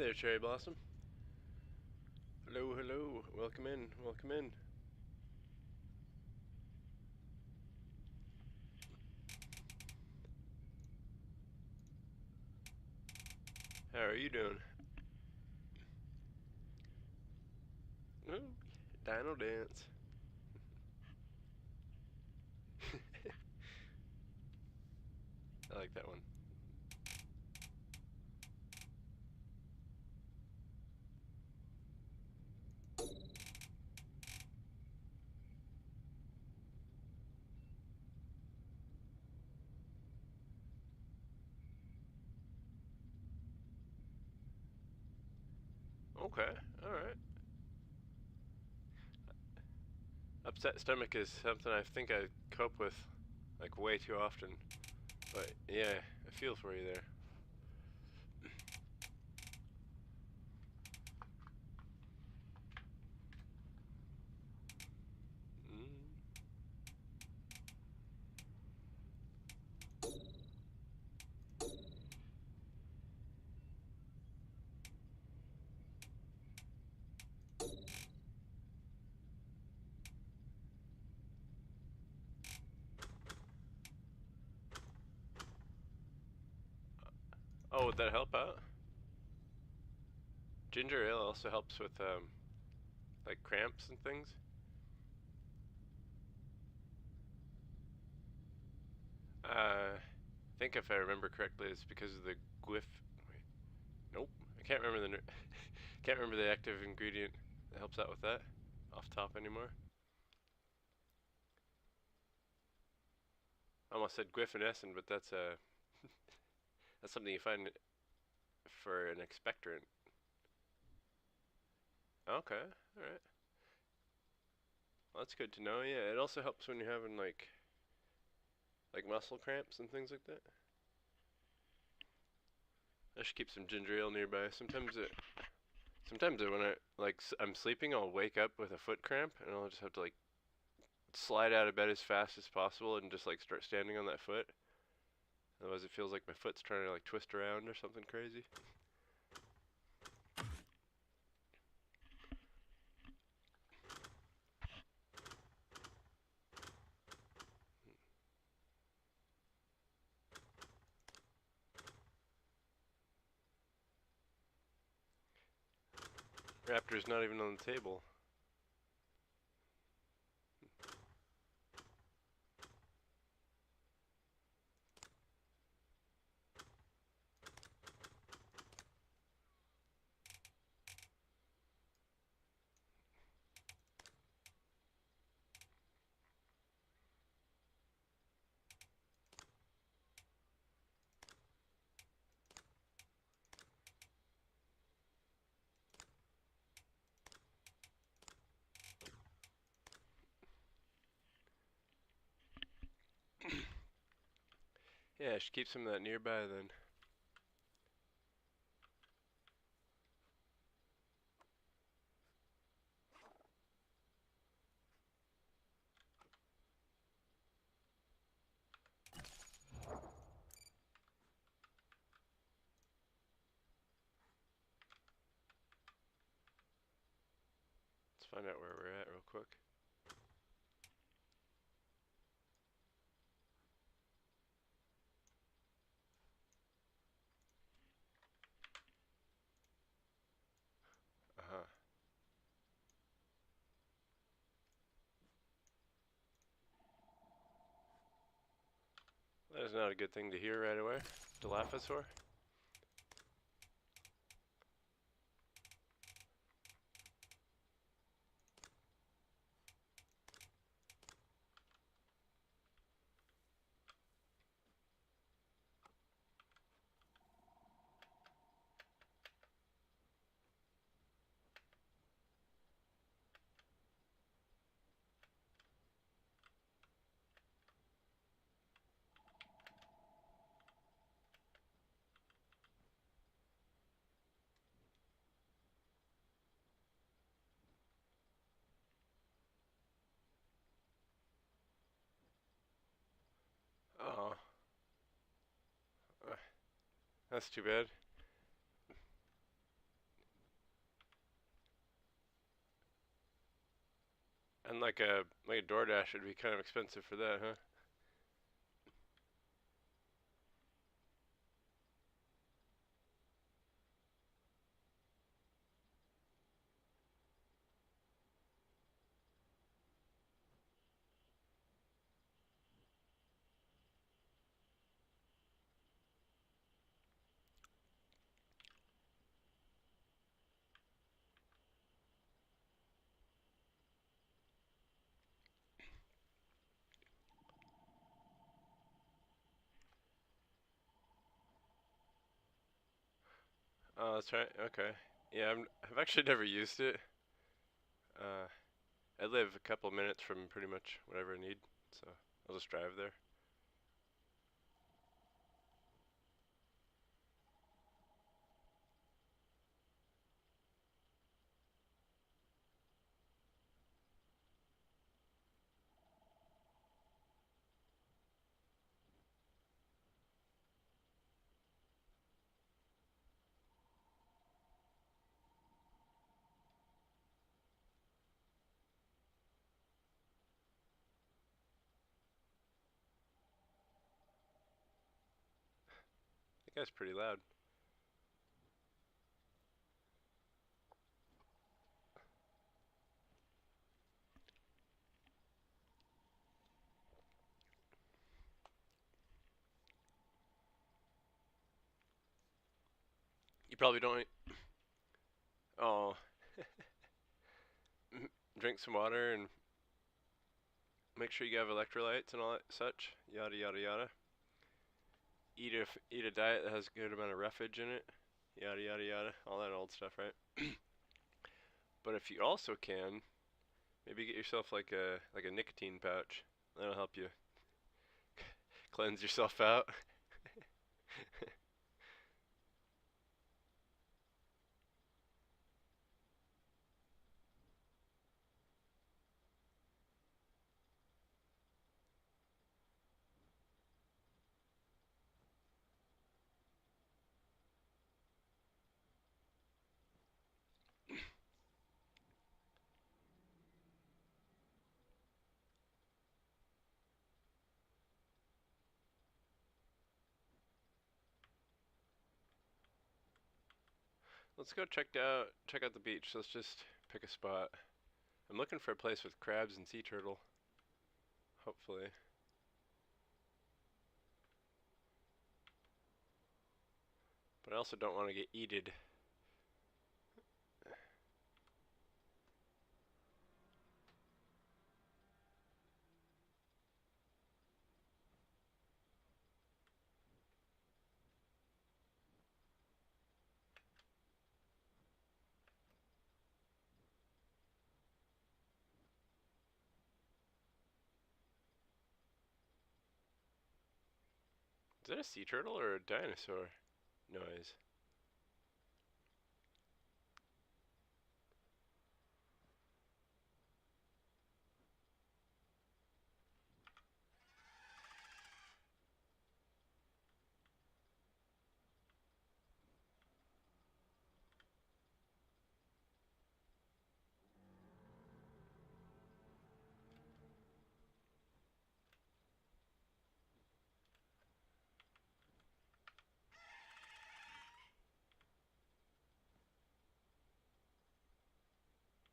there, Cherry Blossom. Hello, hello. Welcome in, welcome in. How are you doing? Ooh, Dino Dance. I like that one. Okay, alright. Upset stomach is something I think I cope with, like, way too often. But, yeah, I feel for you there. Mm. Oh, would that help out? Ginger ale also helps with, like, cramps and things. I think if I remember correctly, it's because of the glyph. Wait, nope. I can't remember the can't remember the active ingredient that helps out with that off top anymore. I almost said guaifenesin, but that's that's something you find for an expectorant. Okay, all right. Well, that's good to know. Yeah, it also helps when you're having like muscle cramps and things like that. I should keep some ginger ale nearby. Sometimes when I'm sleeping, I'll wake up with a foot cramp, and I'll just have to like slide out of bed as fast as possible and just like start standing on that foot. Otherwise, it feels like my foot's trying to like twist around or something crazy. Raptor's not even on the table. Yeah, I should keep some of that nearby then. Let's find out where we're at real quick. Uh-huh. That is not a good thing to hear right away. Dilophosaur? Oh, that's too bad. And like a DoorDash would be kind of expensive for that, huh? Oh, that's right. Okay. Yeah, I've actually never used it. Uh, I live a couple minutes from pretty much whatever I need, so I'll just drive there. That guy's pretty loud. You probably don't. Oh, drink some water and make sure you have electrolytes and all that such. Yada yada yada. Eat a diet that has a good amount of roughage in it. Yada yada yada. All that old stuff, right? But if you also can, maybe get yourself like a nicotine pouch. That'll help you cleanse yourself out. Let's go check out the beach. Let's just pick a spot. I'm looking for a place with crabs and sea turtle. Hopefully. But I also don't want to get eated. Is that a sea turtle or a dinosaur noise?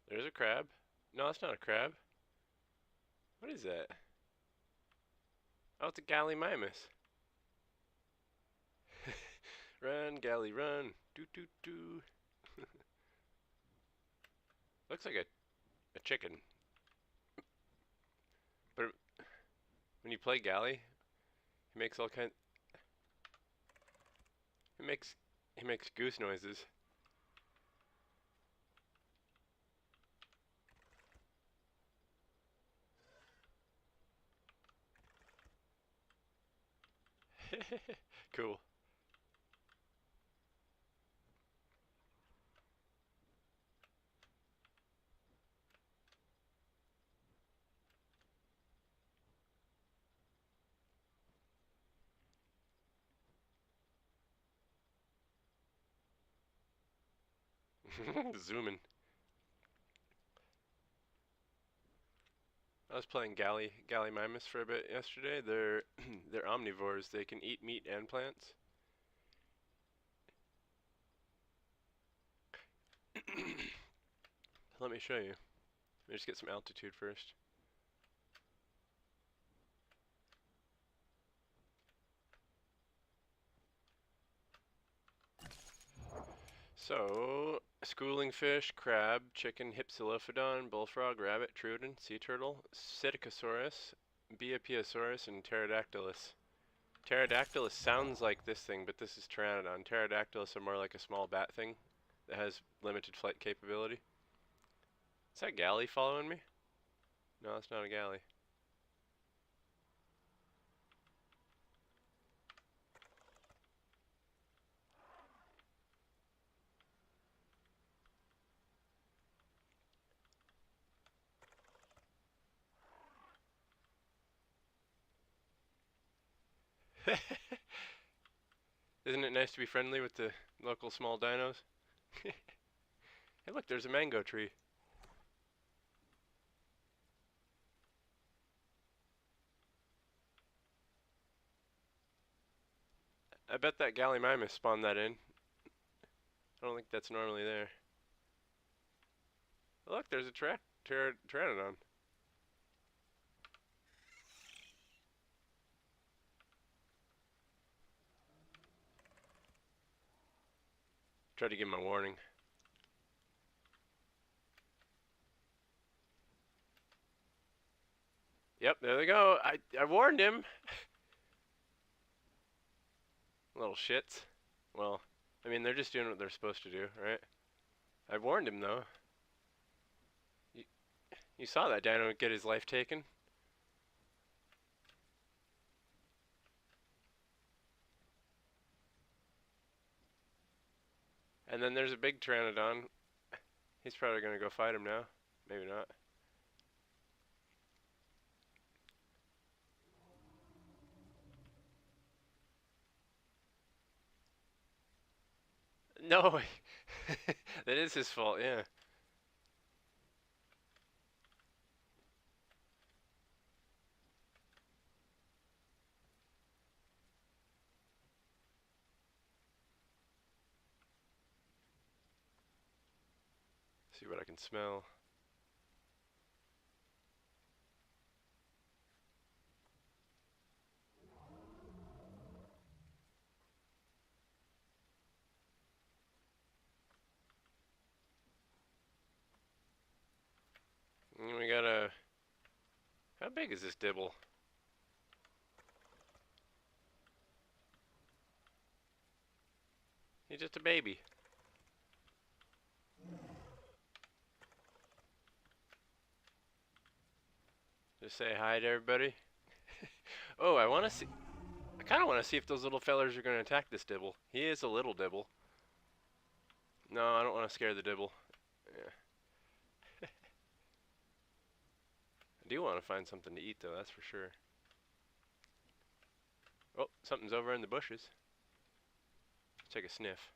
There's a crab. No, that's not a crab. What is that? Oh, it's a gallimimus. Run, galley, run. Doo doo doo. Looks like a chicken. But when you play galley, he makes all kind. He makes goose noises. Cool. Zooming. I was playing Gallimimus for a bit yesterday. They're they're omnivores. They can eat meat and plants. Let me show you. Let me just get some altitude first. So, schooling fish, crab, chicken, hypsilophodon, bullfrog, rabbit, trudon, sea turtle, Psittacosaurus, Biopiosaurus, and Pterodactylus. Pterodactylus sounds like this thing, but this is Pteranodon. Pterodactylus are more like a small bat thing that has limited flight capability. Is that galley following me? No, it's not a galley. Isn't it nice to be friendly with the local small dinos? Hey look, there's a mango tree. I bet that Gallimimus spawned that in. I don't think that's normally there. Oh, look, there's a Pteranodon. Tried to give him a warning. Yep, there they go. I warned him. Little shits. Well, I mean, they're just doing what they're supposed to do, right? I warned him, though. You saw that dino get his life taken. And then there's a big Pteranodon. He's probably going to go fight him now. Maybe not. No, that is his fault, yeah. See what I can smell. And we got a... How big is this dibble? He's just a baby. Just say hi to everybody. Oh, I want to see... I kind of want to see if those little fellers are going to attack this dibble. He is a little dibble. No, I don't want to scare the dibble. Yeah. I do want to find something to eat, though, that's for sure. Oh, something's over in the bushes. Let's take a sniff.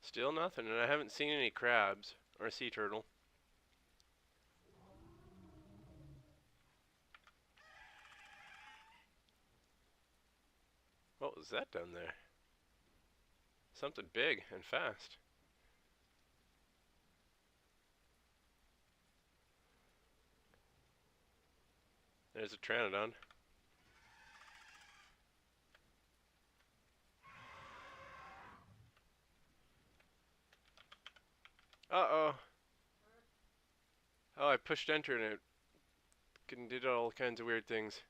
Still nothing, and I haven't seen any crabs or a sea turtle. What was that down there? Something big and fast. There's a Pteranodon. Uh-oh. Oh, I pushed enter and it did all kinds of weird things.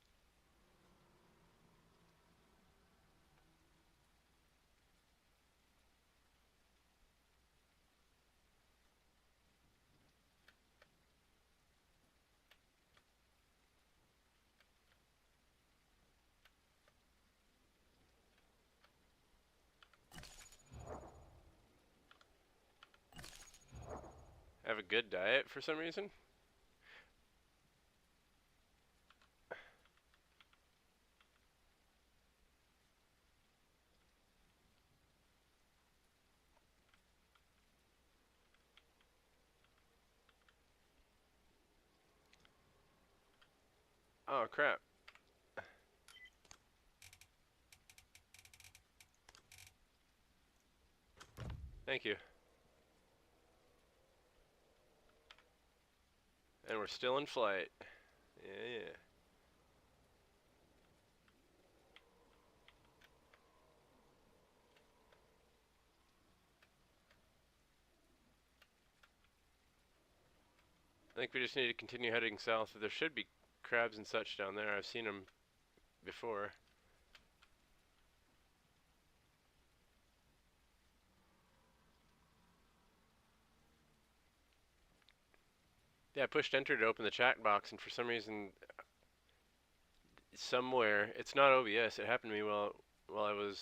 I have a good diet for some reason. Oh crap. Thank you. And we're still in flight. Yeah. I think we just need to continue heading south. There should be crabs and such down there. I've seen them before. Yeah, I pushed enter to open the chat box, and for some reason, somewhere, it's not OBS. It happened to me while I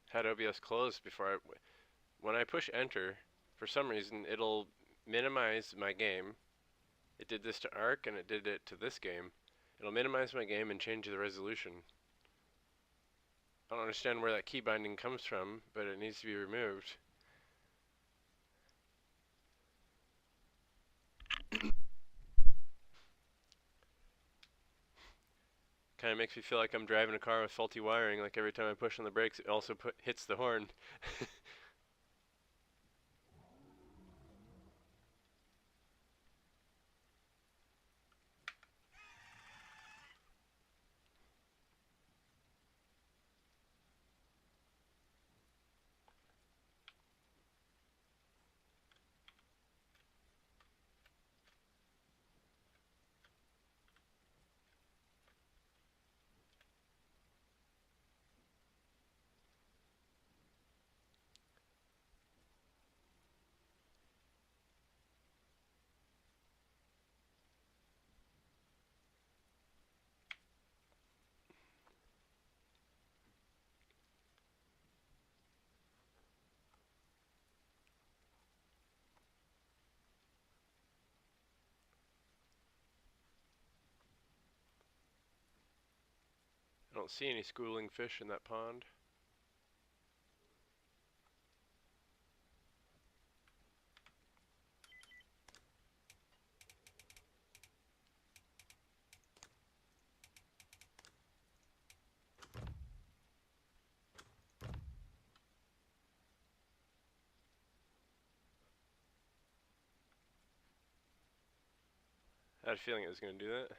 had OBS closed before when I push enter, for some reason, it'll minimize my game. It did this to Ark, and it did it to this game. It'll minimize my game and change the resolution. I don't understand where that key binding comes from, but it needs to be removed. Kind of makes me feel like I'm driving a car with faulty wiring. Like every time I push on the brakes, it also hits the horn. I don't see any schooling fish in that pond. I had a feeling it was going to do that.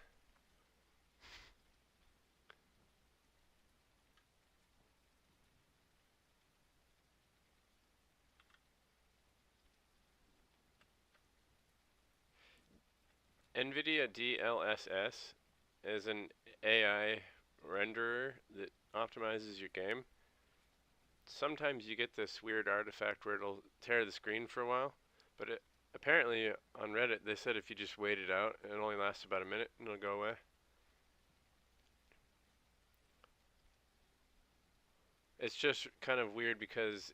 NVIDIA DLSS is an AI renderer that optimizes your game. Sometimes you get this weird artifact where it'll tear the screen for a while, but apparently on Reddit they said if you just wait it out, it only lasts about a minute and it'll go away. It's just kind of weird because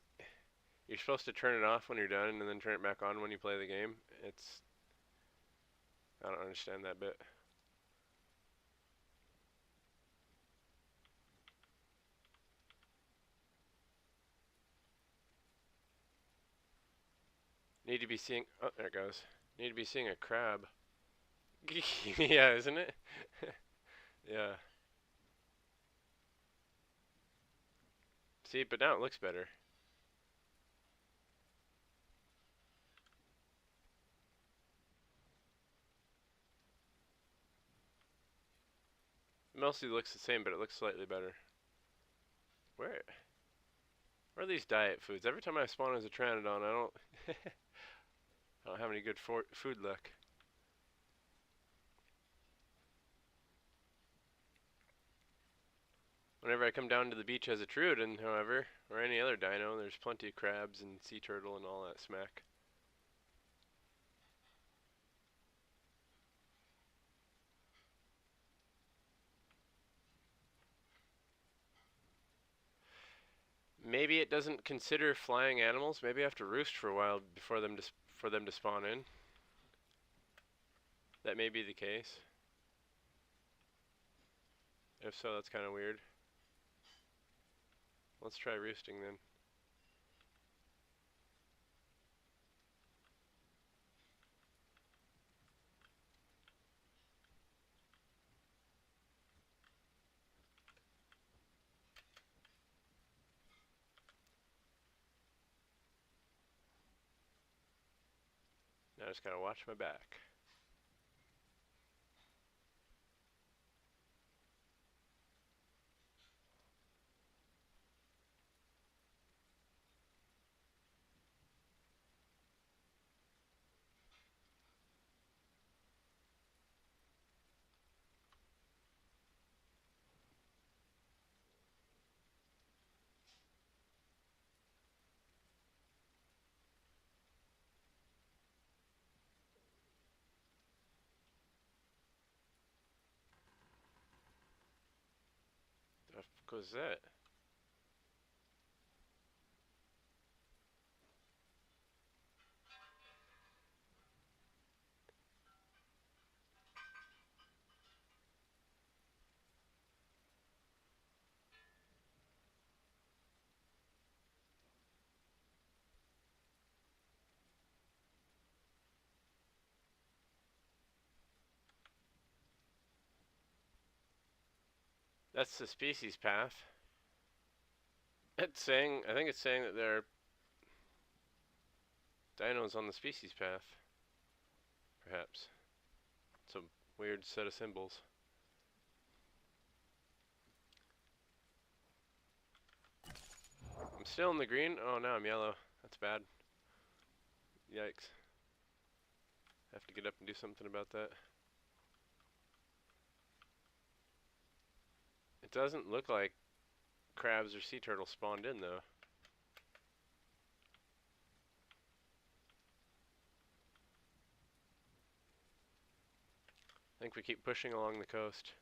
you're supposed to turn it off when you're done and then turn it back on when you play the game. I don't understand that bit. Need to be seeing, oh, there it goes. Need to be seeing a crab. Yeah, isn't it? Yeah. See, but now it looks better. It mostly looks the same, but it looks slightly better. Where? Where are these diet foods? Every time I spawn as a Pteranodon, I don't have any good food luck. Whenever I come down to the beach as a Troodon, however, or any other dino, there's plenty of crabs and sea turtle and all that smack. Maybe it doesn't consider flying animals. Maybe I have to roost for a while before for them to spawn in. That may be the case. If so, that's kind of weird. Let's try roosting then. I just gotta watch my back. The fuck was that? That's the species path. It's saying, I think it's saying that there are dinos on the species path. Perhaps. It's a weird set of symbols. I'm still in the green? Oh, now I'm yellow. That's bad. Yikes. Have to get up and do something about that. It doesn't look like crabs or sea turtles spawned in, though. I think we keep pushing along the coast.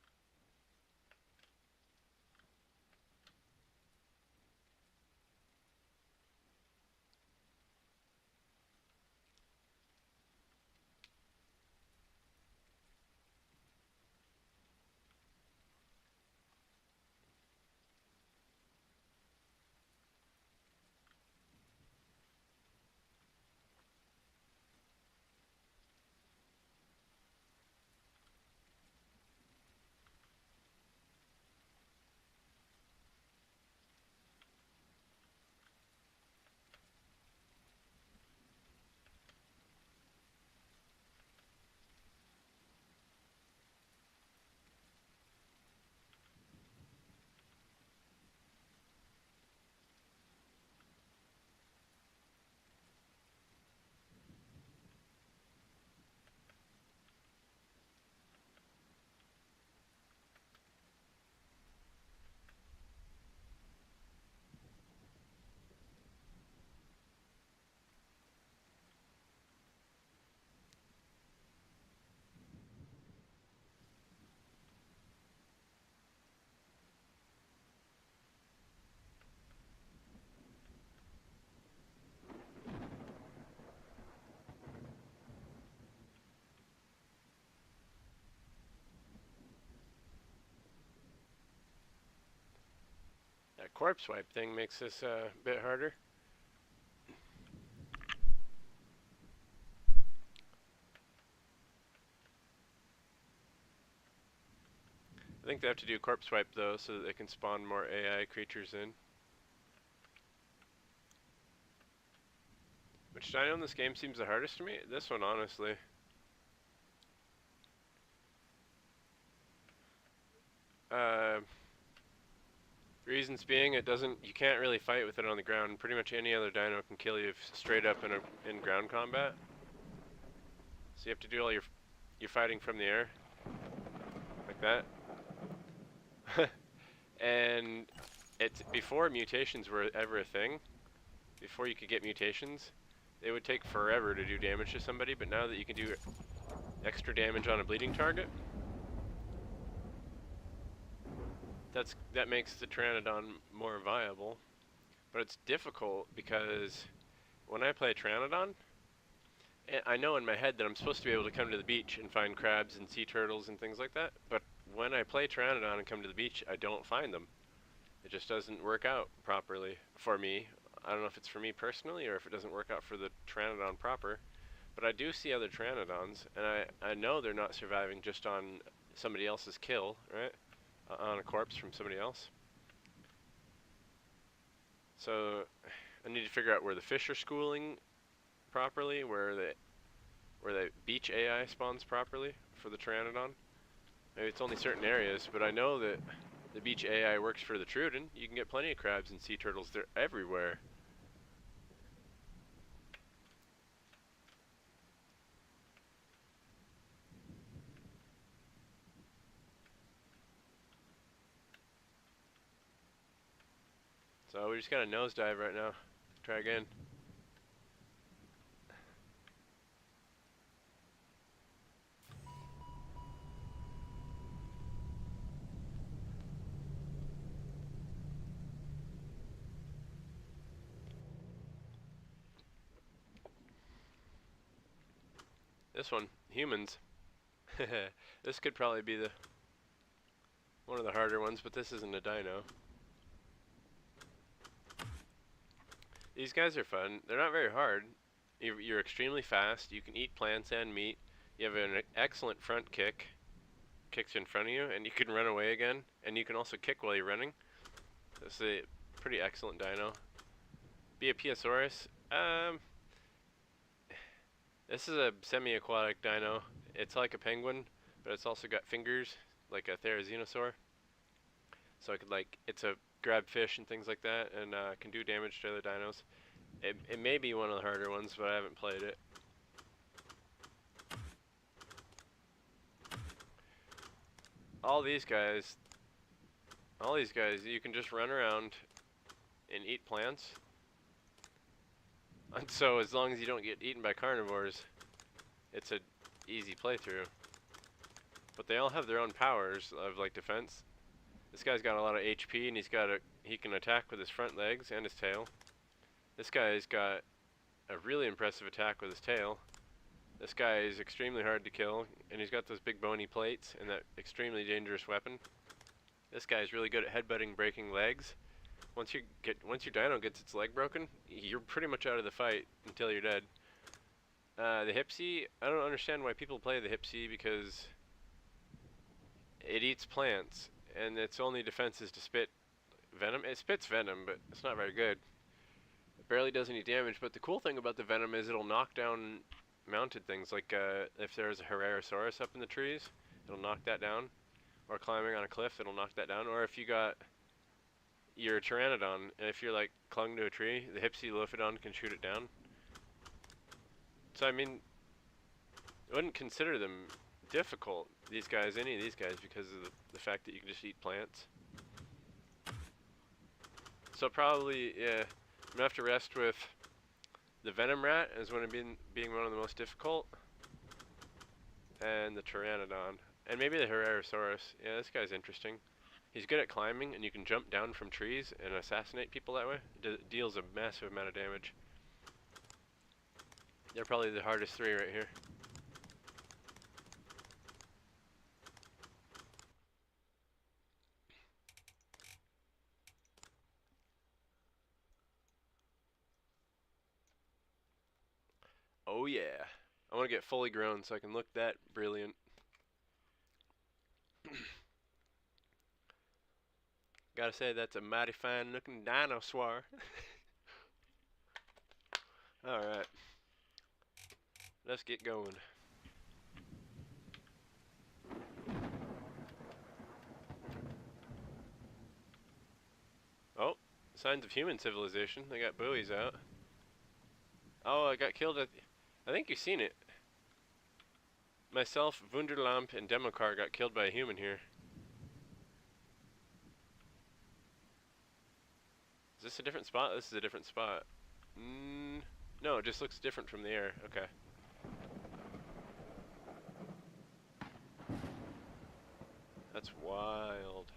That corpse wipe thing makes this a bit harder. I think they have to do corpse wipe, though, so that they can spawn more AI creatures in. Which dino in this game seems the hardest to me? This one, honestly. Reasons being, you can't really fight with it on the ground. Pretty much any other dino can kill you straight up in ground combat. So you have to do all your fighting from the air, like that. And it's before mutations were ever a thing. Before you could get mutations, it would take forever to do damage to somebody. But now that you can do extra damage on a bleeding target, that makes the Pteranodon more viable. But it's difficult because when I play Pteranodon, I know in my head that I'm supposed to be able to come to the beach and find crabs and sea turtles and things like that. But when I play Pteranodon and come to the beach, I don't find them. It just doesn't work out properly for me. I don't know if it's for me personally or if it doesn't work out for the Pteranodon proper. But I do see other Pteranodons, and I know they're not surviving just on somebody else's kill, right? On a corpse from somebody else. So I need to figure out where the fish are schooling properly, where where the beach AI spawns properly for the Pteranodon. Maybe it's only certain areas, but I know that the beach AI works for the Truden. You can get plenty of crabs and sea turtles. They're everywhere. So we just got a nosedive right now. Try again. This one, humans. This could probably be the one of the harder ones, but this isn't a dino. These guys are fun. They're not very hard. You're extremely fast. You can eat plants and meat. You have an excellent front kick. Kicks in front of you, and you can run away again. And you can also kick while you're running. This is a pretty excellent dino. Be a Piosaurus. This is a semi-aquatic dino. It's like a penguin, but it's also got fingers, like a therizinosaur. So it could it's a grab fish and things like that, and can do damage to other dinos. It may be one of the harder ones, but I haven't played it. All these guys, you can just run around and eat plants. And so as long as you don't get eaten by carnivores, it's an easy playthrough. But they all have their own powers of defense. This guy's got a lot of HP, and he can attack with his front legs and his tail. This guy's got a really impressive attack with his tail. This guy is extremely hard to kill, and he's got those big bony plates and that extremely dangerous weapon. This guy is really good at headbutting, breaking legs. Once your dino gets its leg broken, you're pretty much out of the fight until you're dead. The Hypsy, I don't understand why people play the Hypsy, because it eats plants, and its only defense is to spit venom. It spits venom, but it's not very good. It barely does any damage, but the cool thing about the venom is it'll knock down mounted things, like if there's a Herrerasaurus up in the trees, it'll knock that down, or climbing on a cliff, it'll knock that down, or if you got your Pteranodon, and if you're clung to a tree, the Hypsilophodon can shoot it down. So I mean, I wouldn't consider them difficult, these guys, any of these guys, because of the fact that you can just eat plants. So probably, yeah, I'm gonna have to rest with the Venom Rat as one of being one of the most difficult, and the Pteranodon, and maybe the Herrerasaurus. Yeah, this guy's interesting. He's good at climbing, and you can jump down from trees and assassinate people that way. It deals a massive amount of damage. They're probably the hardest three right here. Oh yeah. I want to get fully grown so I can look that brilliant. Gotta say, that's a mighty fine looking dinosaur. Alright. Let's get going. Oh, signs of human civilization. They got buoys out. Oh, I got killed at... I think you've seen it. Myself, Wunderlamp, and Demokar got killed by a human here. Is this a different spot? This is a different spot. No, it just looks different from the air. Okay. That's wild.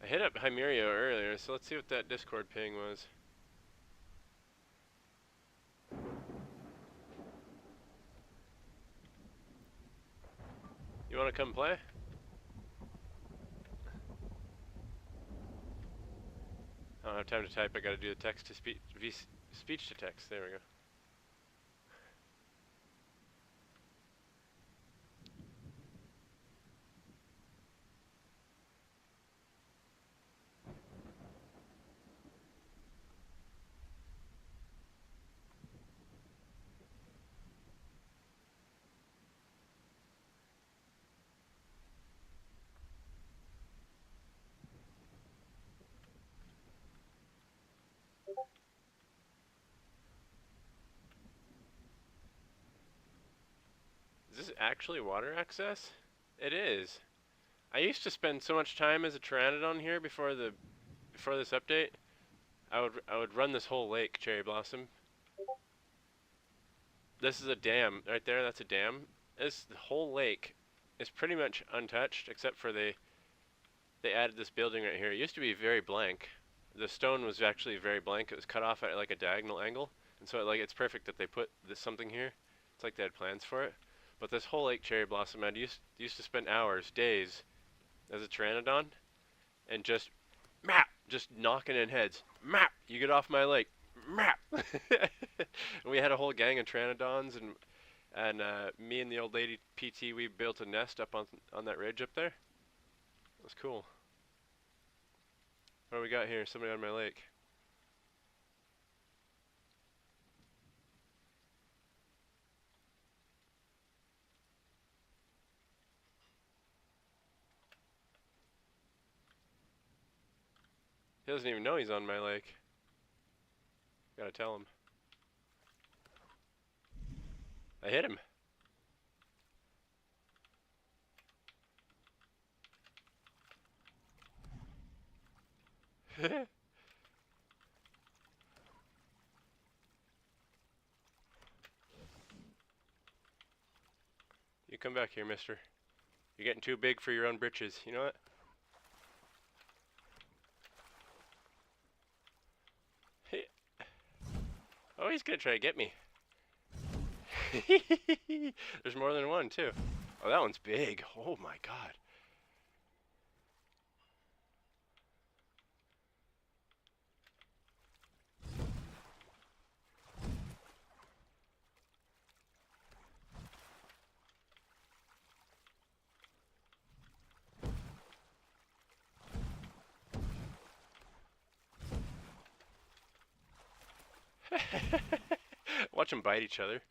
I hit up Hymerio earlier, so let's see what that Discord ping was. You want to come play? I don't have time to type. I gotta do the text to speech to text. There we go. actually water access? It is. I used to spend so much time as a pteranodon here before this update. I would run this whole lake, Cherry Blossom. This is a dam right there. That's a dam. This whole lake is pretty much untouched, except for they added this building right here. It used to be very blank. The stone was actually very blank. It was cut off at like a diagonal angle, and so it's perfect that they put this something here. It's like they had plans for it. But this whole lake, Cherry Blossom, I used to spend hours, days, as a pteranodon, and just knocking in heads. Map, you get off my lake. Map. And we had a whole gang of pteranodons, and me and the old lady PT, we built a nest up on that ridge up there. It was cool. What do we got here? Somebody on my lake. He doesn't even know he's on my lake. Gotta tell him. I hit him. You come back here, mister. You're getting too big for your own britches. You know what? Hey. Oh, he's gonna try to get me. There's more than one, too. Oh, that one's big. Oh my god. Watch them bite each other.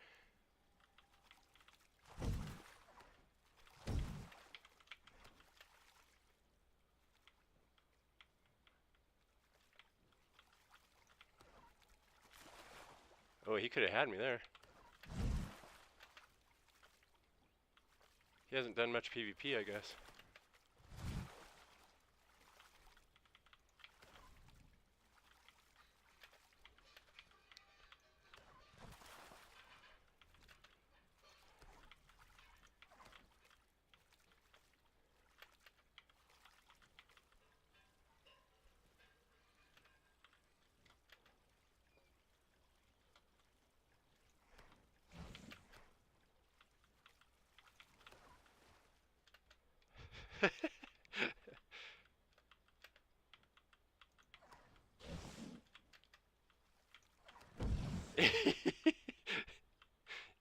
Oh, he could have had me there. He hasn't done much PvP, I guess.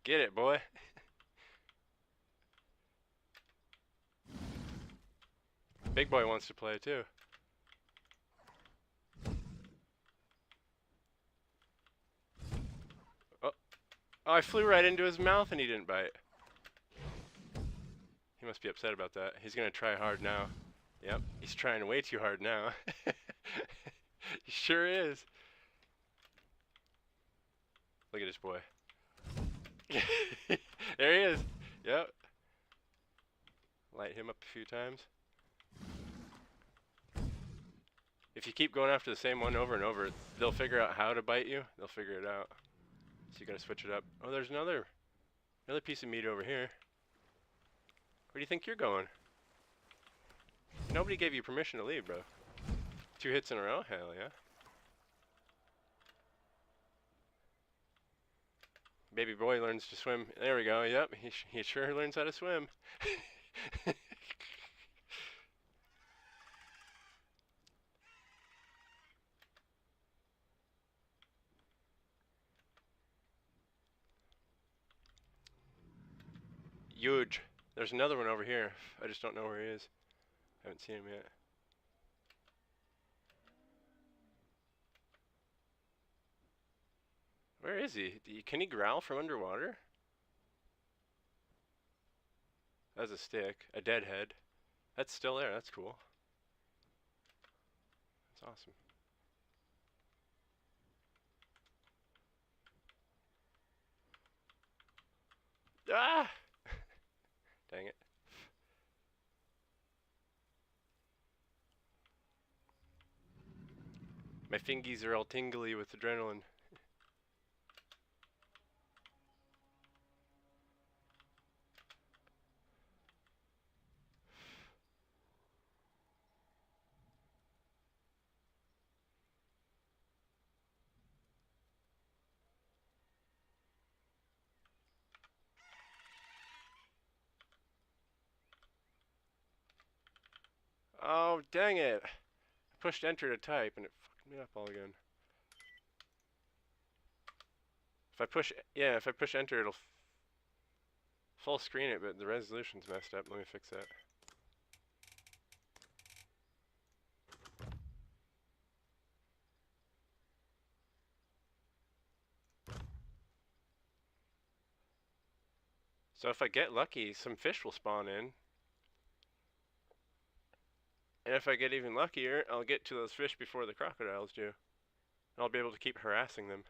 Get it, boy. Big boy wants to play too. Oh, I flew right into his mouth and he didn't bite. He must be upset about that. He's gonna try hard now. Yep, he's trying way too hard now. He sure is. Look at this boy. There he is. Yep. Light him up a few times. If you keep going after the same one over and over, they'll figure out how to bite you. They'll figure it out. So you gotta switch it up. Oh, there's another piece of meat over here. Where do you think you're going? Nobody gave you permission to leave, bro. 2 hits in a row? Hell yeah. Baby boy learns to swim. There we go. Yep, he sure learns how to swim. Huge. There's another one over here. I just don't know where he is. Haven't seen him yet. Where is he? Can he growl from underwater? That's a stick. A dead head. That's still there. That's cool. That's awesome. Ah! My fingies are all tingly with adrenaline. Oh, dang it. I pushed enter to type and it fucked me up all again. If I push enter, it'll full screen it, but the resolution's messed up. Let me fix that. So if I get lucky, some fish will spawn in. And if I get even luckier, I'll get to those fish before the crocodiles do. And I'll be able to keep harassing them.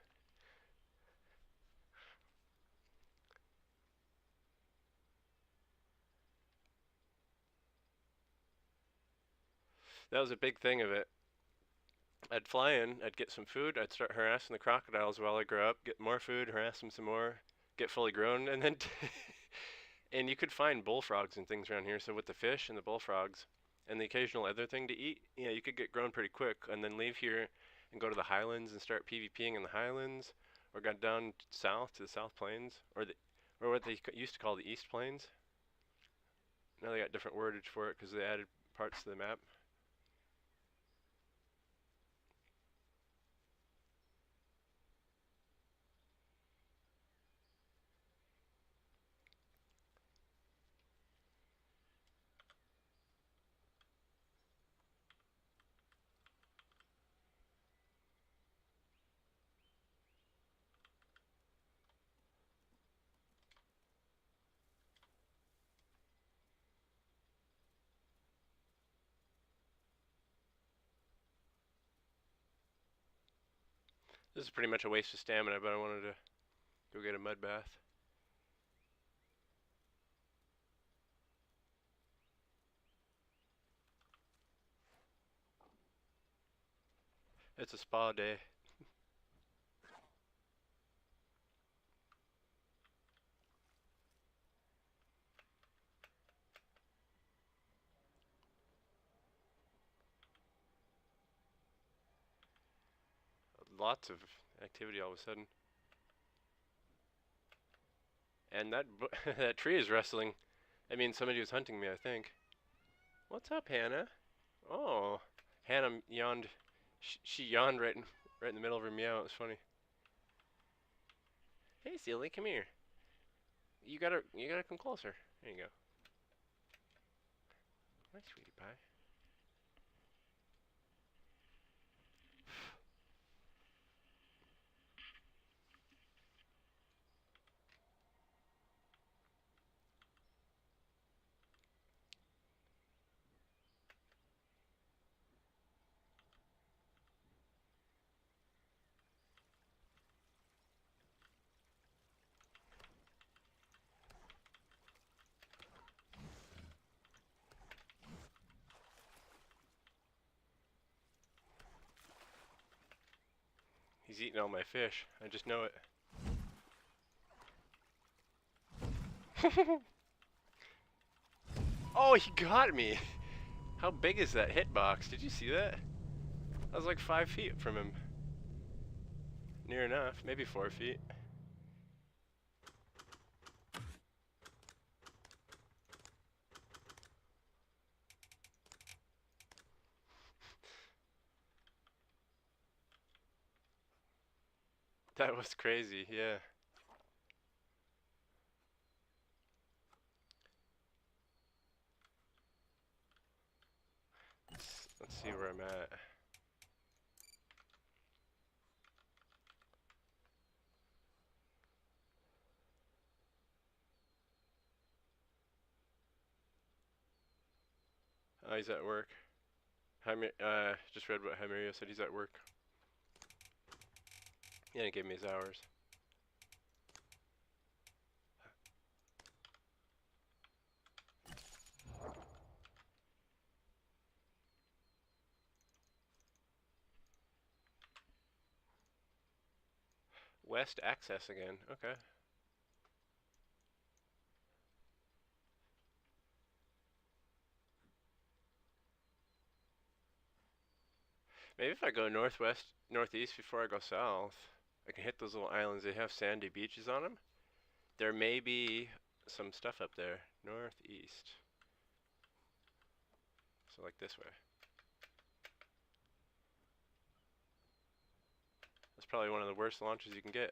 That was a big thing of it. I'd fly in, I'd get some food, I'd start harassing the crocodiles while I grow up, get more food, harass them some more, get fully grown, and then and you could find bullfrogs and things around here. So with the fish and the bullfrogs and the occasional other thing to eat, yeah, you could get grown pretty quick and then leave here and go to the highlands and start PvPing in the highlands, or go down south to the South Plains, or what they used to call the East Plains. Now they got different wordage for it because they added parts to the map. This is pretty much a waste of stamina, but I wanted to go get a mud bath. It's a spa day. Lots of activity all of a sudden. And that that tree is rustling. I mean, somebody was hunting me, I think. What's up, Hannah? Oh, Hannah yawned. She yawned right in the middle of her meow. It was funny. Hey, silly, come here. You gotta come closer. There you go. My sweetie pie. He's eating all my fish. I just know it. Oh, he got me. How big is that hitbox? Did you see that? I was like 5 feet from him. Near enough. Maybe 4 feet. That was crazy, yeah. Let's see where I'm at. Oh, he's at work. Just read what Hymerio said. He's at work. Yeah, he gave me his hours. West access again. Okay. Maybe if I go northwest, northeast before I go south, I can hit those little islands. They have sandy beaches on them. There may be some stuff up there. Northeast. So like this way. That's probably one of the worst launches you can get.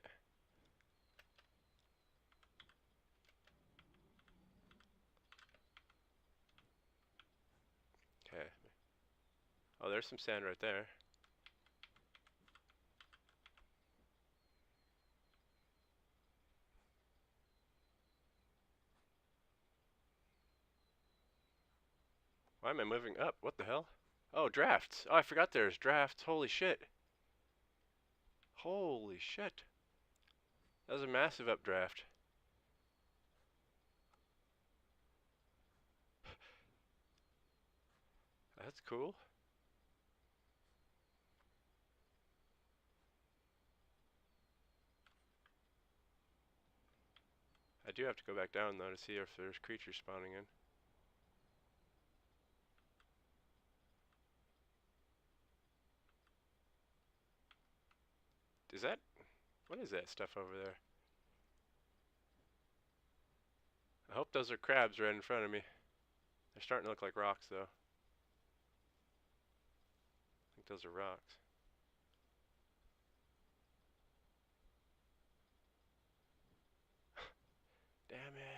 Okay. Oh, there's some sand right there. Why am I moving up? What the hell? Oh, drafts. Oh, I forgot there's drafts. Holy shit. Holy shit. That was a massive updraft. That's cool. I do have to go back down though to see if there's creatures spawning in. Is that... what is that stuff over there? I hope those are crabs right in front of me. They're starting to look like rocks though. I think those are rocks. Damn it.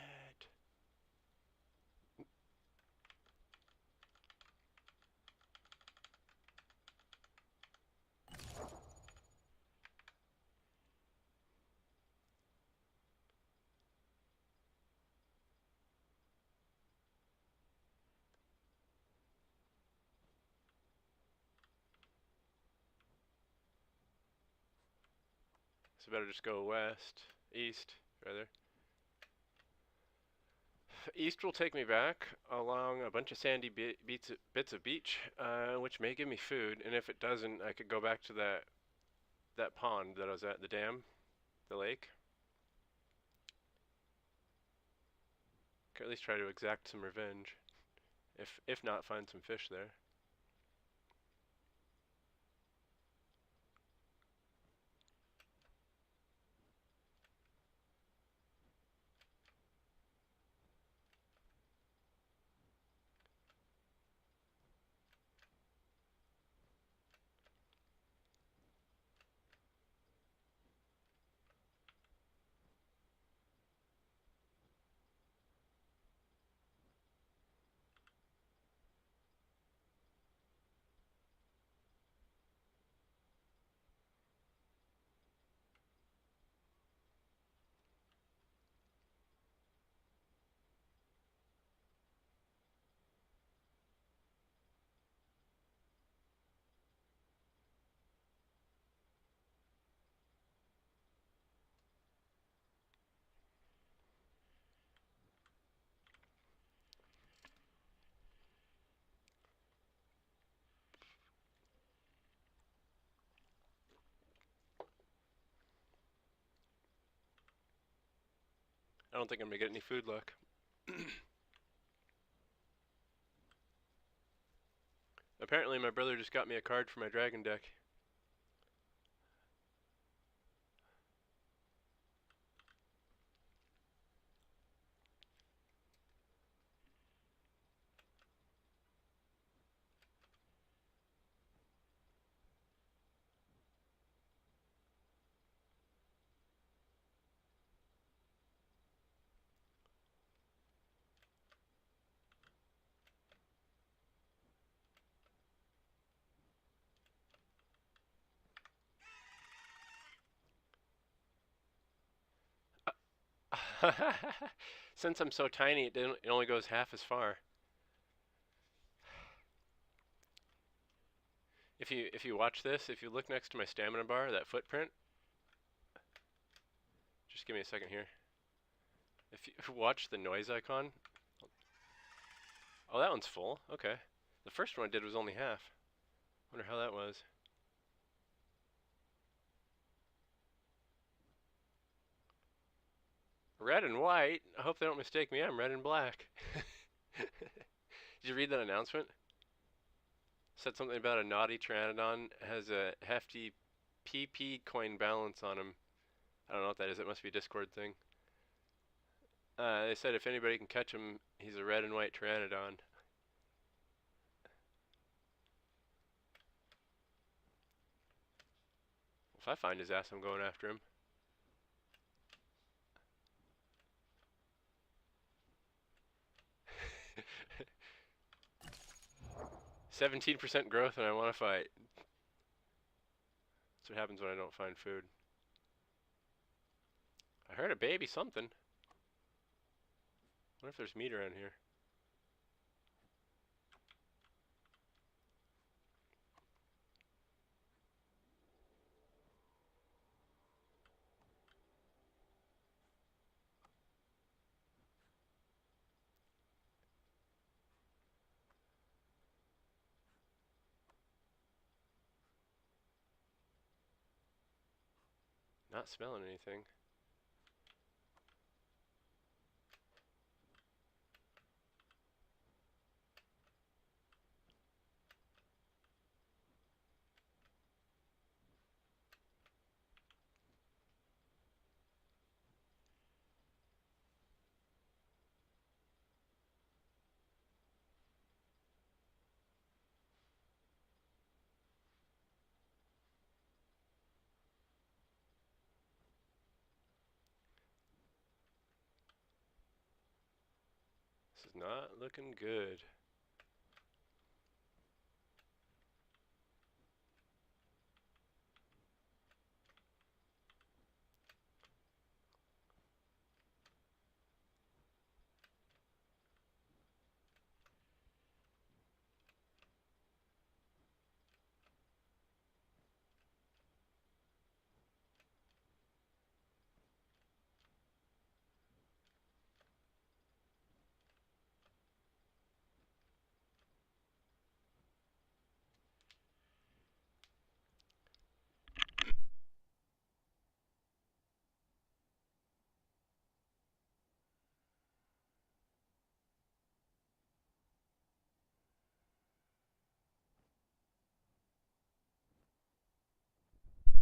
So better just go west, east, rather. East will take me back along a bunch of sandy bits of beach, which may give me food. And if it doesn't, I could go back to that pond that I was at, the dam, the lake. Could at least try to exact some revenge. If not, find some fish there. I don't think I'm gonna get any food luck. Apparently my brother just got me a card for my dragon deck. Since I'm so tiny, it only goes half as far. If you watch this, if you look next to my stamina bar, that footprint, just give me a second here. If you watch the noise icon, oh, that one's full. Okay, the first one I did was only half. Wonder how that was. Red and white? I hope they don't mistake me. I'm red and black. Did you read that announcement? Said something about a naughty Pteranodon has a hefty PP coin balance on him. I don't know what that is. It must be a Discord thing. They said if anybody can catch him, he's a red and white Pteranodon. If I find his ass, I'm going after him. 17% growth and I want to fight. That's what happens when I don't find food. I heard a baby something. I wonder if there's meat around here. Not smelling anything. This is not looking good.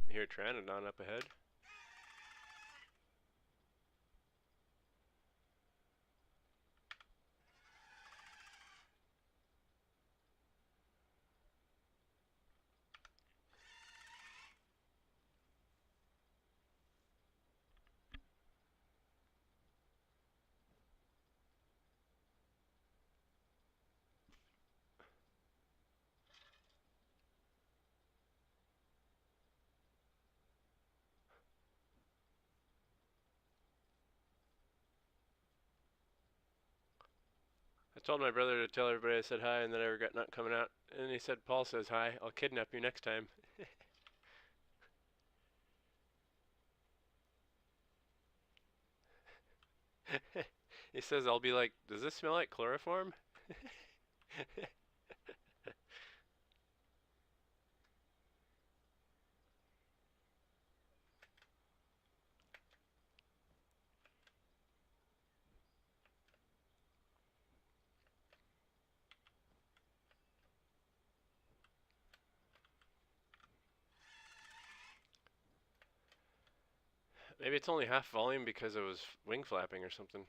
I hear a Pteranodon up ahead. I told my brother to tell everybody I said hi and that I regret not coming out. And he said, Paul says hi. I'll kidnap you next time. He says, I'll be like, does this smell like chloroform? Maybe it's only half volume because it was wing flapping or something.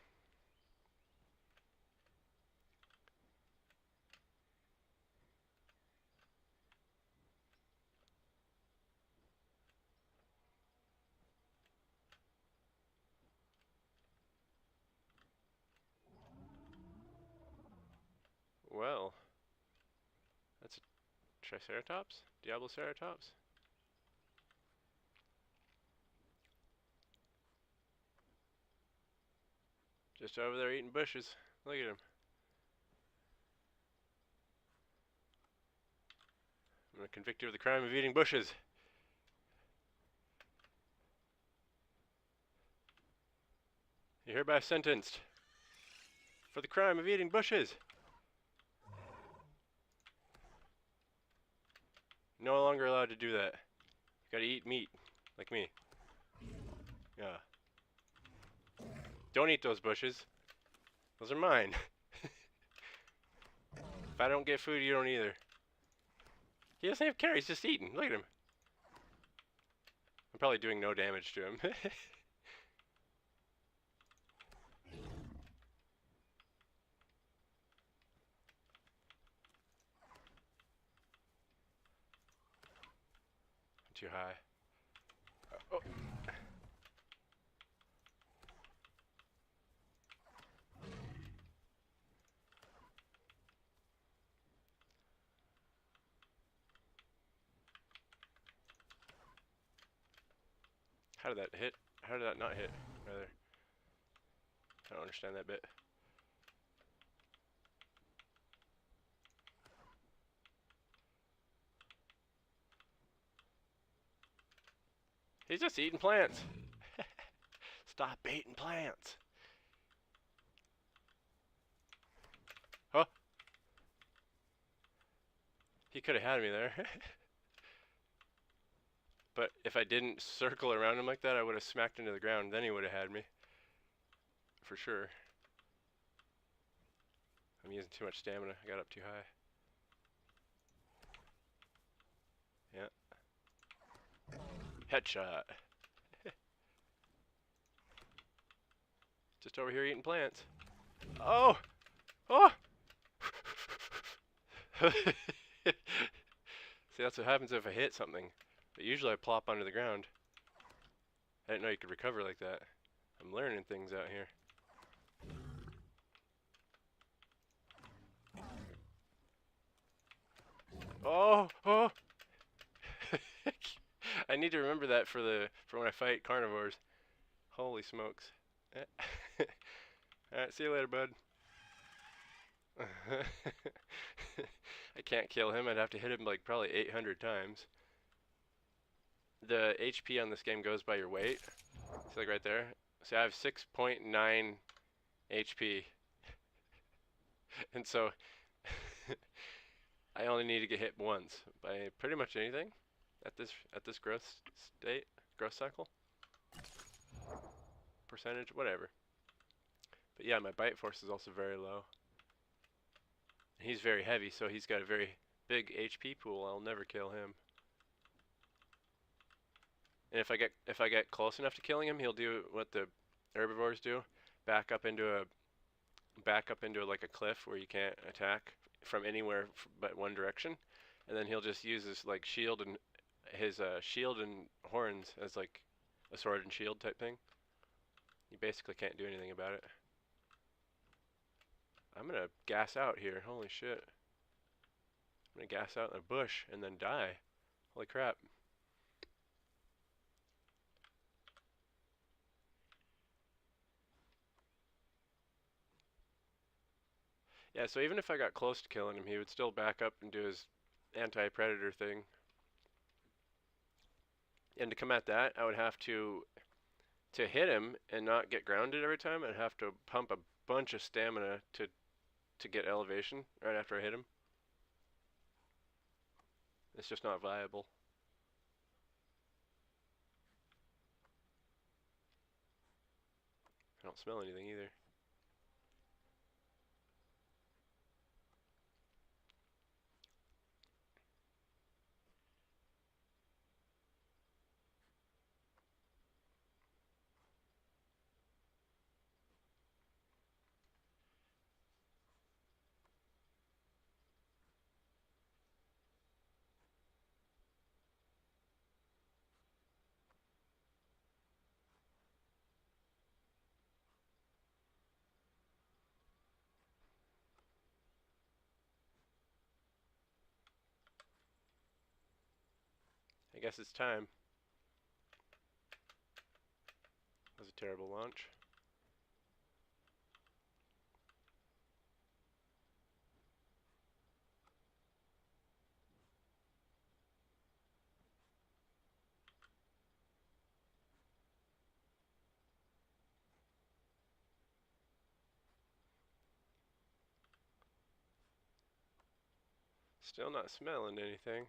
Well, that's a Triceratops? Diabloceratops? Just over there eating bushes. Look at him. I'm going to convict you of the crime of eating bushes. You're hereby sentenced for the crime of eating bushes. No longer allowed to do that. You gotta eat meat, like me. Yeah. Don't eat those bushes. Those are mine. If I don't get food, you don't either. He doesn't have care, he's just eating. Look at him. I'm probably doing no damage to him. Too high. Oh. How did that hit? How did that not hit? Rather, I don't understand that bit. He's just eating plants. Stop eating plants. Oh, he could have had me there. But if I didn't circle around him like that, I would have smacked into the ground. Then he would have had me. For sure. I'm using too much stamina. I got up too high. Yeah. Headshot. Just over here eating plants. Oh! Oh! See, that's what happens if I hit something. But usually I plop onto the ground. I didn't know you could recover like that. I'm learning things out here. Oh! Oh! I need to remember that for when I fight carnivores. Holy smokes. Alright, see you later, bud. I can't kill him. I'd have to hit him like probably 800 times. The HP on this game goes by your weight. See, like right there? See, I have 6.9 HP. And so I only need to get hit once by pretty much anything at this growth cycle. Percentage, whatever. But yeah, my bite force is also very low. He's very heavy, so he's got a very big HP pool. I'll never kill him. And if I get close enough to killing him, he'll do what the herbivores do, back up into like a cliff where you can't attack from anywhere but one direction, and then he'll just use his like shield and horns as like a sword and shield type thing. You basically can't do anything about it. I'm gonna gas out here. Holy shit. I'm gonna gas out in a bush and then die. Holy crap. Yeah, so even if I got close to killing him, he would still back up and do his anti-predator thing. And to combat that, I would have to hit him and not get grounded every time. I'd have to pump a bunch of stamina to get elevation right after I hit him. It's just not viable. I don't smell anything either. I guess it's time. That was a terrible launch. Still not smelling anything.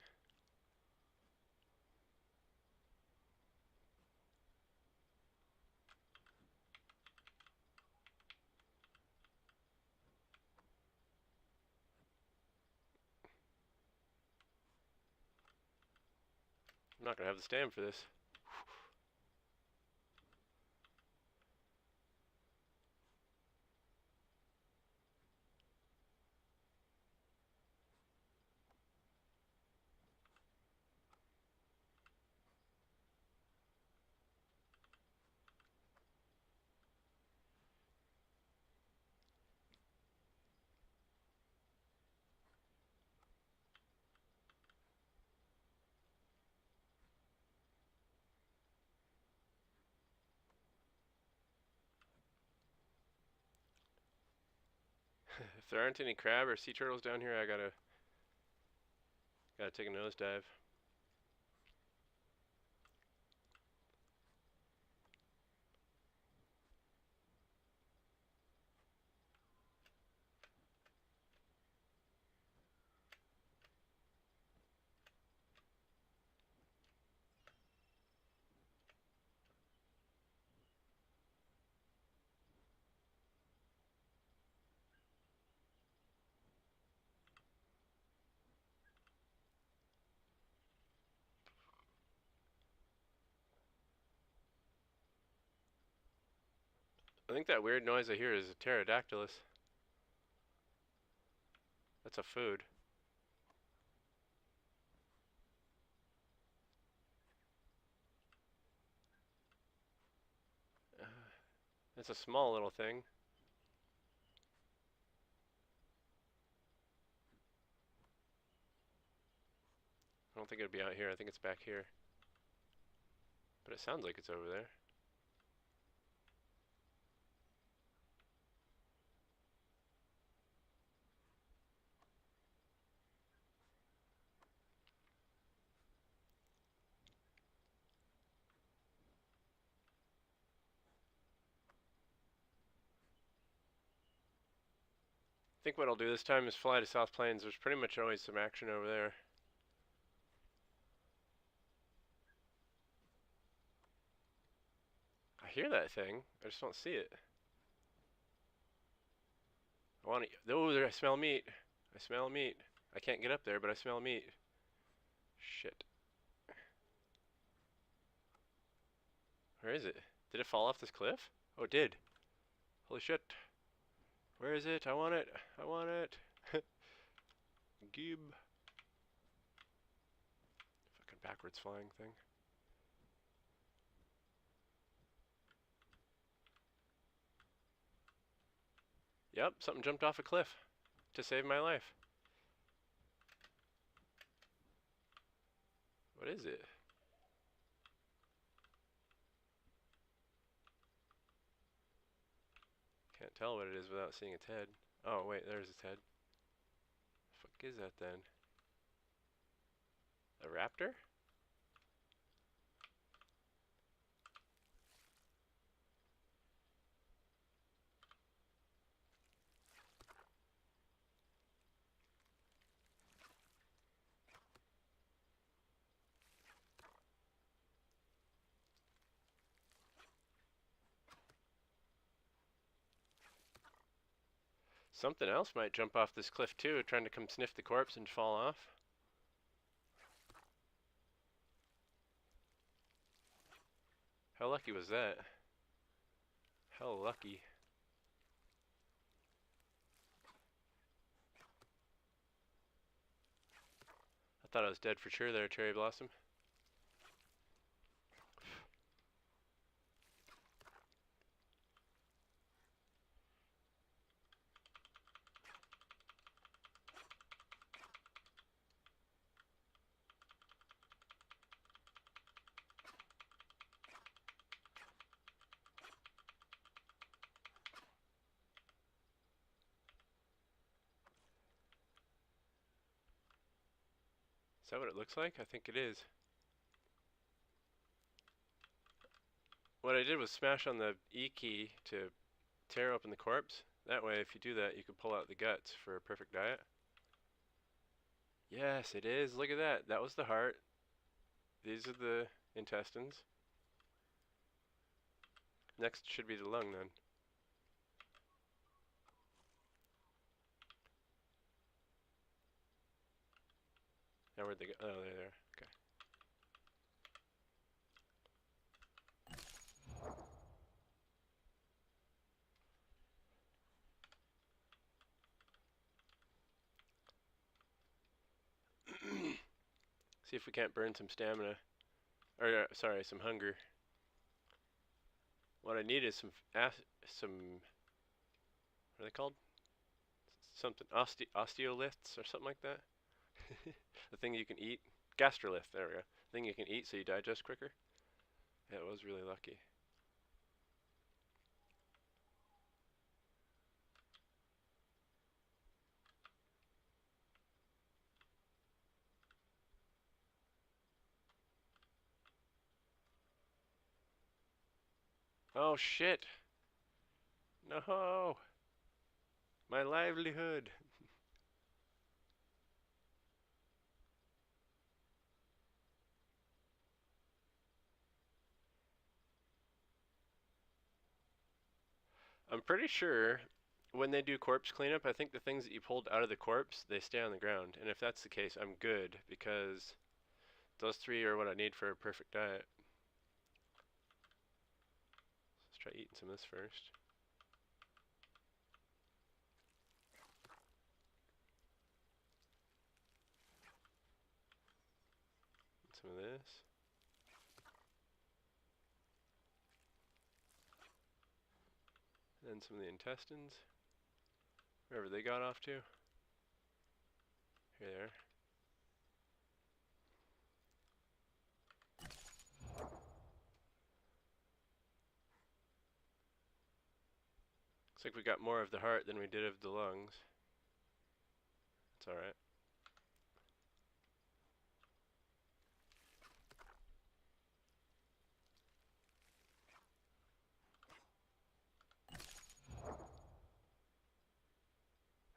I'm not gonna have the stamina for this. If there aren't any crab or sea turtles down here, I gotta take a nosedive. I think that weird noise I hear is a pterodactylus. That's a food. It's a small little thing. I don't think it'd be out here. I think it's back here. But it sounds like it's over there. I think what I'll do this time is fly to South Plains. There's pretty much always some action over there. I hear that thing. I just don't see it. I want to. Oh, there! I smell meat. I smell meat. I can't get up there, but I smell meat. Shit. Where is it? Did it fall off this cliff? Oh, it did. Holy shit. Where is it? I want it. I want it. Gib. Fucking backwards flying thing. Yep, something jumped off a cliff to save my life. What is it? Can't tell what it is without seeing its head. Oh, wait, there's its head. The fuck is that then? A raptor? Something else might jump off this cliff too, trying to come sniff the corpse and fall off. How lucky was that? How lucky. I thought I was dead for sure there, Cherry Blossom. Is that what it looks like? I think it is. What I did was smash on the E key to tear open the corpse. That way, if you do that, you can pull out the guts for a perfect diet. Yes, it is. Look at that. That was the heart. These are the intestines. Next should be the lung then. Now where'd they go? Oh, they're there. Okay. See if we can't burn some stamina. Or, sorry, some hunger. What I need is some, what are they called? Something, osteoliths or something like that? The thing you can eat. Gastrolith, there we go. The thing you can eat so you digest quicker. Yeah, it was really lucky. Oh shit! No! My livelihood! I'm pretty sure when they do corpse cleanup, I think the things that you pulled out of the corpse, they stay on the ground. And if that's the case, I'm good, because those 3 are what I need for a perfect diet. Let's try eating some of this first. Eat some of this. And then some of the intestines. Wherever they got off to. Here they are. Looks like we got more of the heart than we did of the lungs. That's alright.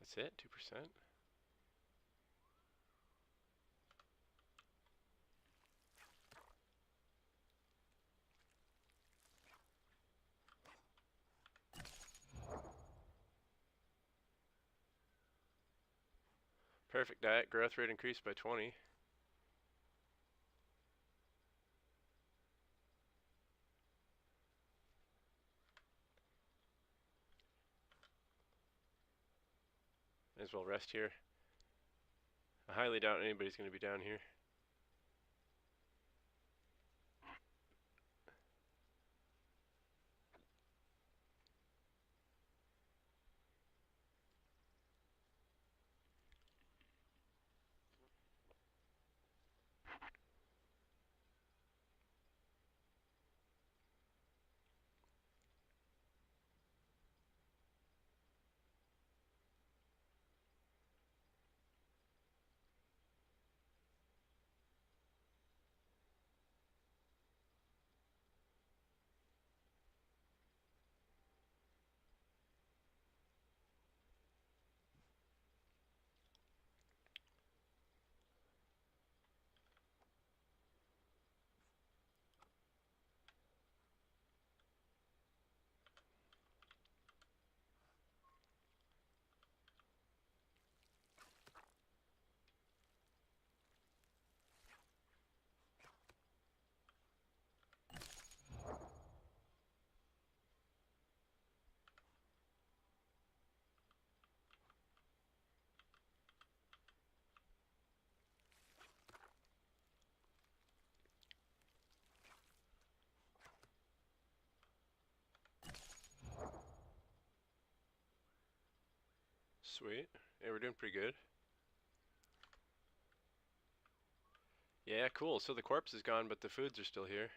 That's it? 2%? Perfect diet. Growth rate increased by 20. May as well rest here. I highly doubt anybody's going to be down here. Sweet. Yeah, we're doing pretty good. Yeah, cool. So the corpse is gone, but the foods are still here.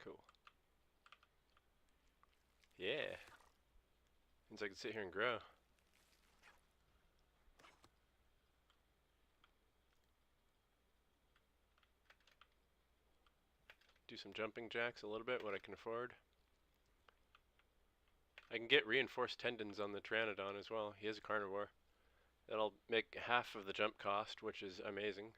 Cool. Yeah. Means I can sit here and grow. Do some jumping jacks a little bit, what I can afford. I can get reinforced tendons on the Pteranodon as well. He is a carnivore. That'll make half of the jump cost, which is amazing.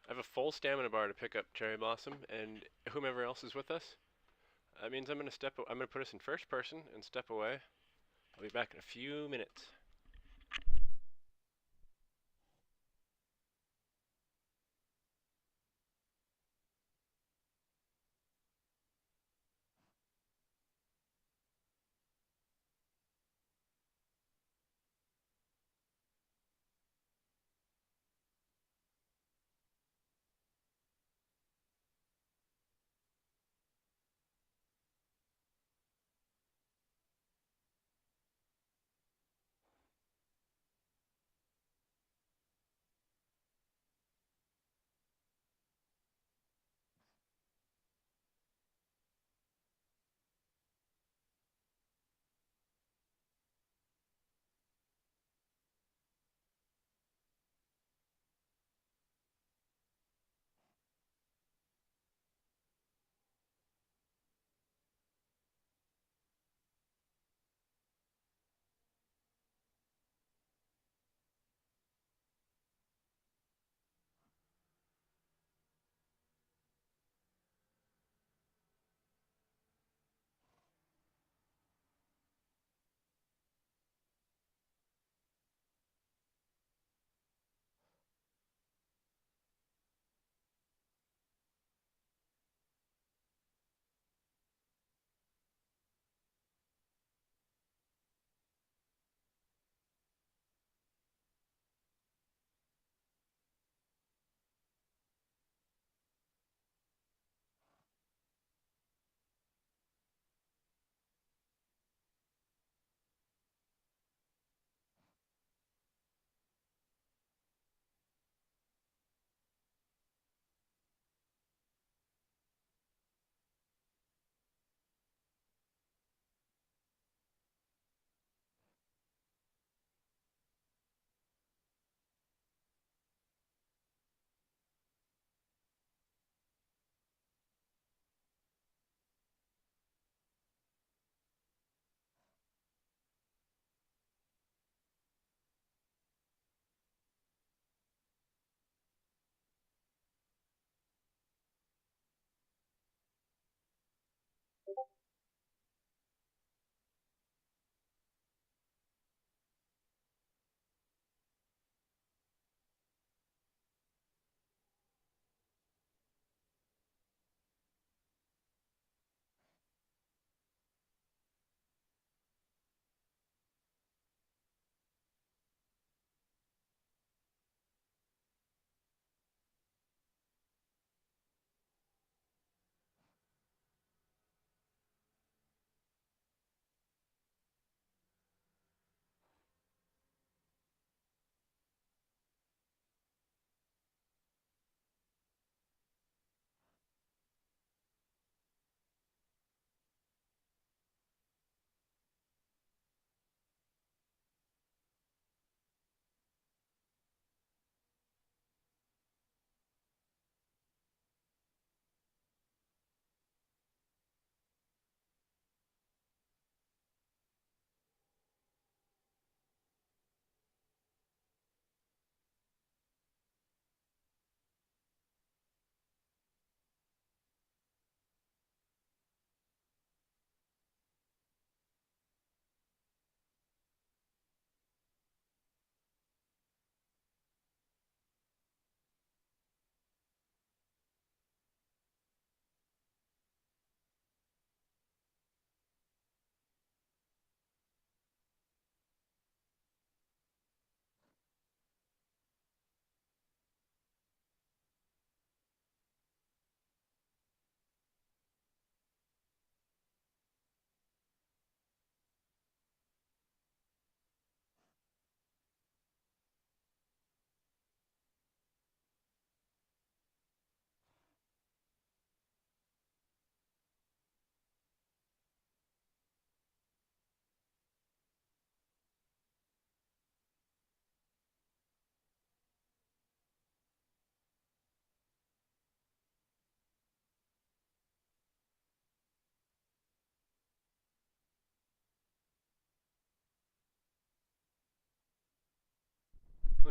I have a full stamina bar to pick up Cherry Blossom, and whomever else is with us. That means I'm gonna put us in first person and step away. I'll be back in a few minutes.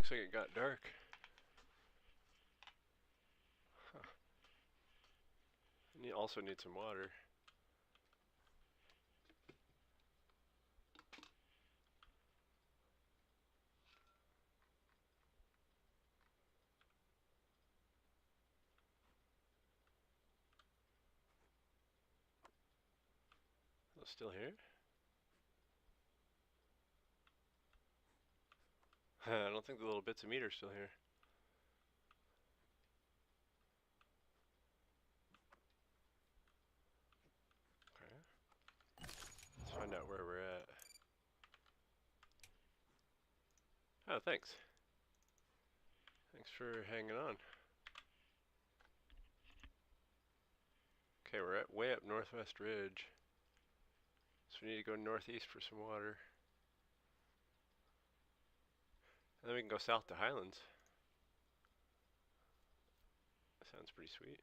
Looks like it got dark. Huh. Also need some water. Oh, still here? I don't think the little bits of meat are still here. Okay. Let's find out where we're at. Oh, thanks. Thanks for hanging on. Okay, we're at way up Northwest Ridge. So we need to go northeast for some water. And then we can go south to Highlands. That sounds pretty sweet.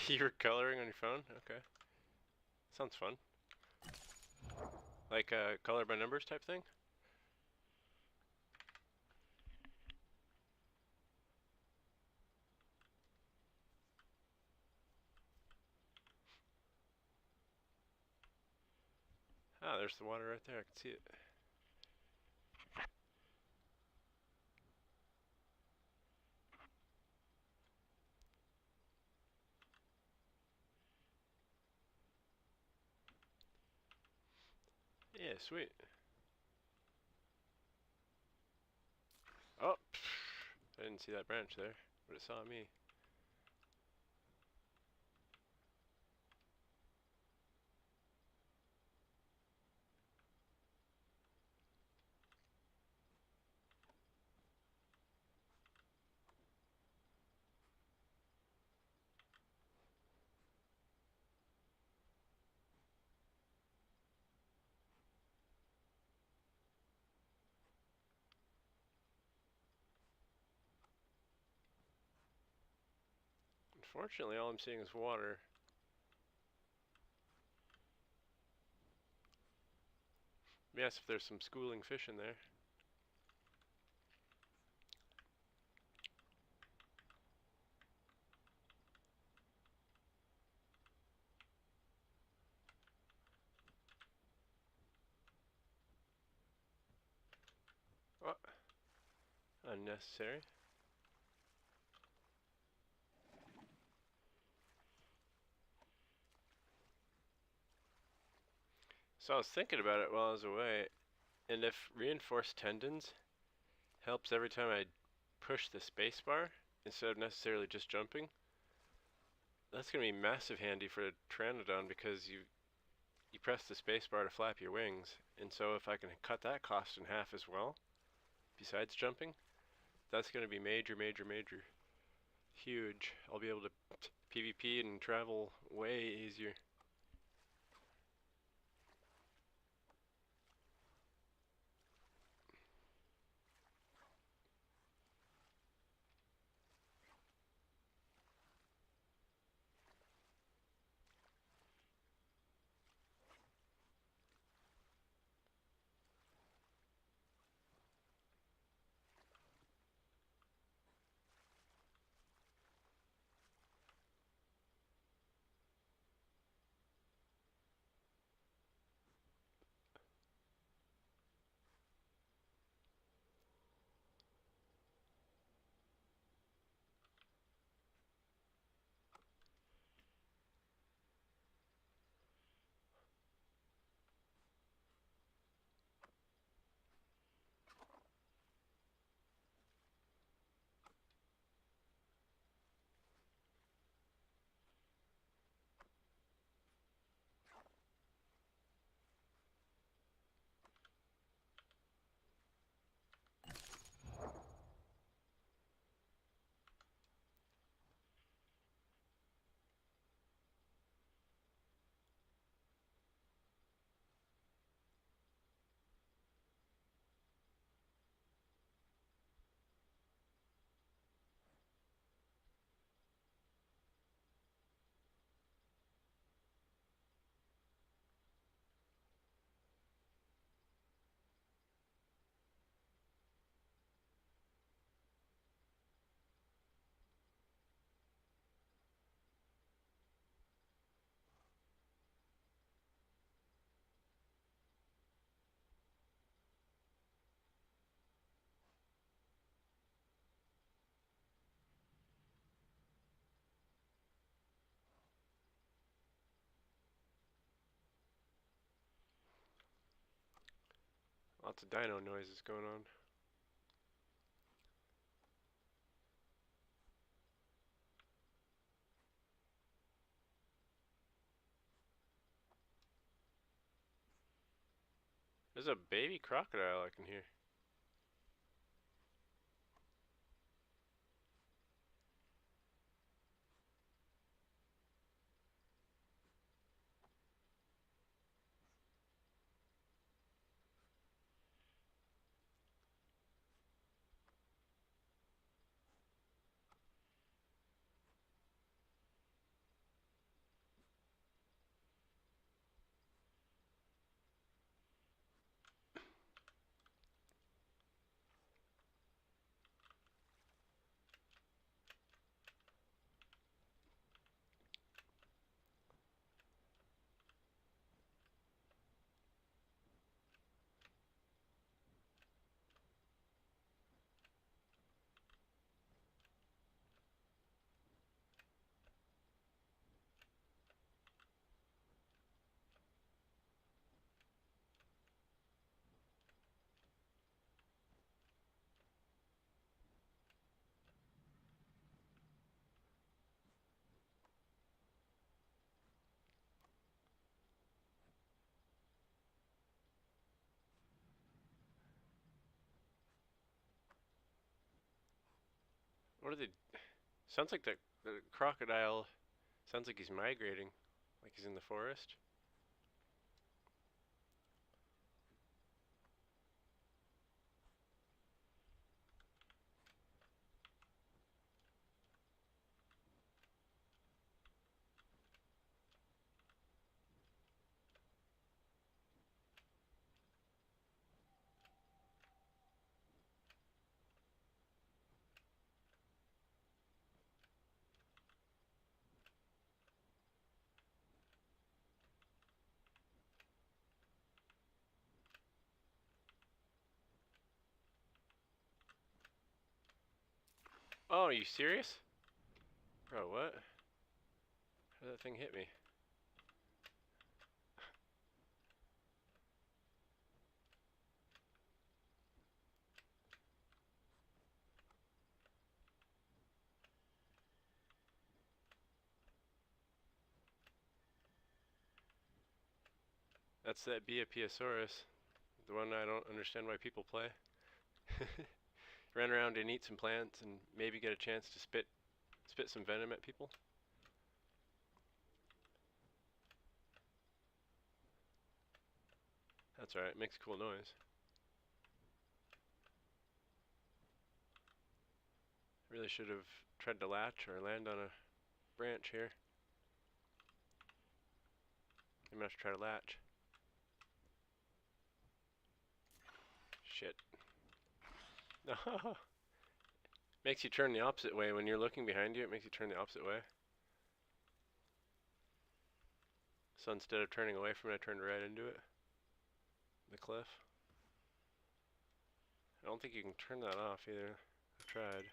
You're coloring on your phone? Okay. Sounds fun. Like a color by numbers type thing? Ah, there's the water right there. I can see it. Yeah, sweet. Oh, I didn't see that branch there, but it saw me. Unfortunately, all I'm seeing is water. Yes, if there's some schooling fish in there. Oh, unnecessary. So I was thinking about it while I was away, and if reinforced tendons helps every time I push the spacebar instead of necessarily just jumping, that's going to be massive handy for a pteranodon because you press the spacebar to flap your wings, and so if I can cut that cost in half as well, besides jumping, that's going to be major, major, major. Huge. I'll be able to PvP and travel way easier. Lots of dino noises going on. There's a baby crocodile I can hear. What are they? Sounds like the crocodile. Sounds like he's migrating, like he's in the forest. Oh, are you serious? Bro, what? How did that thing hit me? That's that Beapiosaurus. The one I don't understand why people play. Run around and eat some plants and maybe get a chance to spit some venom at people. That's alright, makes a cool noise. Really should have tried to latch or land on a branch here. I'm gonna have to try to latch. Shit. No. Makes you turn the opposite way when you're looking behind you. It makes you turn the opposite way. So instead of turning away from it, I turned right into it. The cliff. I don't think you can turn that off either. I tried.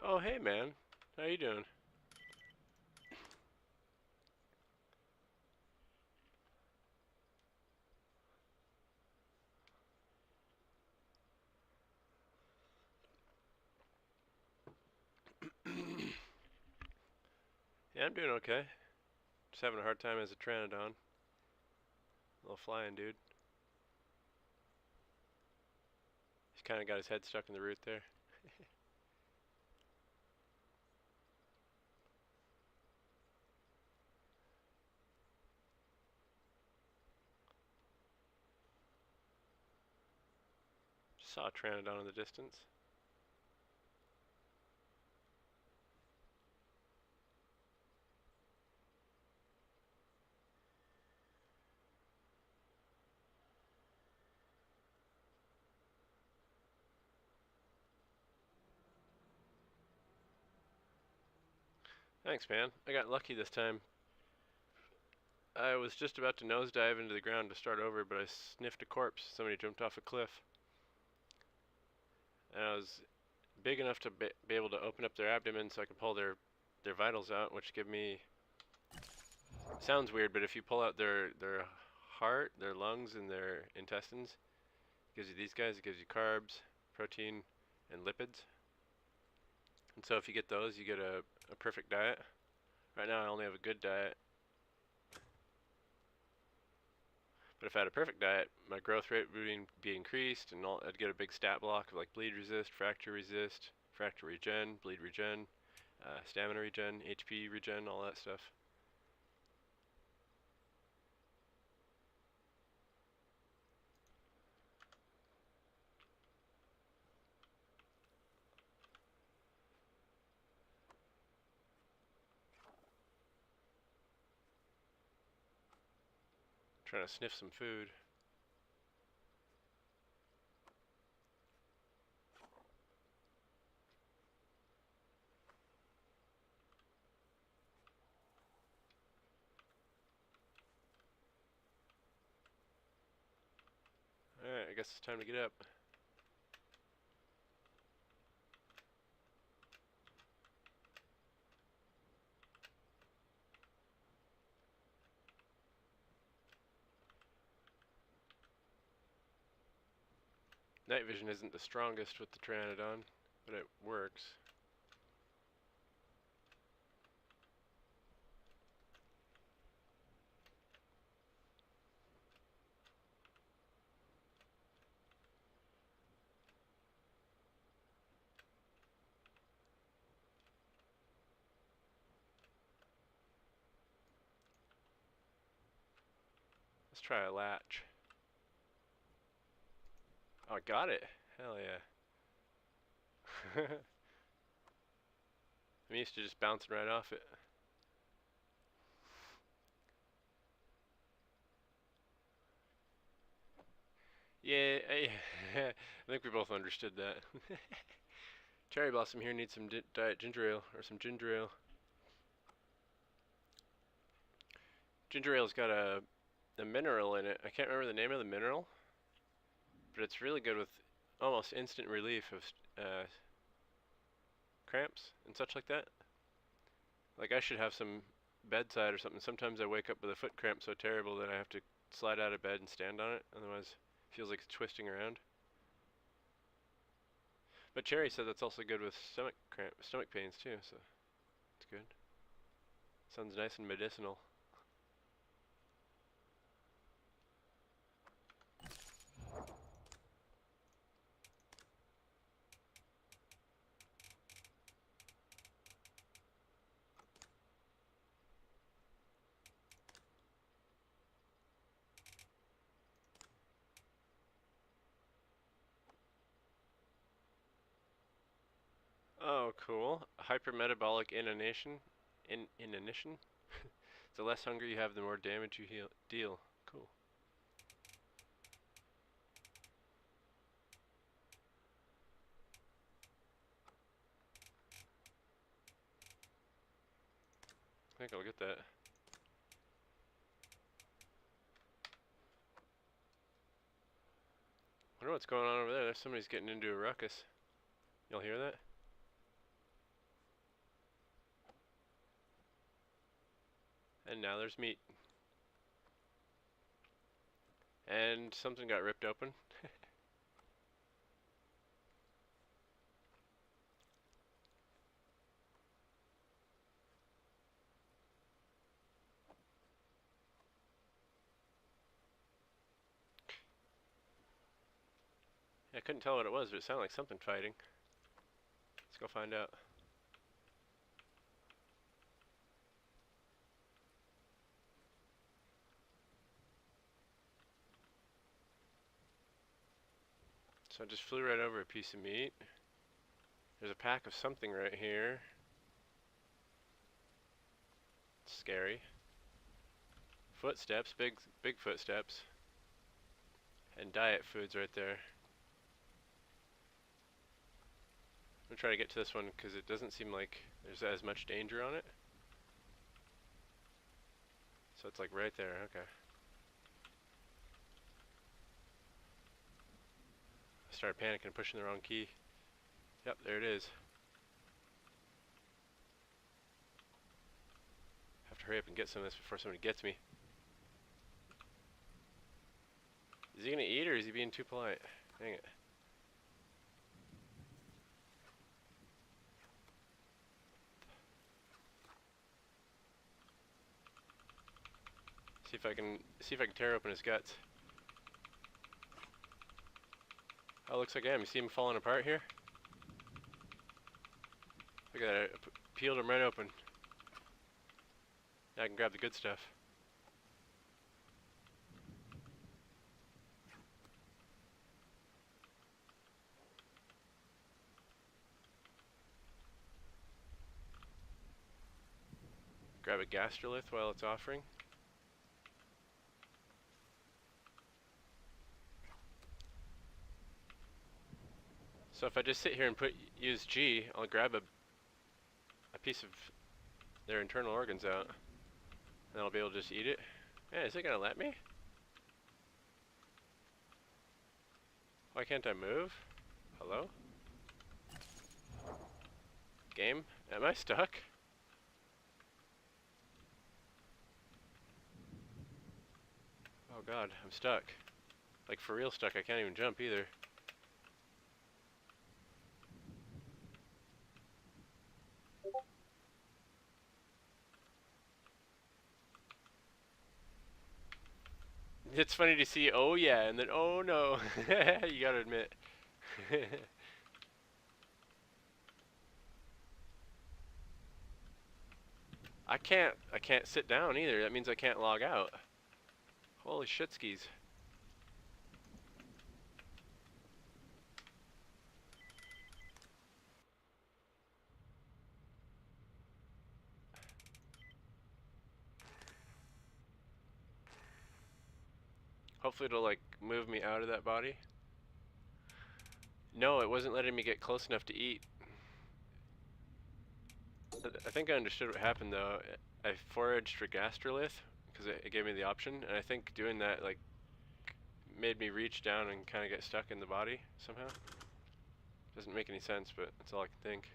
Oh, hey man. How you doing? Yeah, I'm doing okay. Just having a hard time as a Pteranodon. Little flying dude. He's kind of got his head stuck in the root there. Just saw a Pteranodon in the distance. Thanks, man. I got lucky this time. I was just about to nosedive into the ground to start over, but I sniffed a corpse. Somebody jumped off a cliff. And I was big enough to be able to open up their abdomen so I could pull their vitals out, which give me... Sounds weird, but if you pull out their heart, their lungs, and their intestines, it gives you these guys. It gives you carbs, protein, and lipids. And so if you get those, you get a perfect diet. Right now I only have a good diet. But if I had a perfect diet, my growth rate would be increased, and I'd get a big stat block of like bleed resist, fracture regen, bleed regen, stamina regen, HP regen, all that stuff. Trying to sniff some food. Alright, I guess it's time to get up. Night vision isn't the strongest with the Pteranodon, but it works. Let's try a latch. Oh, I got it. Hell yeah. I'm used to just bouncing right off it. Yeah, I think we both understood that. Cherry Blossom here needs some diet ginger ale, or some ginger ale. Ginger ale's got a mineral in it. I can't remember the name of the mineral, but it's really good with almost instant relief of cramps and such like that. Like I should have some bedside or something. Sometimes I wake up with a foot cramp so terrible that I have to slide out of bed and stand on it. Otherwise, it feels like it's twisting around. But Cherry said that's also good with stomach pains too, so it's good. Sounds nice and medicinal. Oh, cool. Hypermetabolic inanition. Inanition? The less hunger you have, the more damage you deal. Cool. I think I'll get that. I wonder what's going on over there. There's somebody's getting into a ruckus. Y'all hear that? And now there's meat. And something got ripped open. I couldn't tell what it was, but it sounded like something fighting. Let's go find out. So I just flew right over a piece of meat. There's a pack of something right here. It's scary. Footsteps, big footsteps. And diet foods right there. I'm gonna try to get to this one because it doesn't seem like there's as much danger on it. So it's like right there, okay. I started panicking, pushing the wrong key. Yep, there it is. Have to hurry up and get some of this before somebody gets me. Is he gonna eat or is he being too polite? Dang it. See if I can tear open his guts. Oh, looks like I am. You see him falling apart here? Look at that. I peeled him right open. Now I can grab the good stuff. Grab a gastrolith while it's offering. So if I just sit here and use G, I'll grab a piece of their internal organs out. And I'll be able to just eat it. Man, is it gonna let me? Why can't I move? Hello? Game? Am I stuck? Oh god, I'm stuck. Like for real stuck, I can't even jump either. It's funny to see, oh yeah, and then oh no. You gotta admit. I can't sit down either. That means I can't log out. Holy shit skis. Hopefully it'll like move me out of that body. No, it wasn't letting me get close enough to eat. I think I understood what happened though. I foraged for gastrolith because it gave me the option, and I think doing that like made me reach down and kind of get stuck in the body somehow. Doesn't make any sense, but that's all I can think.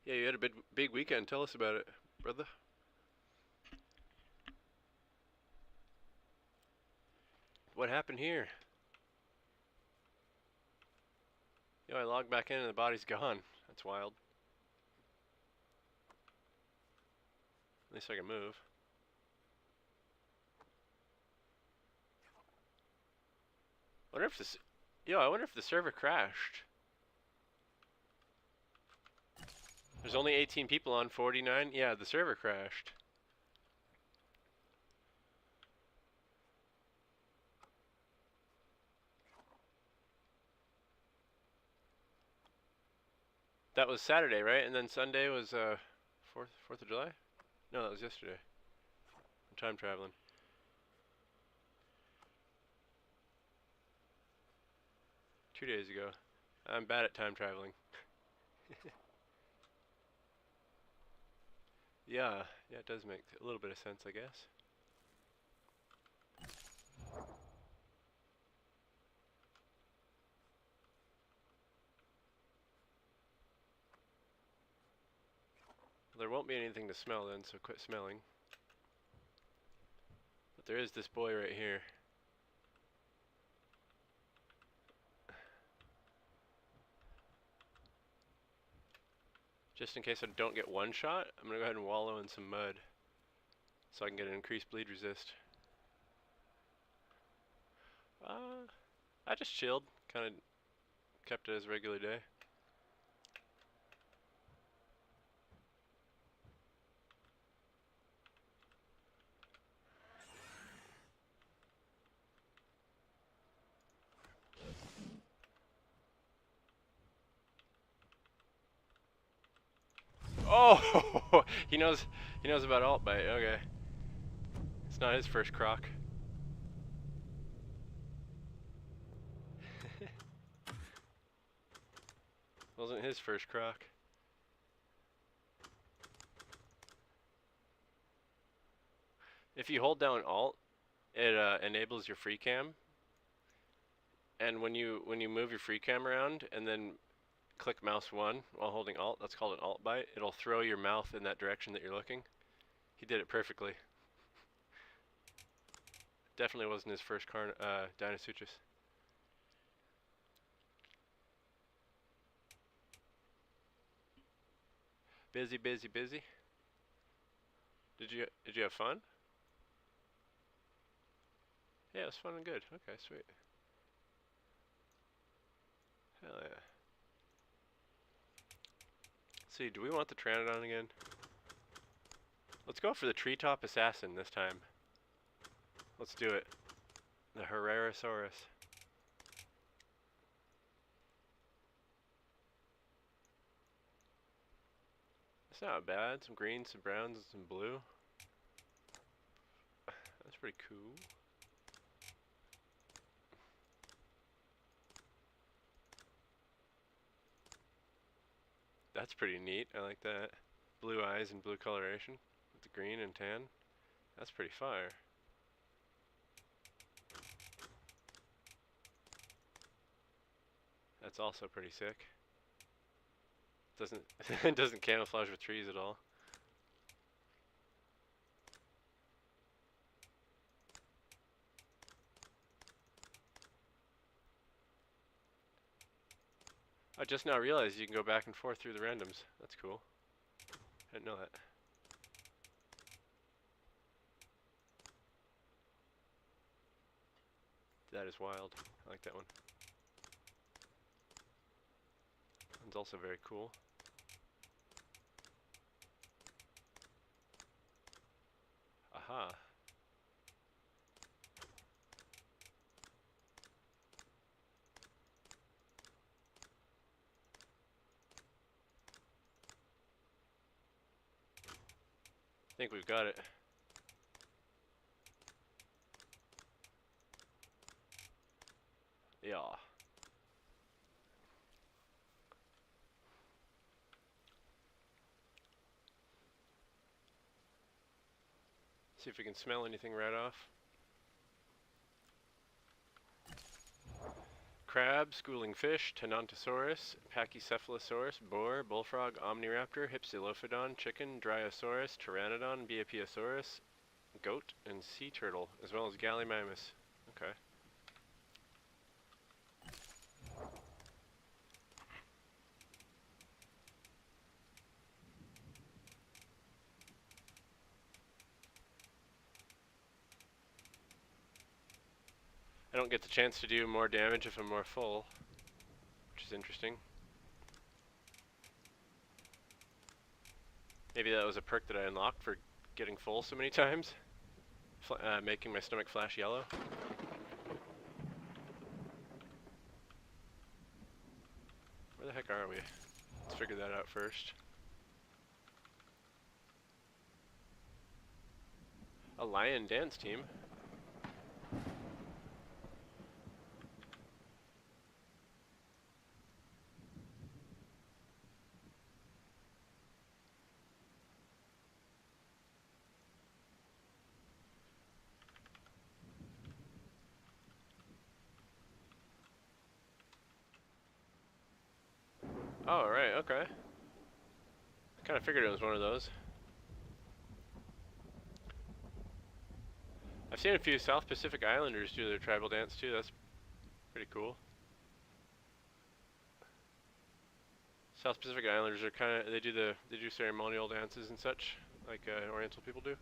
Yeah, you had a big weekend. Tell us about it, brother. What happened here? Yo, I logged back in and the body's gone. That's wild. At least I can move. Wonder if this... Yo, I wonder if the server crashed. There's only 18 people on 49. Yeah, the server crashed. That was Saturday, right? And then Sunday was 4th of July? No, that was yesterday. I'm time traveling. 2 days ago. I'm bad at time traveling. Yeah, it does make a little bit of sense, I guess. Well, there won't be anything to smell then, so quit smelling. But there is this boy right here. Just in case I don't get one shot, I'm gonna go ahead and wallow in some mud so I can get an increased bleed resist. I just chilled, kind of kept it as a regular day. Oh, he knows about alt bite. Okay, it's not his first croc. Wasn't his first croc. If you hold down alt, it enables your free cam. And when you move your free cam around and then click mouse 1 while holding alt, that's called an alt bite. It'll throw your mouth in that direction that you're looking. He did it perfectly. Definitely wasn't his first Dinosutris. Busy, busy, busy. Did you have fun? Yeah, it was fun and good. Okay, sweet. Hell yeah. Let's see, do we want the Pteranodon again? Let's go for the Treetop Assassin this time. Let's do it. The Herrerasaurus. It's not bad. Some greens, some browns, and some blue. That's pretty cool. That's pretty neat. I like that. Blue eyes and blue coloration with the green and tan. That's pretty fire. That's also pretty sick. It doesn't camouflage with trees at all. I just now realized you can go back and forth through the randoms. That's cool. I didn't know that. That is wild. I like that one. One's also very cool. Aha. I think we've got it. Yeah. See if we can smell anything right off. Crab, schooling fish, Tenontosaurus, Pachycephalosaurus, boar, bullfrog, omniraptor, Hypsilophodon, chicken, Dryosaurus, Pteranodon, Biopiosaurus, goat, and sea turtle, as well as Gallimimus. Okay. I don't get the chance to do more damage if I'm more full, which is interesting. Maybe that was a perk that I unlocked for getting full so many times, making my stomach flash yellow. Where the heck are we? Let's figure that out first. A lion dance team. Oh, right, okay. I kind of figured it was one of those. I've seen a few South Pacific Islanders do their tribal dance too. That's pretty cool. South Pacific Islanders are they do ceremonial dances and such, like Oriental people do.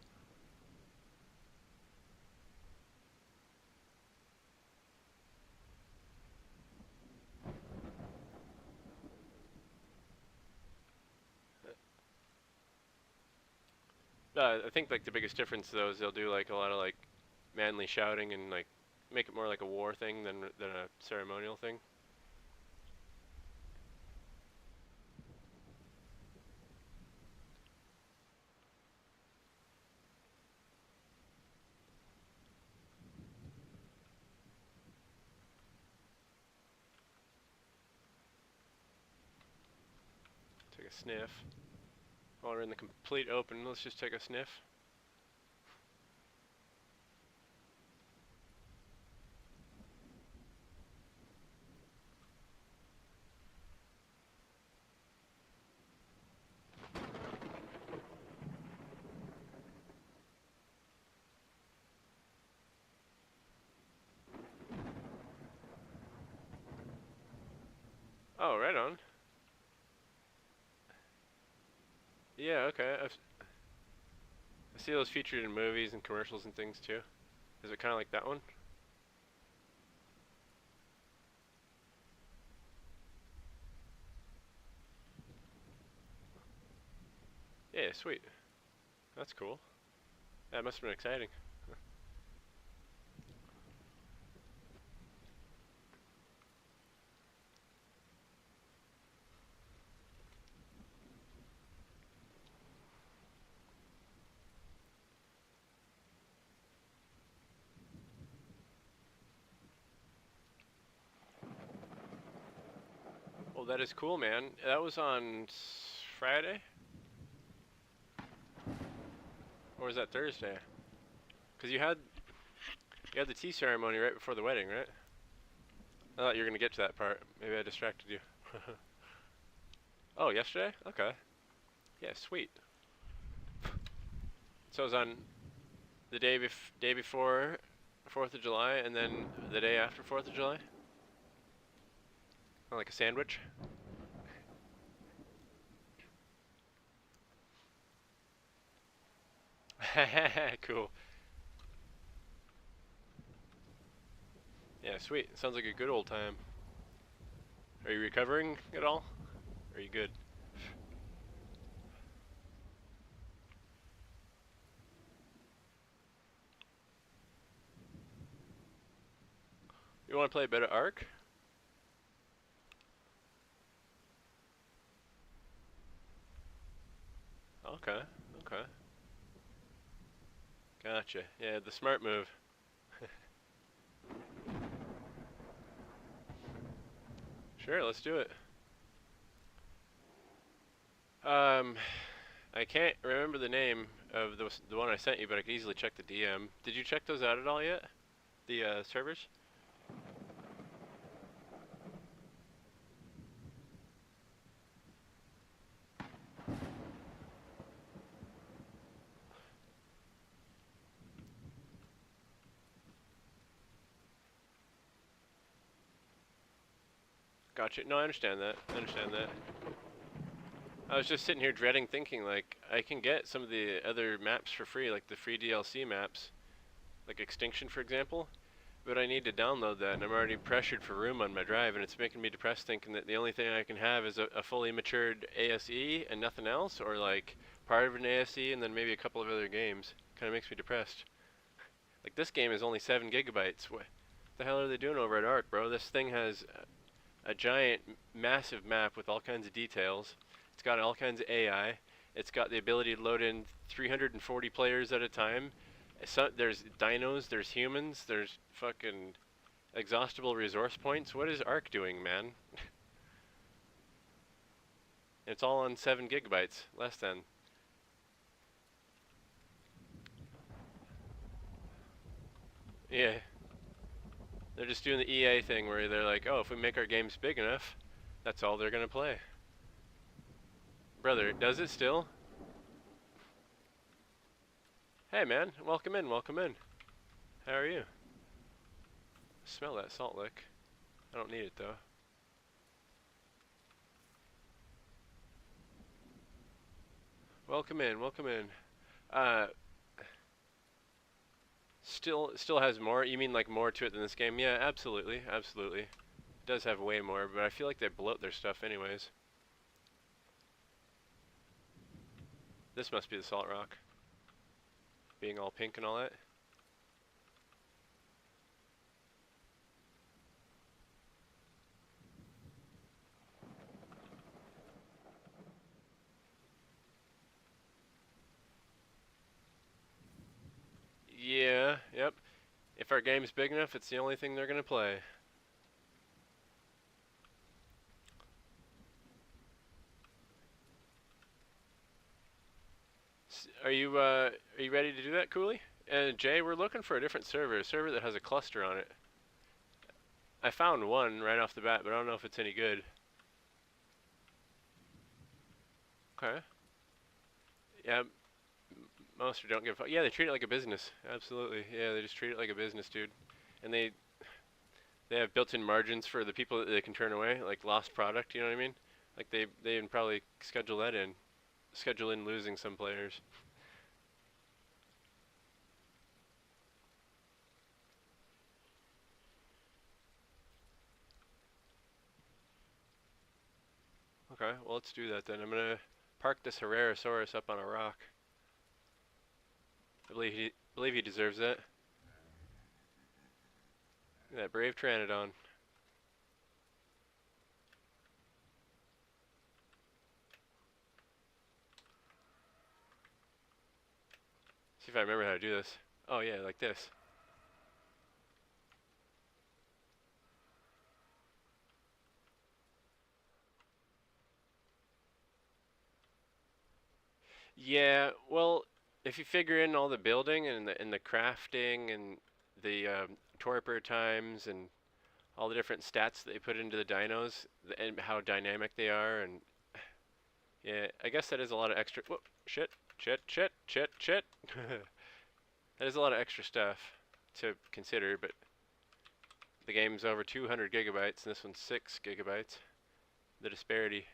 I think like the biggest difference though is they'll do like a lot of like manly shouting and like make it more like a war thing than a ceremonial thing. Take a sniff. While we're in the complete open, let's just take a sniff. Oh, right on. Yeah, okay. I see those featured in movies and commercials and things too. Is it kind of like that one? Yeah, sweet. That's cool. That must have been exciting. Well, that is cool, man. That was on Friday? Or was that Thursday? Because you had the tea ceremony right before the wedding, right? I thought you were going to get to that part. Maybe I distracted you. Oh, yesterday? Okay. Yeah, sweet. So it was on the day before 4th of July and then the day after 4th of July? Like a sandwich? Cool. Yeah, sweet. Sounds like a good old time. Are you recovering at all? Are you good? You want to play a bit of Ark? Okay, okay. Gotcha. Yeah, the smart move. Sure, let's do it. Um, I can't remember the name of the one I sent you, but I can easily check the DM. Did you check those out at all yet? The servers? Gotcha. No, I understand that. I understand that. I was just sitting here dreading thinking, like, I can get some of the other maps for free, like the free DLC maps, like Extinction, for example, but I need to download that, and I'm already pressured for room on my drive, and it's making me depressed thinking that the only thing I can have is a fully matured ASE and nothing else, or like part of an ASE and then maybe a couple of other games. Kind of makes me depressed. Like, this game is only 7 gigabytes. What the hell are they doing over at Ark, bro? This thing has a giant, massive map with all kinds of details. It's got all kinds of AI. It's got the ability to load in 340 players at a time. So, there's dinos, there's humans, there's fucking exhaustible resource points. What is Ark doing, man? It's all on 7 gigabytes, less than. Yeah. They're just doing the EA thing where they're like, oh, if we make our games big enough, that's all they're gonna play. Brother, does it still? Hey man, welcome in, welcome in. How are you? Smell that salt lick. I don't need it though. Welcome in, welcome in. Uh, still has more. You mean like more to it than this game? Yeah, absolutely, absolutely. It does have way more, but I feel like they bloat their stuff anyways. This must be the salt rock, being all pink and all that. Yeah, yep. If our game's big enough, it's the only thing they're gonna play. Are you ready to do that, Cooley? And Jay, we're looking for a server that has a cluster on it. I found one right off the bat, but I don't know if it's any good. Okay. Yeah, most don't give a fuck. Yeah, they treat it like a business. Absolutely. Yeah, they just treat it like a business, dude. And they have built-in margins for the people that they can turn away, like lost product. You know what I mean? Like they can probably schedule in losing some players. Okay, well let's do that then. I'm gonna park this Herrerasaurus up on a rock. I believe he deserves that. That brave Pteranodon. See if I remember how to do this. Oh yeah, like this. Yeah, well, if you figure in all the building and the crafting and the torpor times and all the different stats that they put into the dinos and how dynamic they are, and yeah, I guess that is a lot of extra. Whoop, shit. That is a lot of extra stuff to consider, but the game's over 200 gigabytes and this one's 6 gigabytes. The disparity.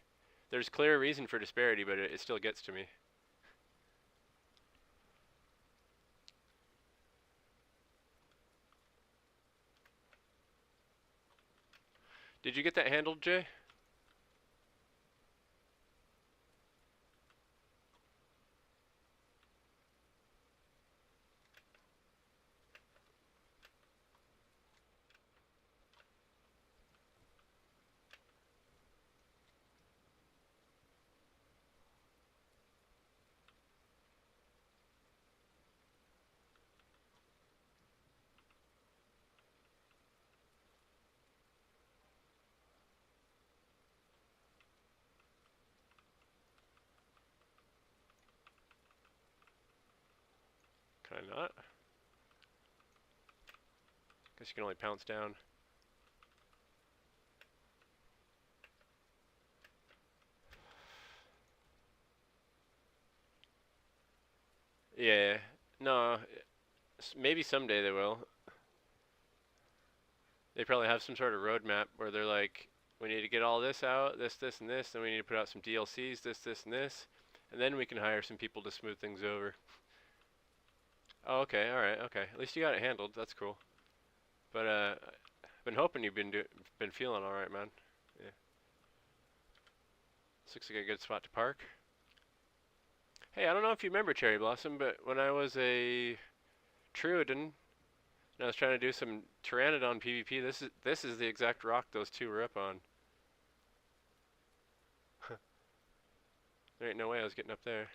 There's clear reason for disparity, but it still gets to me. Did you get that handled, Jay? Can I not? Guess you can only pounce down. Yeah. No, maybe someday they will. They probably have some sort of roadmap where they're like, we need to get all this out, this, and this, then we need to put out some DLCs, this, and this, and then we can hire some people to smooth things over. Oh, okay, alright, okay. At least you got it handled, that's cool. But, I've been hoping you've been feeling alright, man. Yeah. This looks like a good spot to park. Hey, I don't know if you remember Cherry Blossom, but when I was a Truodon, and I was trying to do some Pteranodon PvP, this is the exact rock those two were up on. There ain't no way I was getting up there.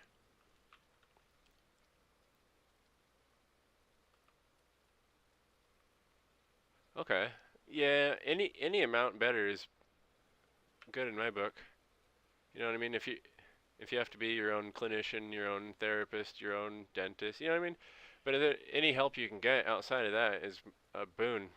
Okay. Yeah, any amount better is good in my book. You know what I mean? If you have to be your own clinician, your own therapist, your own dentist, you know what I mean? But any help you can get outside of that is a boon.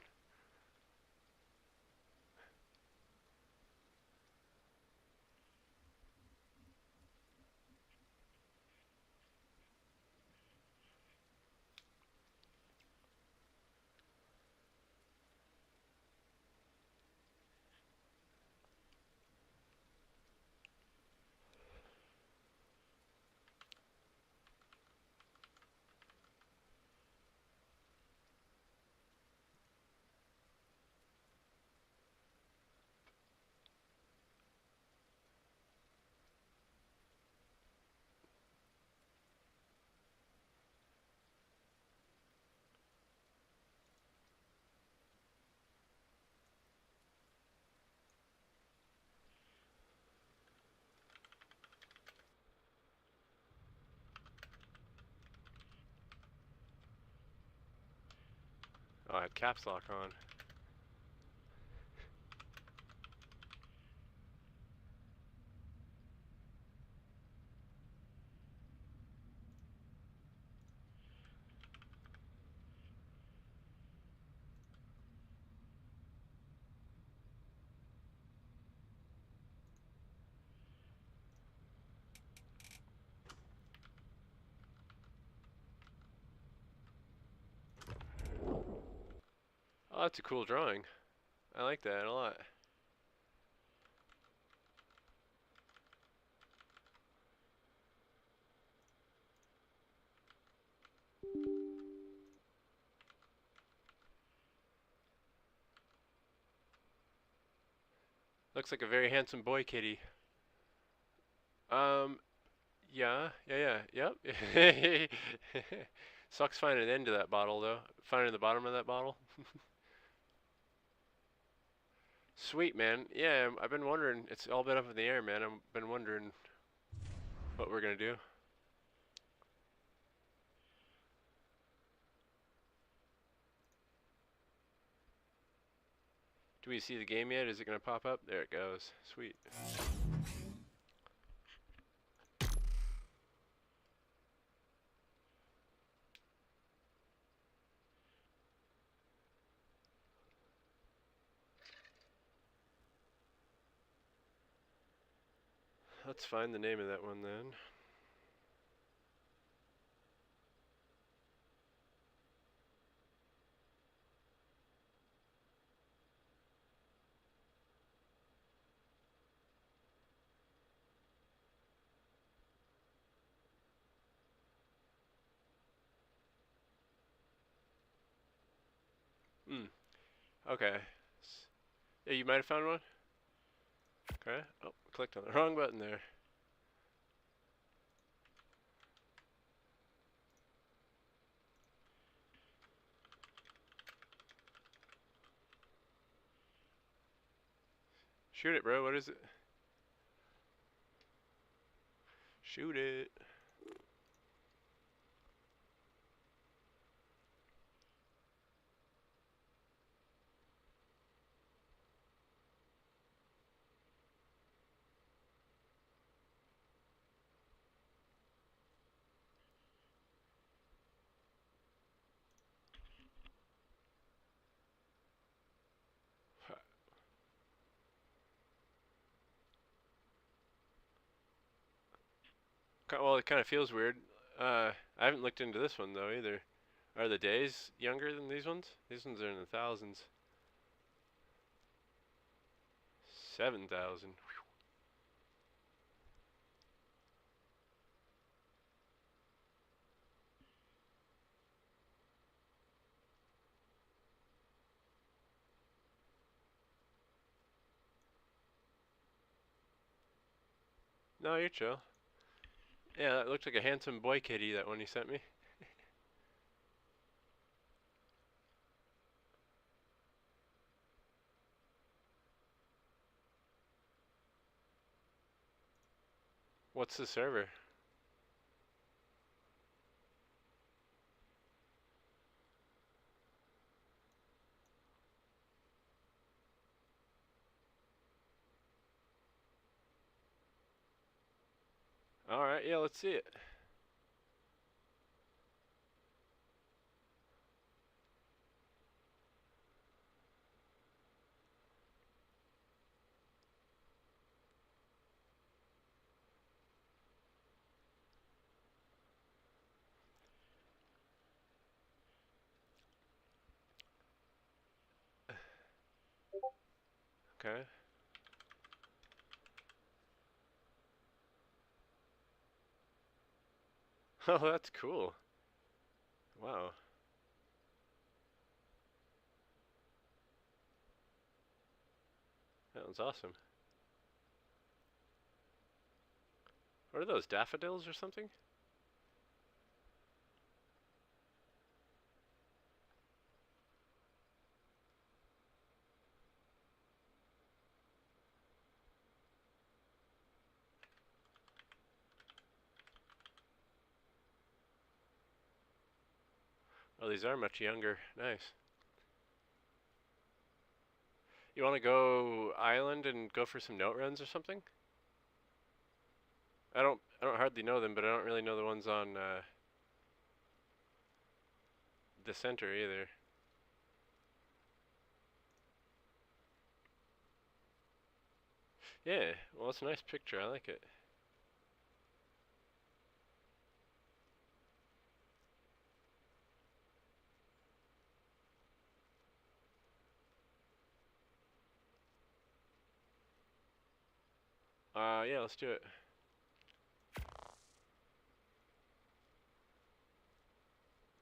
Oh, I had caps lock on. Oh, that's a cool drawing. I like that a lot. Looks like a very handsome boy kitty. Um, yep. Sucks finding an end to that bottle though. Finding the bottom of that bottle. Sweet, man. Yeah, I've been wondering. It's all been up in the air, man. I've been wondering what we're gonna do. Do we see the game yet? Is it gonna pop up? There it goes. Sweet. Let's find the name of that one then. Hmm. Okay. Yeah, you might have found one. Okay. Oh, clicked on the wrong button there. Shoot it, bro. What is it? Shoot it. Well, it kind of feels weird. I haven't looked into this one though either. Are the days younger than these ones? These ones are in the thousands. 7,000. No, you're chill. Yeah, that looked like a handsome boy kitty, that one you sent me. What's the server? Alright, yeah, let's see it. Okay. Oh, that's cool. Wow. That one's awesome. What are those, daffodils or something? Oh, these are much younger. Nice. You want to go island and go for some note runs or something? I don't hardly know them, but I don't really know the ones on the center either. Yeah, well, it's a nice picture. I like it. Yeah, let's do it.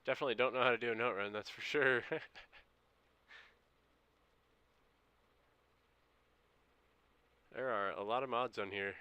Definitely don't know how to do a note run, that's for sure. There are a lot of mods on here.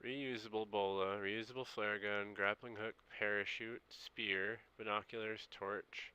Reusable bola, reusable flare gun, grappling hook, parachute, spear, binoculars, torch.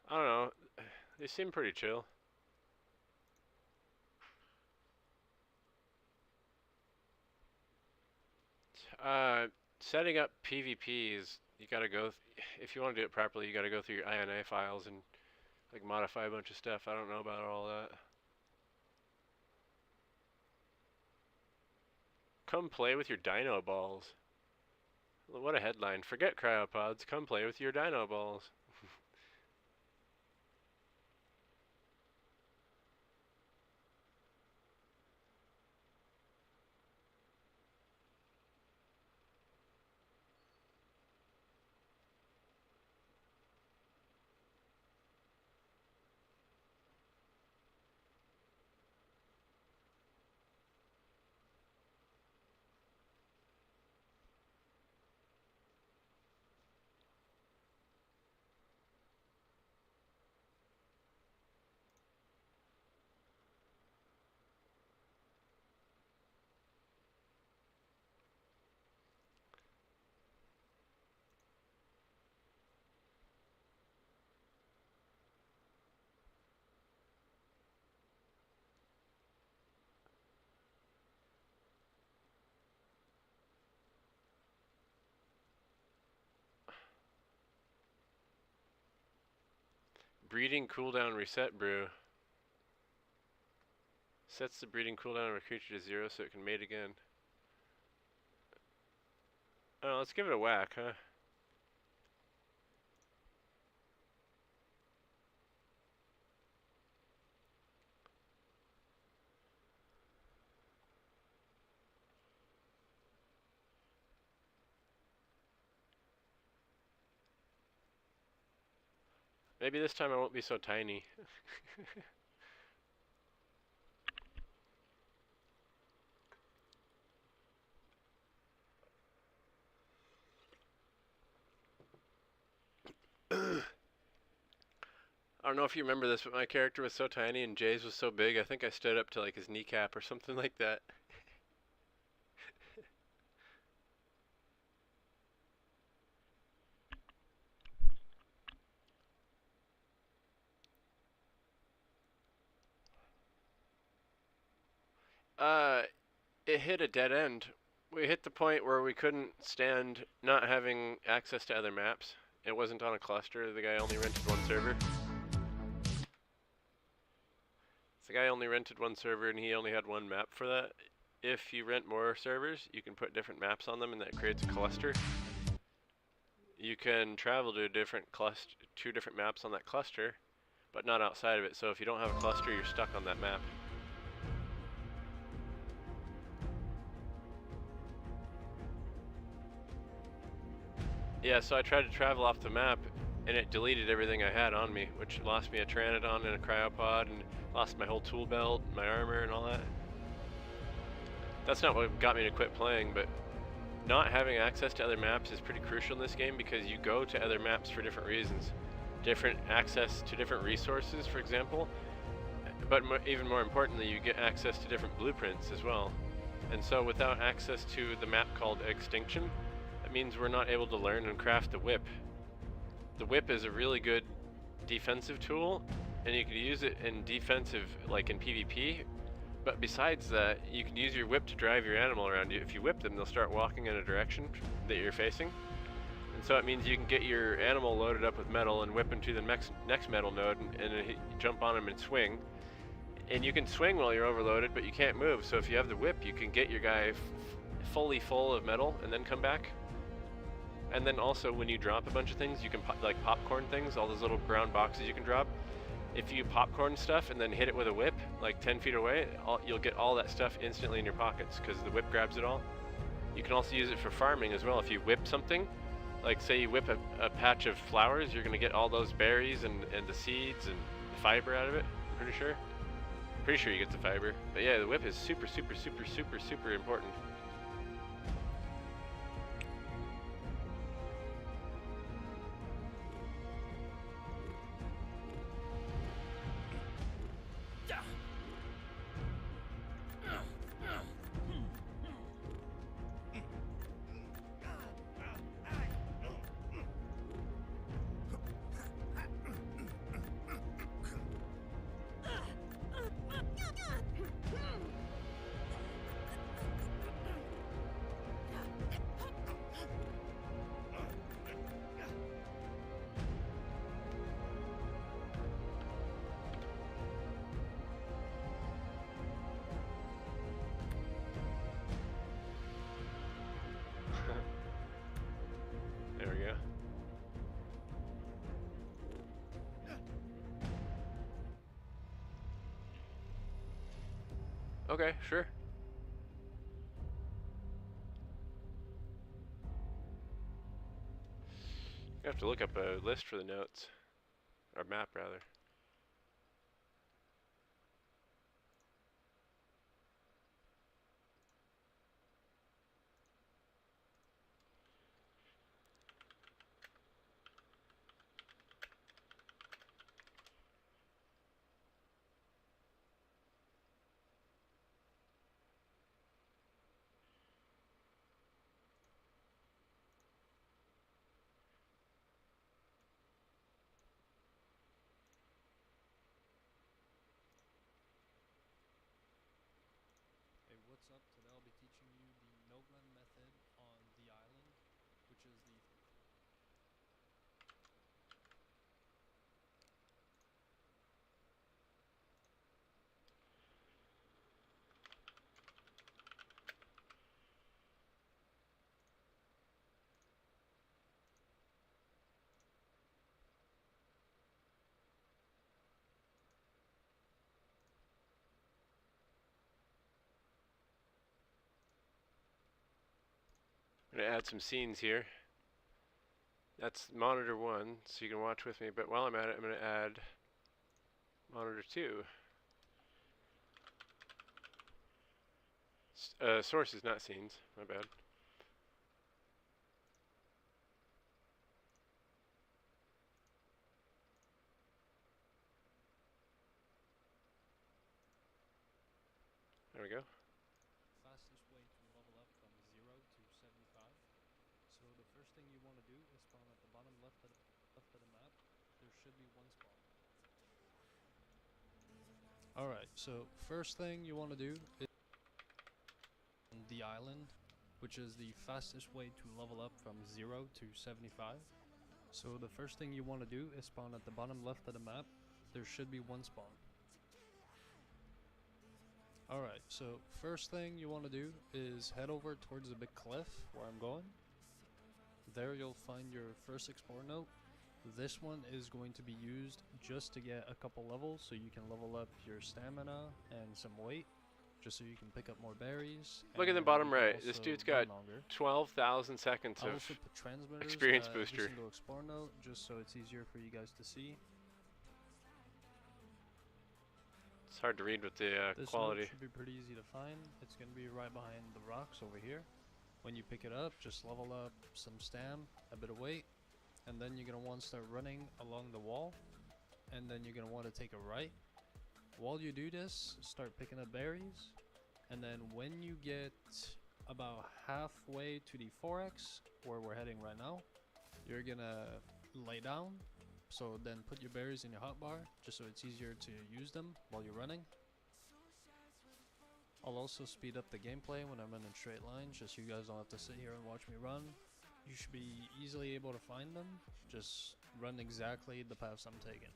I don't know, they seem pretty chill. Uh, Setting up PvP is, you gotta go, if you want to do it properly, you gotta go through your INA files and like modify a bunch of stuff. I don't know about all that. Come play with your dino balls. What a headline. Forget cryopods, come play with your dino balls. Breeding cooldown reset brew. Sets the breeding cooldown of a creature to 0 so it can mate again. Oh, let's give it a whack, huh? Maybe this time I won't be so tiny. I don't know if you remember this, but my character was so tiny and Jay's was so big, I think I stood up to like his kneecap or something like that. Uh, it hit a dead end. We hit the point where we couldn't stand not having access to other maps. It wasn't on a cluster. The guy only rented one server. The guy only rented one server and he only had one map for that. If you rent more servers, you can put different maps on them and that creates a cluster. You can travel to two different maps on that cluster, but not outside of it. So if you don't have a cluster, you're stuck on that map. Yeah, so I tried to travel off the map and it deleted everything I had on me, which lost me a Pteranodon and a cryopod and lost my whole tool belt, my armor and all that. That's not what got me to quit playing, but not having access to other maps is pretty crucial in this game because you go to other maps for different reasons. Different access to different resources, for example, but even more importantly, you get access to different blueprints as well. And so without access to the map called Extinction, that means we're not able to learn and craft the whip. The whip is a really good defensive tool, and you can use it in defensive, like in PvP, but besides that, you can use your whip to drive your animal around you. If you whip them, they'll start walking in a direction that you're facing. And so it means you can get your animal loaded up with metal and whip into the next metal node and jump on them and swing. And you can swing while you're overloaded, but you can't move. So if you have the whip, you can get your guy fully full of metal and then come back. And then also when you drop a bunch of things, you can like popcorn things, all those little brown boxes you can drop. If you popcorn stuff and then hit it with a whip, like 10 feet away, you'll get all that stuff instantly in your pockets because the whip grabs it all. You can also use it for farming as well. If you whip something, like say you whip a patch of flowers, you're going to get all those berries and the seeds and the fiber out of it, I'm pretty sure. Pretty sure you get the fiber. But yeah, the whip is super, super, super, super, super important. There we go. Okay, sure. You have to look up a list for the notes. Or map, rather. What's up? Today I'll be teaching you the no-blend method on the island, which is the I'm going to add some scenes here. That's monitor 1, so you can watch with me, but while I'm at it, I'm going to add monitor 2. Sources, not scenes. My bad. There we go. fastest way to level up from 0 to 75. So the first thing you want to do is spawn at the bottom left of the map. There should be one spawn. Alright, so first thing you want to do is the island, which is the fastest way to level up from 0 to 75. So the first thing you want to do is spawn at the bottom left of the map. There should be one spawn. Alright, so first thing you want to do is head over towards the big cliff where I'm going. There you'll find your first explore note. This one is going to be used just to get a couple levels so you can level up your stamina and some weight, just so you can pick up more berries. Look at the bottom right. This dude's got 12,000 seconds I'll of also put transmitters experience every booster. single explore note, just so it's easier for you guys to see. It's hard to read with the This quality. note should be pretty easy to find. It's going to be right behind the rocks over here. When you pick it up, just level up some stam, a bit of weight, and then you're going to want to start running along the wall, and then you're going to want to take a right. While you do this, start picking up berries, and then when you get about halfway to the 4x, where we're heading right now, you're going to lay down. So then put your berries in your hotbar, just so it's easier to use them while you're running. I'll also speed up the gameplay when I'm running straight lines, just so you guys don't have to sit here and watch me run. You should be easily able to find them, just run exactly the paths I'm taking.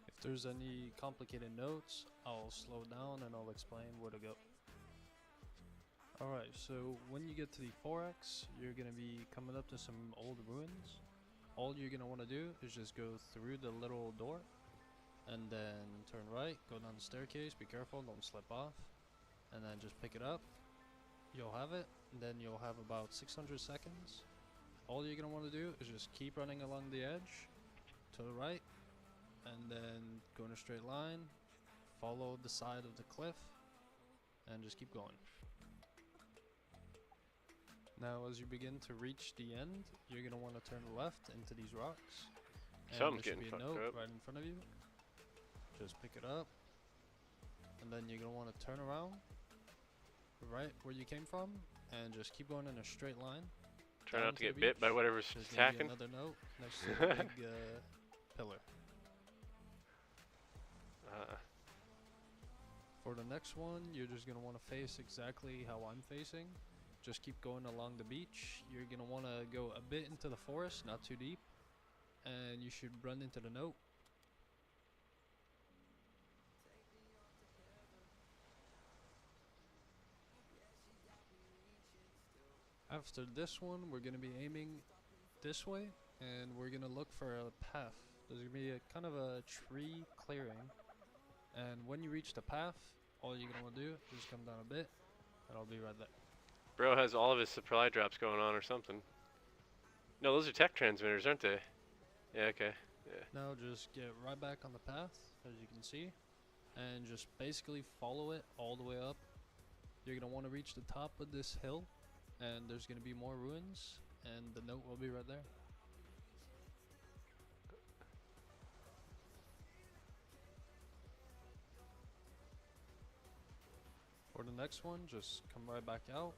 If there's any complicated notes, I'll slow down and I'll explain where to go. Alright, so when you get to the 4x, you're going to be coming up to some old ruins. All you're going to want to do is just go through the little door, and then turn right, go down the staircase, be careful, don't slip off, and then just pick it up. You'll have it, and then you'll have about 600 seconds. All you're going to want to do is just keep running along the edge, to the right, and then go in a straight line, follow the side of the cliff, and just keep going. Now as you begin to reach the end, you're going to want to turn left into these rocks. And Something's there should getting be a fucked note up. right in front of you. Just pick it up. And then you're going to want to turn around right where you came from, and just keep going in a straight line. Try down not to the get bit by beach. whatever's There's gonna be attacking. another note next to the big pillar. For the next one, you're just going to want to face exactly how I'm facing. Just keep going along the beach. You're going to want to go a bit into the forest, not too deep. And you should run into the note. After this one, we're going to be aiming this way, and we're going to look for a path. There's going to be a kind of a tree clearing, and when you reach the path, all you're going to want to do is come down a bit, and I'll be right there. Bro has all of his supply drops going on or something. No, those are tech transmitters, aren't they? Yeah, okay. Yeah. Now just get right back on the path, as you can see, and just basically follow it all the way up. You're going to want to reach the top of this hill, and there's going to be more ruins, and the note will be right there. For the next one, just come right back out,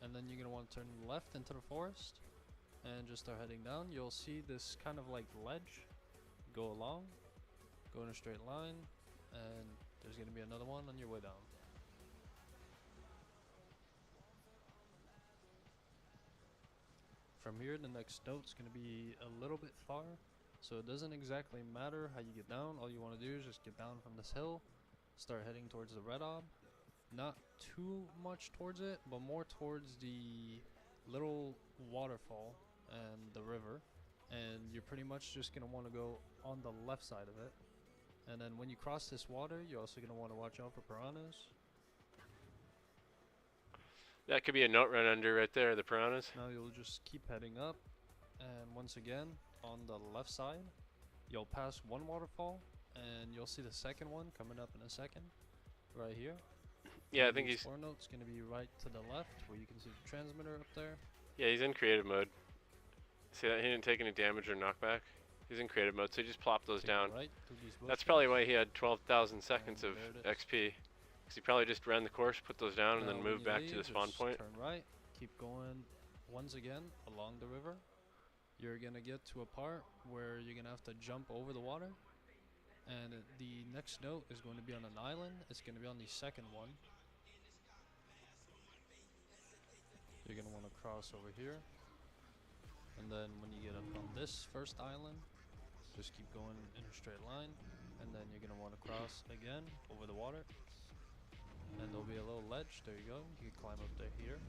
and then you're going to want to turn left into the forest, and just start heading down. You'll see this kind of like ledge. Go along, go in a straight line, and there's going to be another one on your way down. From here, the next note's going to be a little bit far, so it doesn't exactly matter how you get down. All you want to do is just get down from this hill, start heading towards the red ob. Not too much towards it, but more towards the little waterfall and the river. And you're pretty much just going to want to go on the left side of it. And then when you cross this water, you're also going to want to watch out for piranhas. That could be a note run under right there, the piranhas. Now you'll just keep heading up, and once again, on the left side, you'll pass one waterfall, and you'll see the second one coming up in a second, right here. Yeah, I And think the he's... explore note's going to be right to the left, where you can see the transmitter up there. Yeah, he's in creative mode. See that? He didn't take any damage or knockback. He's in creative mode, so he just plopped those Take down. it right through these That's bushes. probably why he had 12,000 seconds And of there it is. XP. Because he probably just ran the course, put those down, and Now then when moved you back to the leave, spawn just point. Turn right, keep going once again along the river. You're going to get to a part where you're going to have to jump over the water. And the next note is going to be on an island. It's going to be on the second one. cross over here, and then when you get up on this first island, just keep going in a straight line, and then you're gonna want to cross again over the water, and there'll be a little ledge. There you go. You can climb up there here,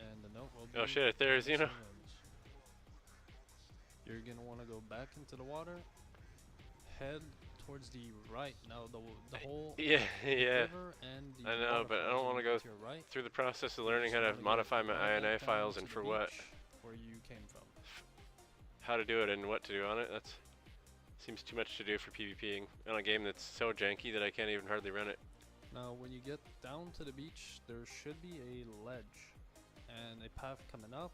and the note will be. Oh shit! There's minus Xeno. the winds. You're gonna want to go back into the water, head towards the right. Now the whole Yeah, yeah. river and the I know, but I don't want to go to your right. through the process of You learning just how to wanna get modify my right INA back down files to and the for what, beach where you came from. how to do it and what to do on it. That's seems too much to do for PvPing on a game that's so janky that I can't even hardly run it. Now when you get down to the beach, there should be a ledge and a path coming up.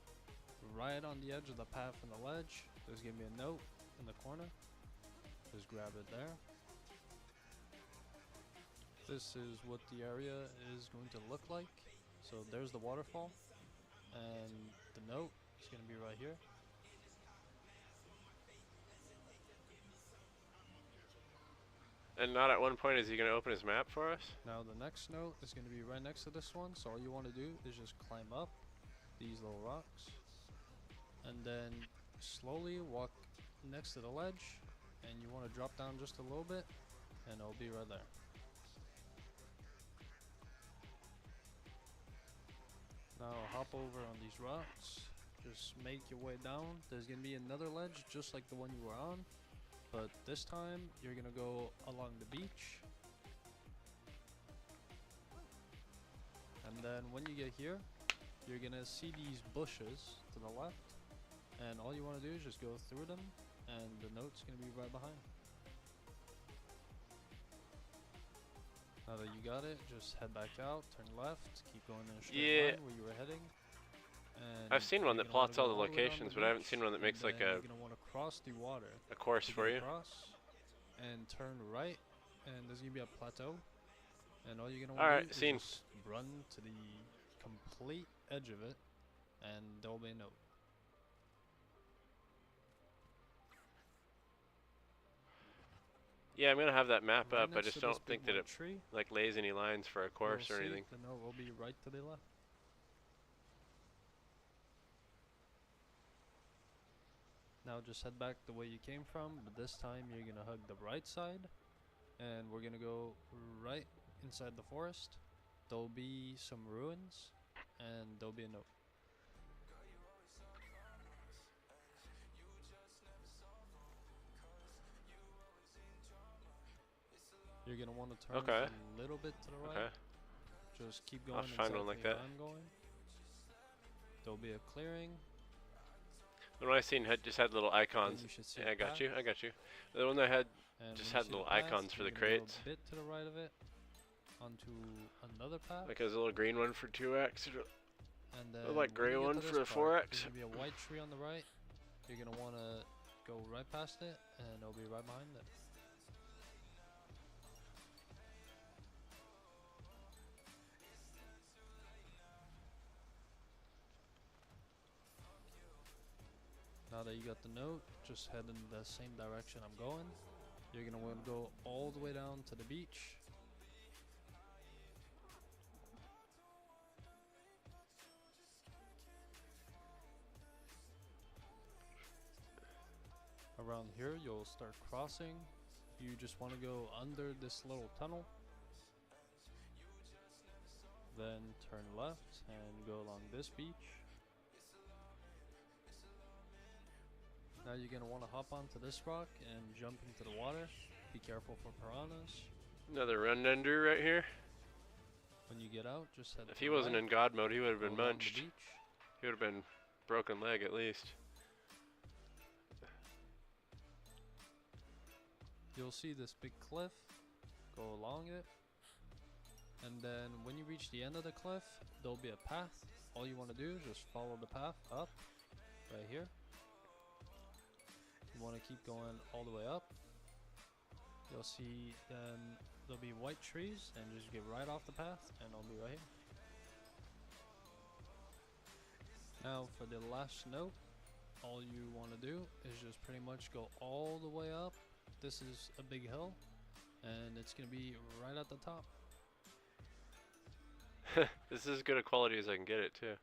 Right on the edge of the path and the ledge, there's gonna be a note in the corner. Just grab it there. This is what the area is going to look like. So there's the waterfall, and the note is going to be right here. And not at one point is he going to open his map for us? Now the next note is going to be right next to this one, so all you want to do is just climb up these little rocks, and then slowly walk next to the ledge, and you want to drop down just a little bit, and it'll be right there. Now hop over on these rocks, just make your way down. There's going to be another ledge just like the one you were on, but this time you're going to go along the beach. And then when you get here, you're going to see these bushes to the left, and all you want to do is just go through them, and the note's going to be right behind. Now that you got it, just head back out, turn left, keep going in a straight line where you were heading. And I've seen one that plots all the way around locations, the but I haven't beach, seen one that makes and like then you're gonna want to cross the water a course to for get you. across, and turn right, and there's gonna be a plateau, and all you're gonna All want right, to do seen. is just run to the complete edge of it, and there'll be a note. Yeah, I'm gonna have that map Right up. I next just to this don't big think that white it tree, like lays any lines for a course you'll or see anything. the note will be right to the left. Now just head back the way you came from, but this time you're gonna hug the right side, and we're gonna go right inside the forest. There'll be some ruins, and there'll be a note. You're gonna want to turn Okay. a little bit to the right. Okay. Just keep I'll going find one like exactly that. where I'm going. There'll be a clearing. The one I seen just had little and icons. you should see Yeah, a I got path, you. I got you. The one that had and just when you had see the little path, icons for you're the gonna go crates. a bit to the right of it onto another path. Like there's a little green one for 2x. And I then like when gray you get one to for this a part, 4x. There's gonna be a white tree on the right. You're gonna wanna go right past it, and it'll be right behind it. Now that you got the note, just head in the same direction I'm going. You're gonna want to go all the way down to the beach. Around here, you'll start crossing. You just want to go under this little tunnel. Then turn left and go along this beach. Now you're going to want to hop onto this rock and jump into the water. Be careful for piranhas. Another run under right here. When you get out, just head If to he the wasn't right, in God mode, he would have go been along the munched. beach. He would have been broken leg at least. You'll see this big cliff. Go along it. And then when you reach the end of the cliff, there'll be a path. All you want to do is just follow the path up right here. You want to keep going all the way up. You'll see then there'll be white trees, and just get right off the path, and I'll be right here. Now for the last note, all you want to do is just pretty much go all the way up. This is a big hill, and it's going to be right at the top. This is as good a quality as I can get it too.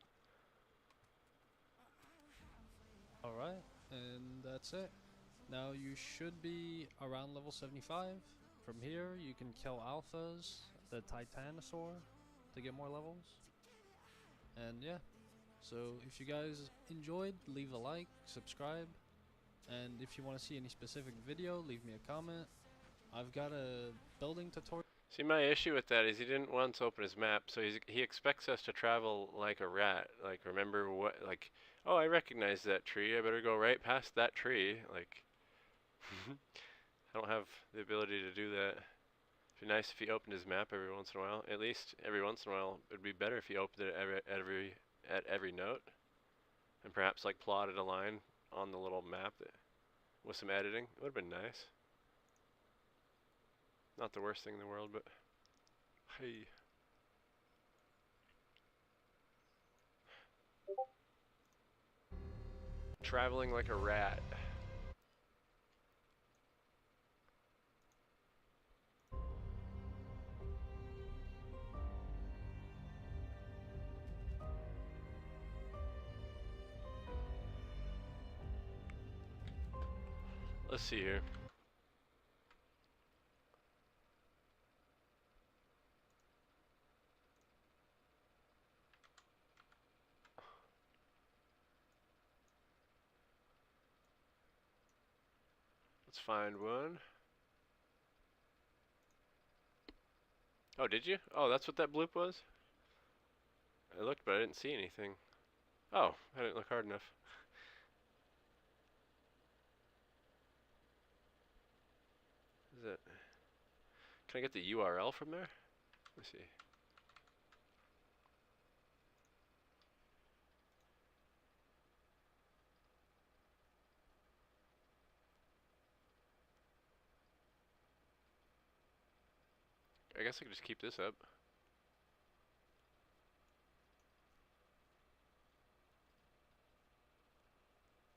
Alright, and that's it. Now you should be around level 75. From here, you can kill alphas, the Titanosaur, to get more levels. And yeah, so if you guys enjoyed, leave a like, subscribe, and if you want to see any specific video, leave me a comment. I've got a building tutorial. See, my issue with that is he didn't once open his map, so he expects us to travel like a rat. Like, remember what, like, oh, I recognize that tree, I better go right past that tree. Like, I don't have the ability to do that. It'd be nice if he opened his map every once in a while. At least every once in a while, it'd be better if he opened it at every note, and perhaps like plotted a line on the little map that, with some editing. It would have been nice. Not the worst thing in the world, but hey. Traveling like a rat. Let's see here. Let's find one. Oh, did you? Oh, that's what that bloop was? I looked, but I didn't see anything. Oh, I didn't look hard enough. Is it? Can I get the URL from there? Let me see. I guess I could just keep this up.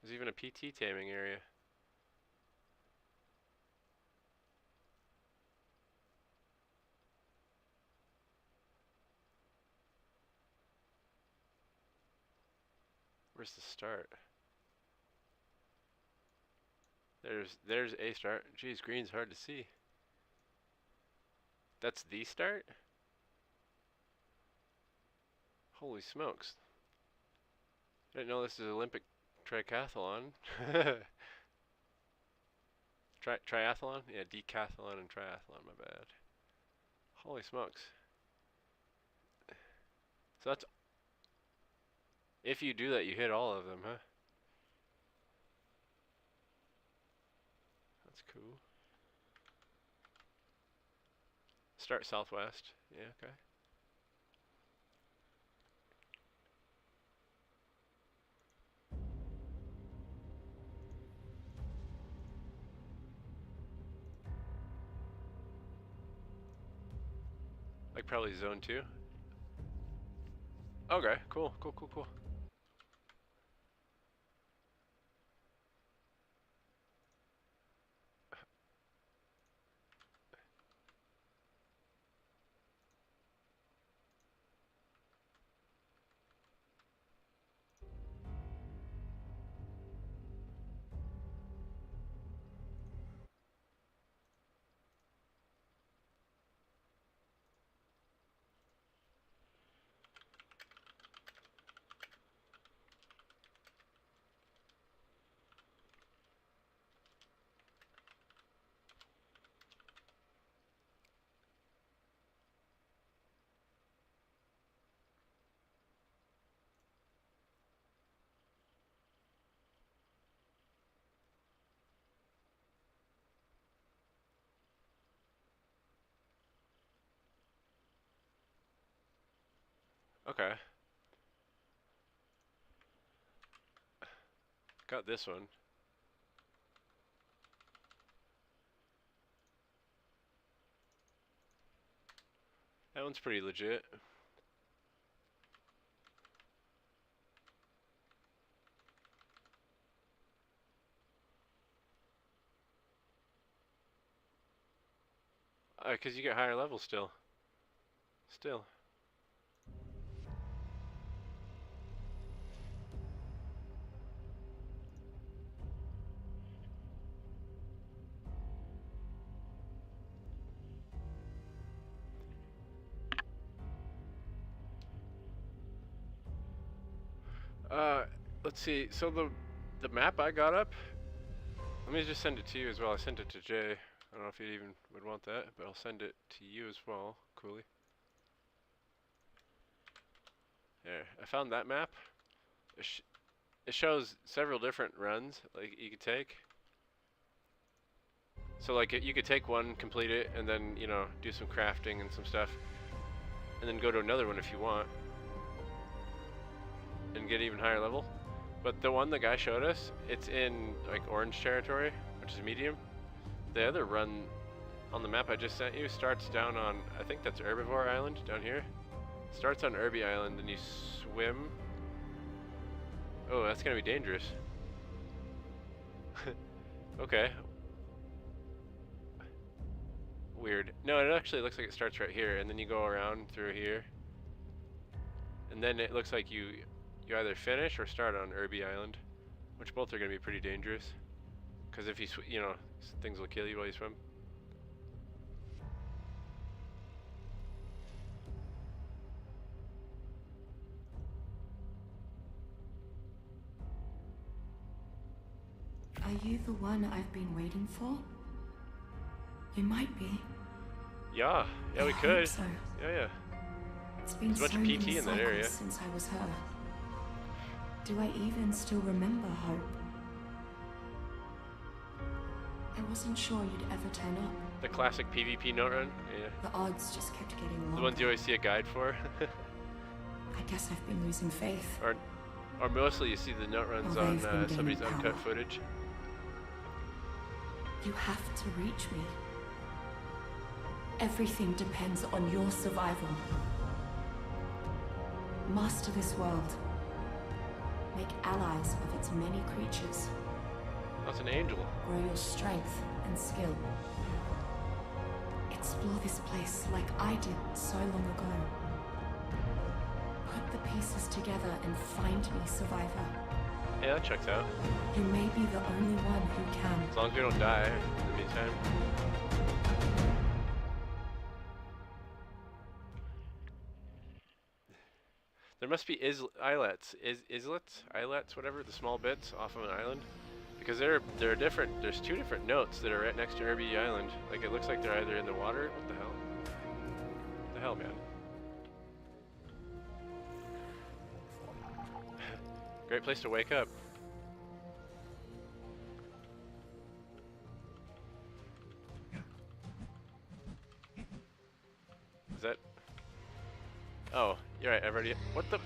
There's even a PT taming area. Where's the start? There's a start. Geez, green's hard to see. That's the start? Holy smokes. I didn't know this is Olympic tricathlon. Triathlon? Yeah, decathlon and triathlon, my bad. Holy smokes. So that's, if you do that, you hit all of them, huh? That's cool. Start southwest. Yeah, okay. Like probably zone 2. Okay, cool, cool, cool, cool. Okay. Got this one. That one's pretty legit. Cause you get higher levels still. Still. let's see. So the map I got up. Let me just send it to you as well. I sent it to Jay. I don't know if you even would want that, but I'll send it to you as well. Coolly. There. I found that map. It shows several different runs like you could take. So like you could take one, complete it, and then do some crafting and some stuff, and then go to another one if you want, and get even higher level. But the one the guy showed us, it's in like orange territory, which is medium. The other run on the map I just sent you starts down on, I think that's Herbivore Island down here. Starts on Irby Island, and you swim. Oh, that's gonna be dangerous. Okay. Weird. No, it actually looks like it starts right here, and then you go around through here, and then it looks like you either finish or start on Irby Island, which both are gonna be pretty dangerous. Because if you things will kill you while you swim. Are you the one I've been waiting for? You might be. Yeah, we I hope could. so. Yeah. It's been There's a bunch so of many PT in that cycles area. since I was her. Do I even still remember Hope? I wasn't sure you'd ever turn up. The classic PvP note run. Yeah. The odds just kept getting longer. The ones you always see a guide for. I guess I've been losing faith. Or mostly you see the note runs Oh, on they've been somebody's gaining uncut power. footage. You have to reach me. Everything depends on your survival. Master this world. Make allies of its many creatures. That's an angel. Grow your strength and skill. Explore this place like I did so long ago. Put the pieces together and find me, survivor. Yeah, that checks out. You may be the only one who can. As long as we don't die in the meantime. There must be islets, whatever, the small bits off of an island. Because they're different. There's two different notes that are right next to Irby Island. Like it looks like they're either in the water. What the hell? What the hell, man? Great place to wake up. Is that? Oh, you're right. I've already. What the?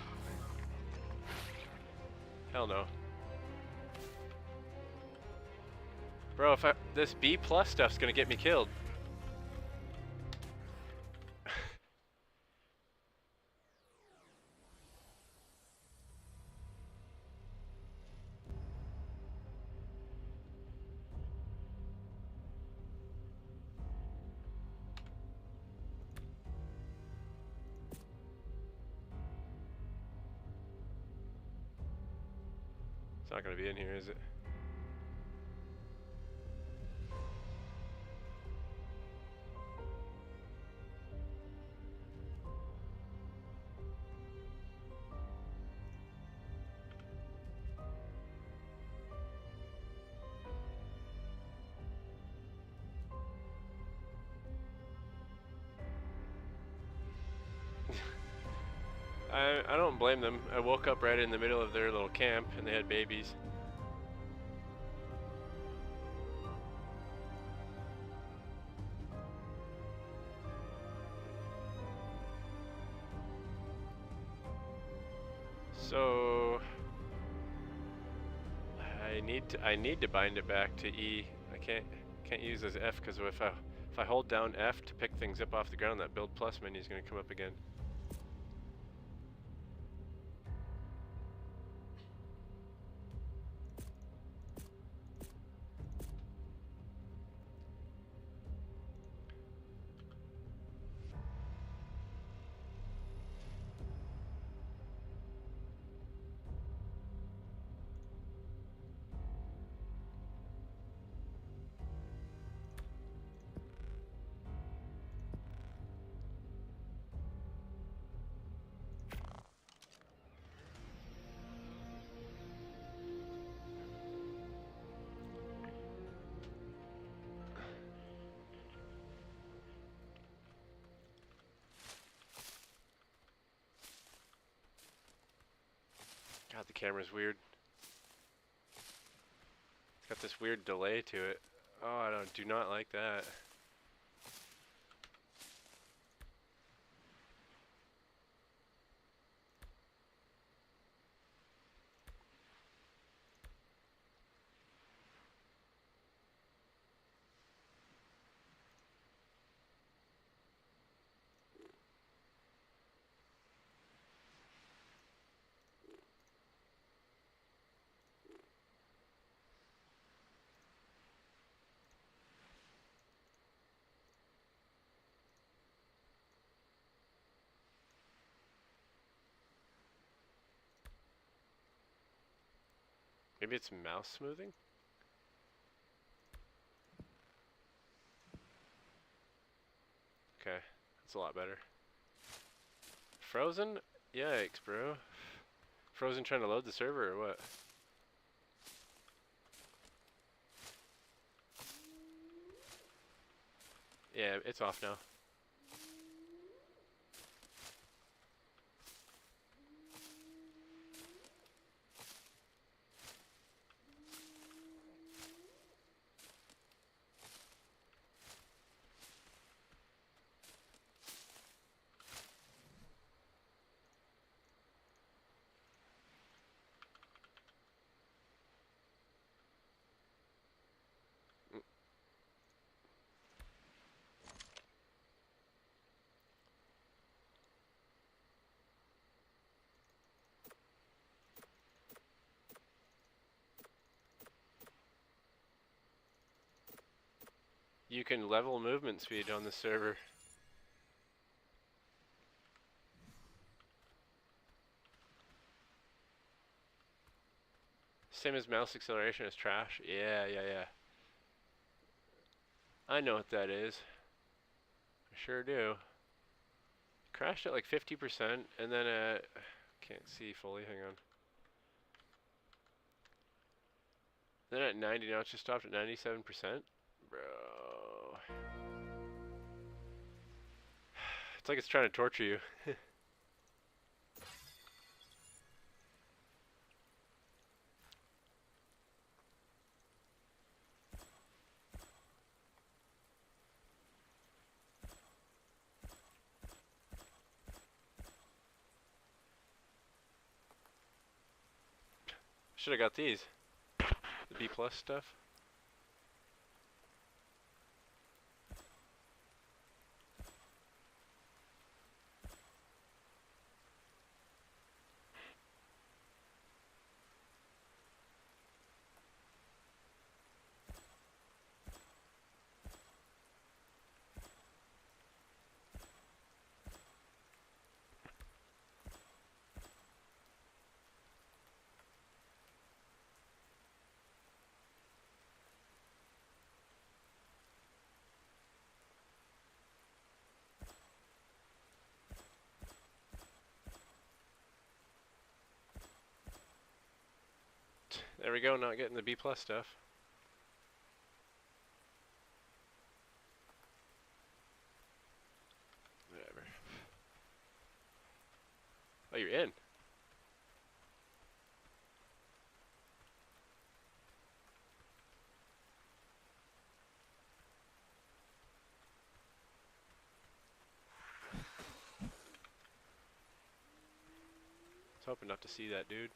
Hell no. Bro, if this B+ stuff's gonna get me killed. It's not gonna be in here, is it? I don't blame them. I woke up right in the middle of their little camp and they had babies. So I need to bind it back to E. I can't use as F because if I hold down F to pick things up off the ground, that build plus menu is going to come up again. God, the camera's weird. It's got this weird delay to it. Oh, I do not like that. Maybe it's mouse smoothing? Okay, that's a lot better. Frozen? Yikes, bro. Frozen trying to load the server or what? Yeah, it's off now. You can level movement speed on the server. Same as mouse acceleration is trash. Yeah. I know what that is. I sure do. Crashed at like 50% and then can't see fully, hang on. Then at 90, now it's just stopped at 97%. Bro. It's like it's trying to torture you. Should have got these. The B plus stuff. There we go, not getting the B plus stuff. Whatever. Oh, you're in. I was hoping not to see that, dude.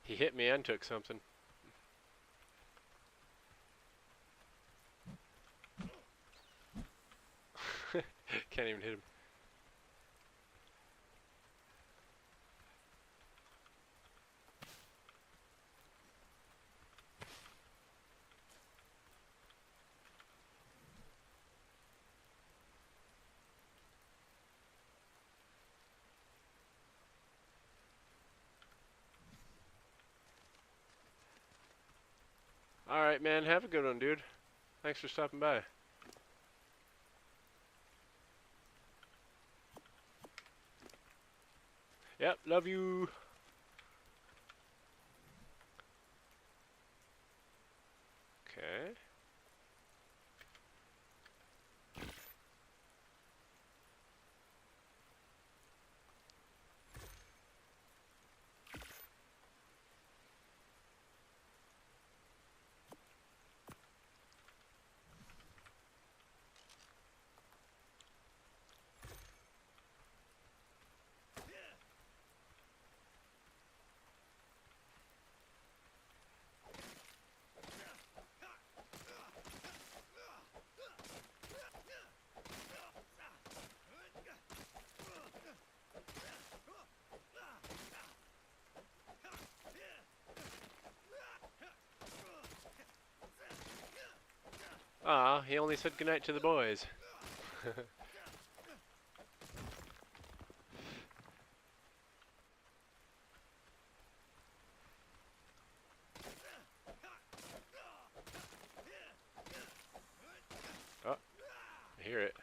He hit me and took something. Can't even hit him. Alright, man. Have a good one, dude. Thanks for stopping by. Yep, love you. Ah, he only said goodnight to the boys. Oh, I hear it.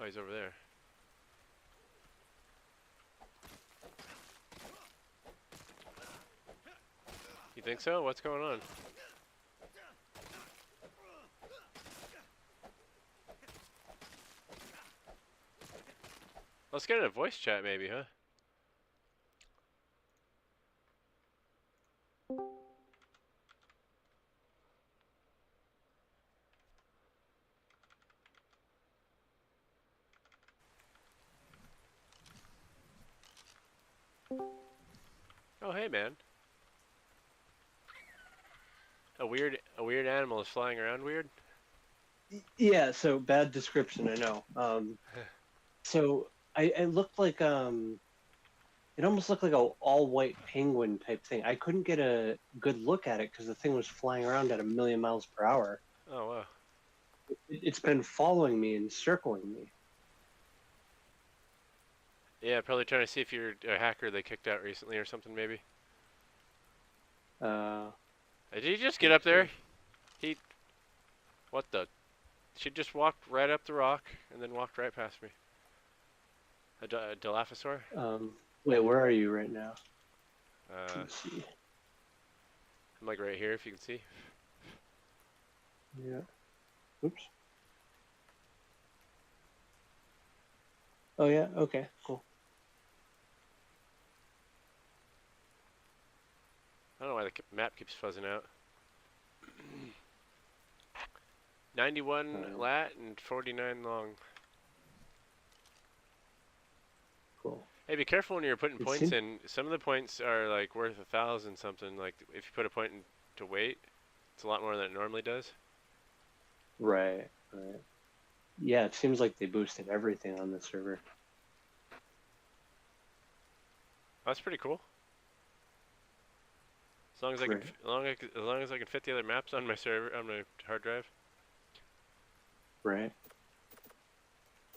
Oh, he's over there. You think so? What's going on? Let's get in a voice chat maybe, huh? Oh, hey man. A weird animal is flying around weird? Yeah, so bad description, I know. So I looked like it almost looked like a all white penguin type thing. I couldn't get a good look at it because the thing was flying around at 1,000,000 miles per hour. Oh, wow. It's been following me and circling me. Yeah, probably trying to see if you're a hacker they kicked out recently or something maybe. Uh, Did he just get up there? He... What the... She just walked right up the rock and then walked right past me. A Dilophosaur? Wait, where are you right now? Let's see. I'm like right here if you can see. Yeah. Oops. Oh yeah. Okay. Cool. I don't know why the map keeps fuzzing out. 91 lat and 49 long. Cool. Hey, be careful when you're putting points in. Some of the points are like worth 1,000 something. Like if you put a point into weight, it's a lot more than it normally does. Right. Right. Yeah, it seems like they boosted everything on the server. That's pretty cool. As long as I can, as long as I can fit the other maps on my server, on my hard drive. Right.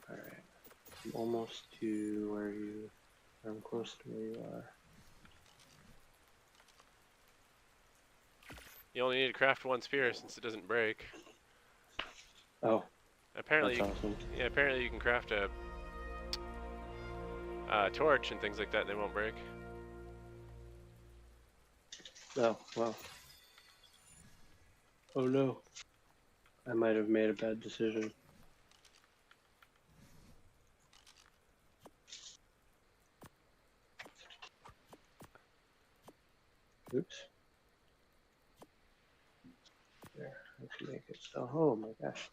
All right. I'm almost to where you. I'm close to where you are. You only need to craft one spear since it doesn't break. Oh. Apparently, that's awesome. yeah. Apparently, you can craft a torch and things like that. And they won't break. Oh, wow. Oh no. I might have made a bad decision. Oops. There, let's make it so. Oh my gosh.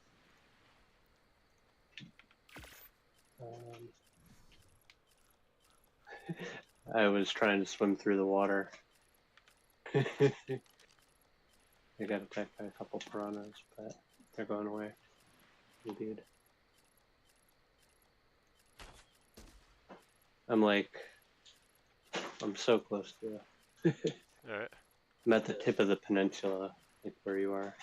I was trying to swim through the water. I got attacked by a couple piranhas, but they're going away. Indeed. I'm so close to you. All right. I'm at the tip of the peninsula, like where you are.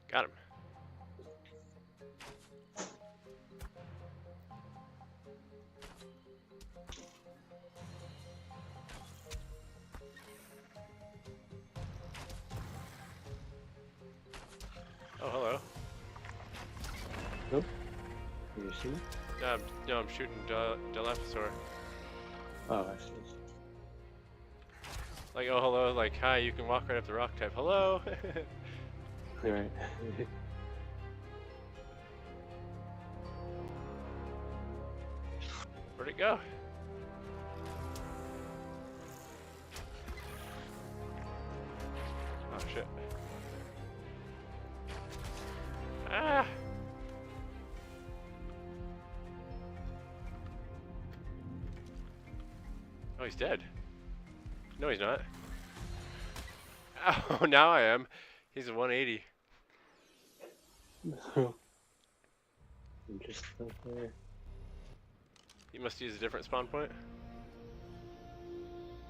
Got him. Oh, hello. Nope. Can you see me? No, I'm shooting Dilophosaur. Oh, I see. Like, oh, hello, like, hi, you can walk right up the rock type. Hello! Alright. Where'd it go? Oh, shit. Ah! Oh, he's dead. No, he's not. Oh, now I am. He's a 180. Just up there. You must use a different spawn point.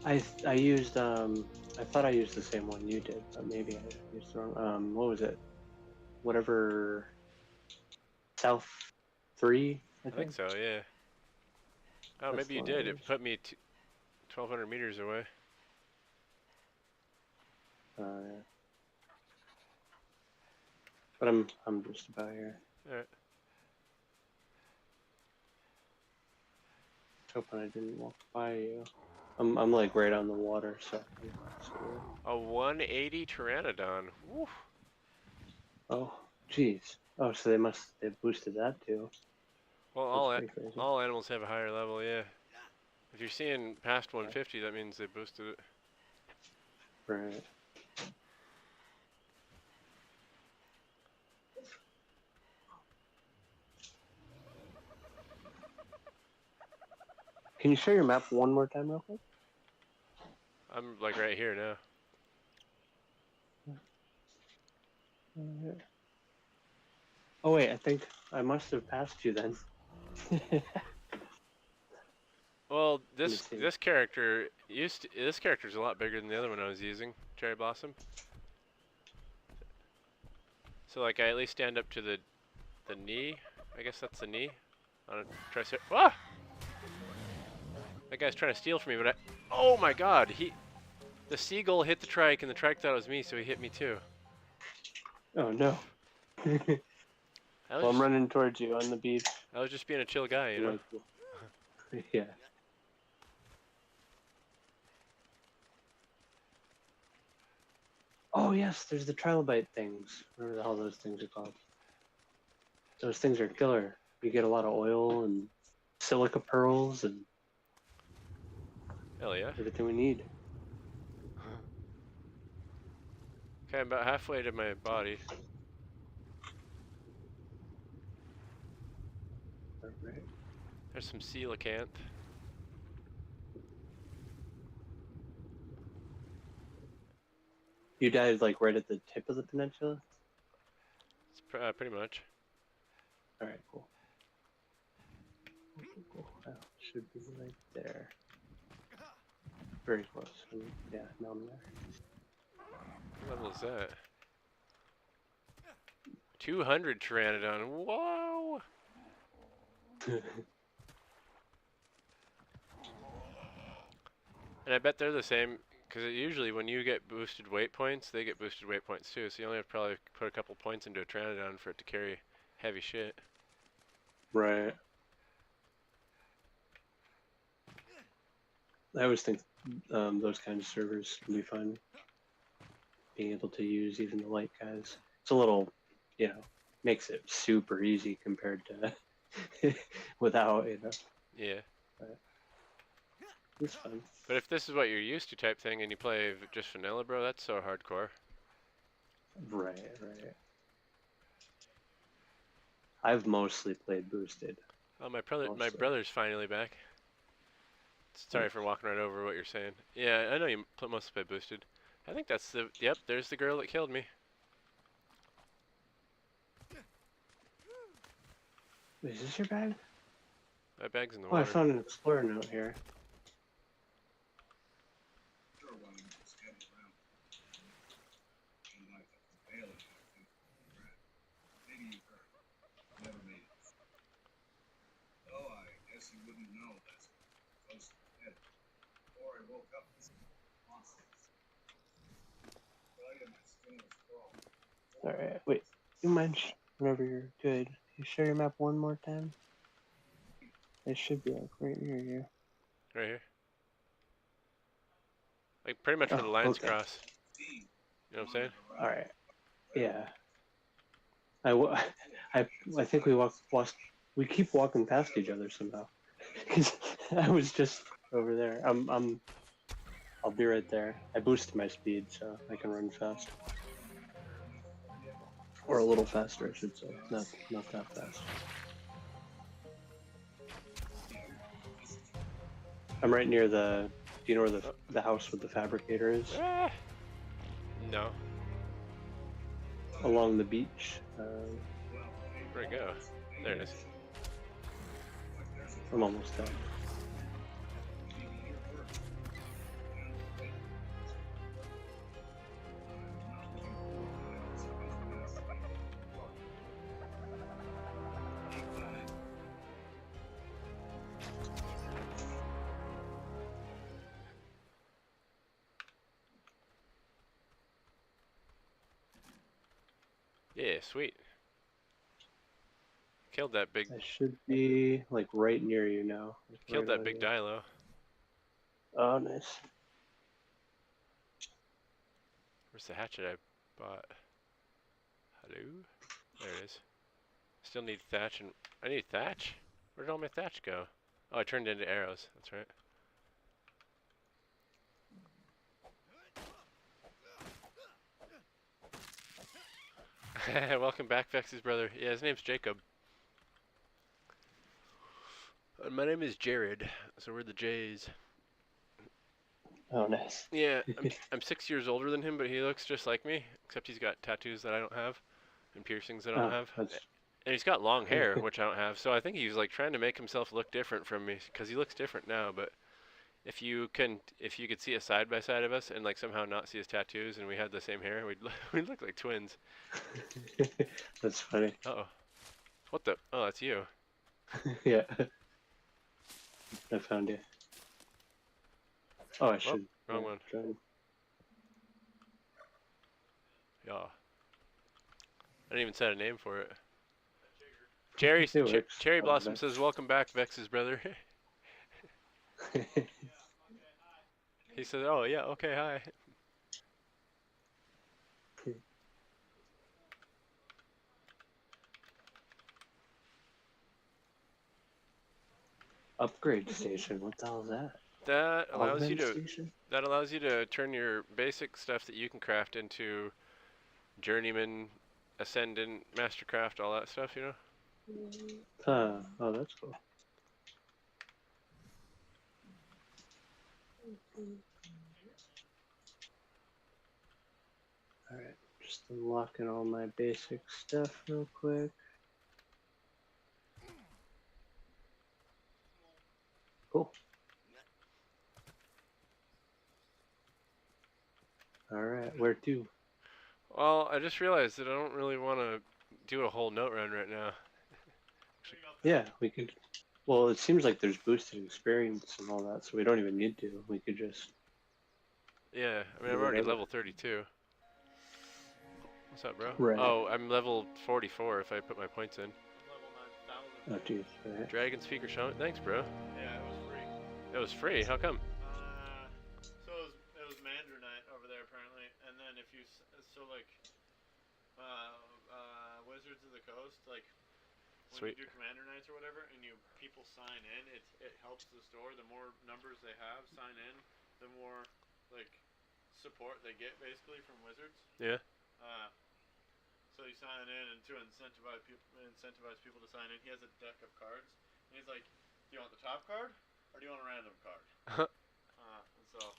I used I thought I used the same one you did, but maybe I used the wrong. What was it? Whatever. South 3, I I think think. so, yeah. Oh, That's maybe the you one I did. It used. put me 1,200 meters away. Yeah. But I'm just about here. Alright. Hoping I didn't walk by you. I'm like right on the water, so. I can see you. A 180 Pteranodon. Woo. Oh, jeez. Oh, so they boosted that too. Well, That's pretty crazy. all animals have a higher level, yeah. If you're seeing past 150, that means they boosted it. Right. Can you show your map one more time, real quick? I'm like right here now. Oh wait, I think I must have passed you then. Well, me see. this character this character's a lot bigger than the other one I was using, Cherry Blossom. So like I at least stand up to the knee. I guess that's the knee. On a tricer. Ah! That guy's trying to steal from me, but oh my God, the seagull hit the trike, and the trike thought it was me, so he hit me too. Oh no. Well, I'm running towards you on the beach. I was just being a chill guy, you know. Yeah. Oh yes, there's the trilobite things. Whatever the hell those things are called. Those things are killer. You get a lot of oil and silica pearls and Hell yeah. everything we need. Okay, I'm about halfway to my body. Alright. There's some coelacanth. You died like right at the tip of the peninsula? It's pretty much. Alright, cool. Cool. Oh, should be right there. Very close. Yeah, now I'm there. What level is that? 200 Pteranodon. Whoa! And I bet they're the same, because usually when you get boosted weight points, they get boosted weight points too. So you only have to probably put a couple points into a Pteranodon for it to carry heavy shit. Right. I always think those kinds of servers can be fun. Being able to use even the light guys. It's a little, makes it super easy compared to without, Yeah. But it's fun. But if this is what you're used to type thing and you play just vanilla, bro, that's so hardcore. Right. I've mostly played boosted. Oh, my brother's finally back. Sorry for walking right over what you're saying. Yeah, I know you mostly play boosted. I think that's yep, there's the girl that killed me. Wait, is this your bag? My bag's in the Oh, I water. found an explorer note here. Alright, wait. You mind whenever you're good. You share your map one more time? It should be like right near you. Right here. Like pretty much where the lines cross. You know what I'm saying? Alright. Yeah. I think we keep walking past each other somehow. Cause I was just over there. I'll be right there. I boosted my speed so I can run fast. Or a little faster, I should say. Not that fast. I'm right near do you know where the house with the fabricator is? No. along the beach. Where'd it go? There it is. I'm almost done. Yeah, sweet. Killed that big. I should be like right near you now. Like, Killed right that on big you. Dilo. Oh, nice. Where's the hatchet I bought? Hello? There it is. Still need thatch and I need thatch? Where did all my thatch go? Oh, I turned it into arrows. That's right. Welcome back, Vex's brother. Yeah, his name's Jacob. My name is Jared, so we're the J's. Oh, nice. Yeah, I'm 6 years older than him, but he looks just like me, except he's got tattoos that I don't have, and piercings that I don't Oh, have. that's And he's got long hair, which I don't have, so I think he's like trying to make himself look different from me, because he looks different now, but if you could see a side by side of us and like somehow not see his tattoos and we had the same hair, we'd look like twins. that's funny. Uh-oh. What the? Oh, that's you. Yeah. I found you. Oh, I should. Wrong one. Join. Yeah. I didn't even set a name for it. Cherry It works. Cherry Oh, Blossom Vex. says, "Welcome back, Vex's brother." He says, "Oh yeah, okay, hi." Upgrade station. What the hell is that? That allows you Augment to station? that allows you to turn your basic stuff that you can craft into journeyman, ascendant, mastercraft, all that stuff, you know. Oh, that's cool. Alright, just unlocking all my basic stuff real quick. Cool. Alright, where to? Well, I just realized that I don't really want to do a whole note run right now. Yeah, we could. Well, it seems like there's boosted experience and all that, so we don't even need to. We could just. Yeah, I mean, I'm Do already whatever. level 32. What's up, bro? Right. Oh, I'm level 44 if I put my points in. Oh, geez. Right. Dragon speaker show. Thanks, bro. Yeah, it was free. It was free. How come? So it was Mandarinite over there apparently, and then if you Wizards of the Coast, like when Sweet. you do Commander Nights or whatever, and people sign in, it helps the store. The more numbers they have sign in, the more like support they get basically from Wizards. Yeah. So you sign in and to incentivize people to sign in. He has a deck of cards, and he's like, "Do you want the top card, or do you want a random card?" And so,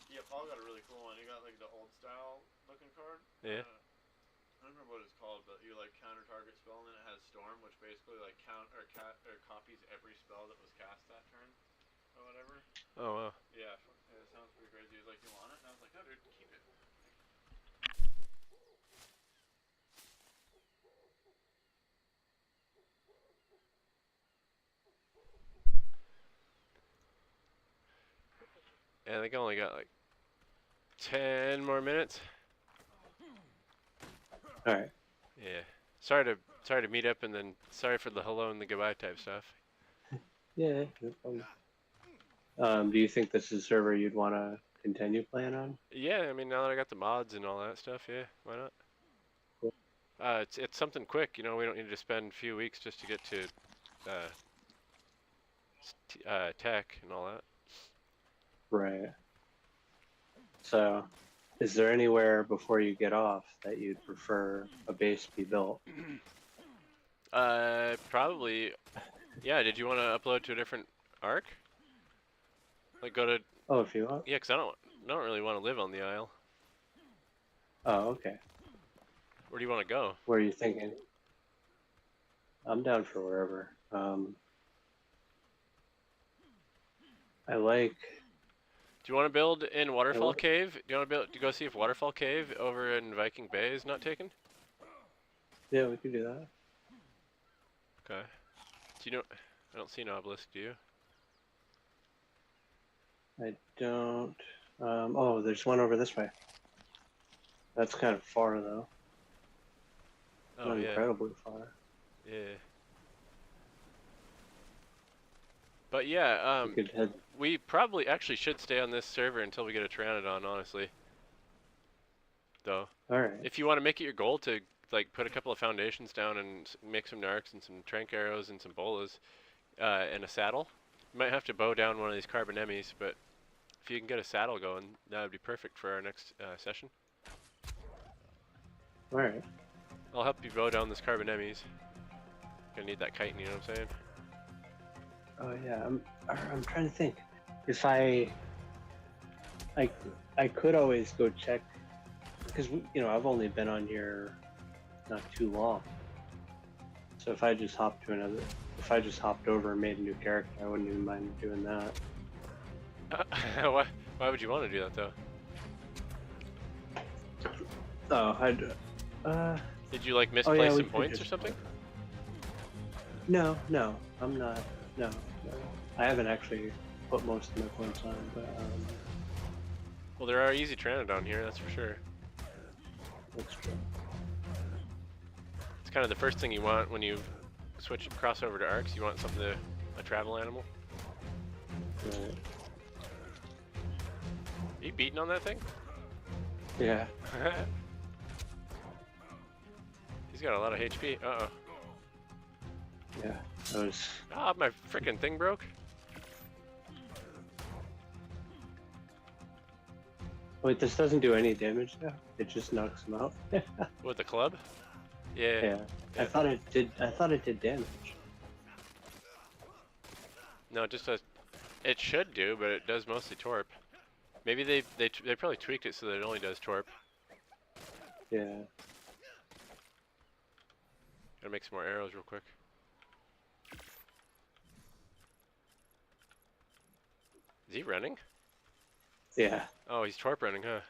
yeah, Paul got a really cool one. He got like the old style looking card. Yeah. I don't remember what it's called, but you like counter target spell, and then it has Storm, which basically like copies every spell that was cast that turn, or whatever. Oh wow. Yeah, it sounds pretty crazy. He's like, "You want it?" And I was like, "No, dude, keep it." Yeah, I think I only got like 10 more minutes. Alright. Yeah. Sorry to meet up and then sorry for the hello and the goodbye type stuff. Yeah, no problem. Do you think this is a server you'd want to continue playing on? Yeah, I mean now that I got the mods and all that stuff, yeah, why not? Cool. It's something quick, you know. We don't need to spend a few weeks just to get to tech and all that. Right. So, is there anywhere before you get off that you'd prefer a base be built? Probably. Yeah. Did you want to upload to a different arc? Like go to Oh, if you want. yeah, 'cause I don't really want to live on the Isle. Oh, okay. Where do you want to go? Where are you thinking? I'm down for wherever. I like. Do you want to build in Waterfall like- Cave? Do you want to build to go see if Waterfall Cave over in Viking Bay is not taken? Yeah, we could do that. Okay. Do you know? I don't see an obelisk. Do you? I don't. Oh, there's one over this way. That's kind of far though. Oh Not yeah. incredibly far. Yeah. But yeah, We could head. we probably actually should stay on this server until we get a Pteranodon, honestly. Though, All right. if you want to make it your goal to like put a couple of foundations down and make some narcs and some trank arrows and some bolas, and a saddle, you might have to bow down one of these carbonemies, but if you can get a saddle going, that would be perfect for our next session. All right. I'll help you bow down this carbonemies. Gonna need that chitin, you know what I'm saying? Oh yeah. I'm trying to think. If I could always go check because I've only been on here not too long. So if I just hopped over and made a new character, I wouldn't even mind doing that. Why would you want to do that though? Oh, Did you like yeah, misplace we some could points or just- something? No, I'm not. No. I haven't actually put most of my points on, but Well, there are easy Pteranodon here, that's for sure. that's true. It's kind of the first thing you want when you cross over to arcs. You want something a travel animal. Right. Are you beating on that thing? Yeah. He's got a lot of HP. Uh-oh. Yeah. That was. Ah, my frickin' thing broke. Wait, this doesn't do any damage now. It just knocks him out. With the club? Yeah. Yeah. I thought it did. I thought it did damage. No, it just does. It should do, but it does mostly torp. Maybe they probably tweaked it so that it only does torp. Yeah. Gotta make some more arrows real quick. Is he running? Yeah. Oh, he's torp running, huh?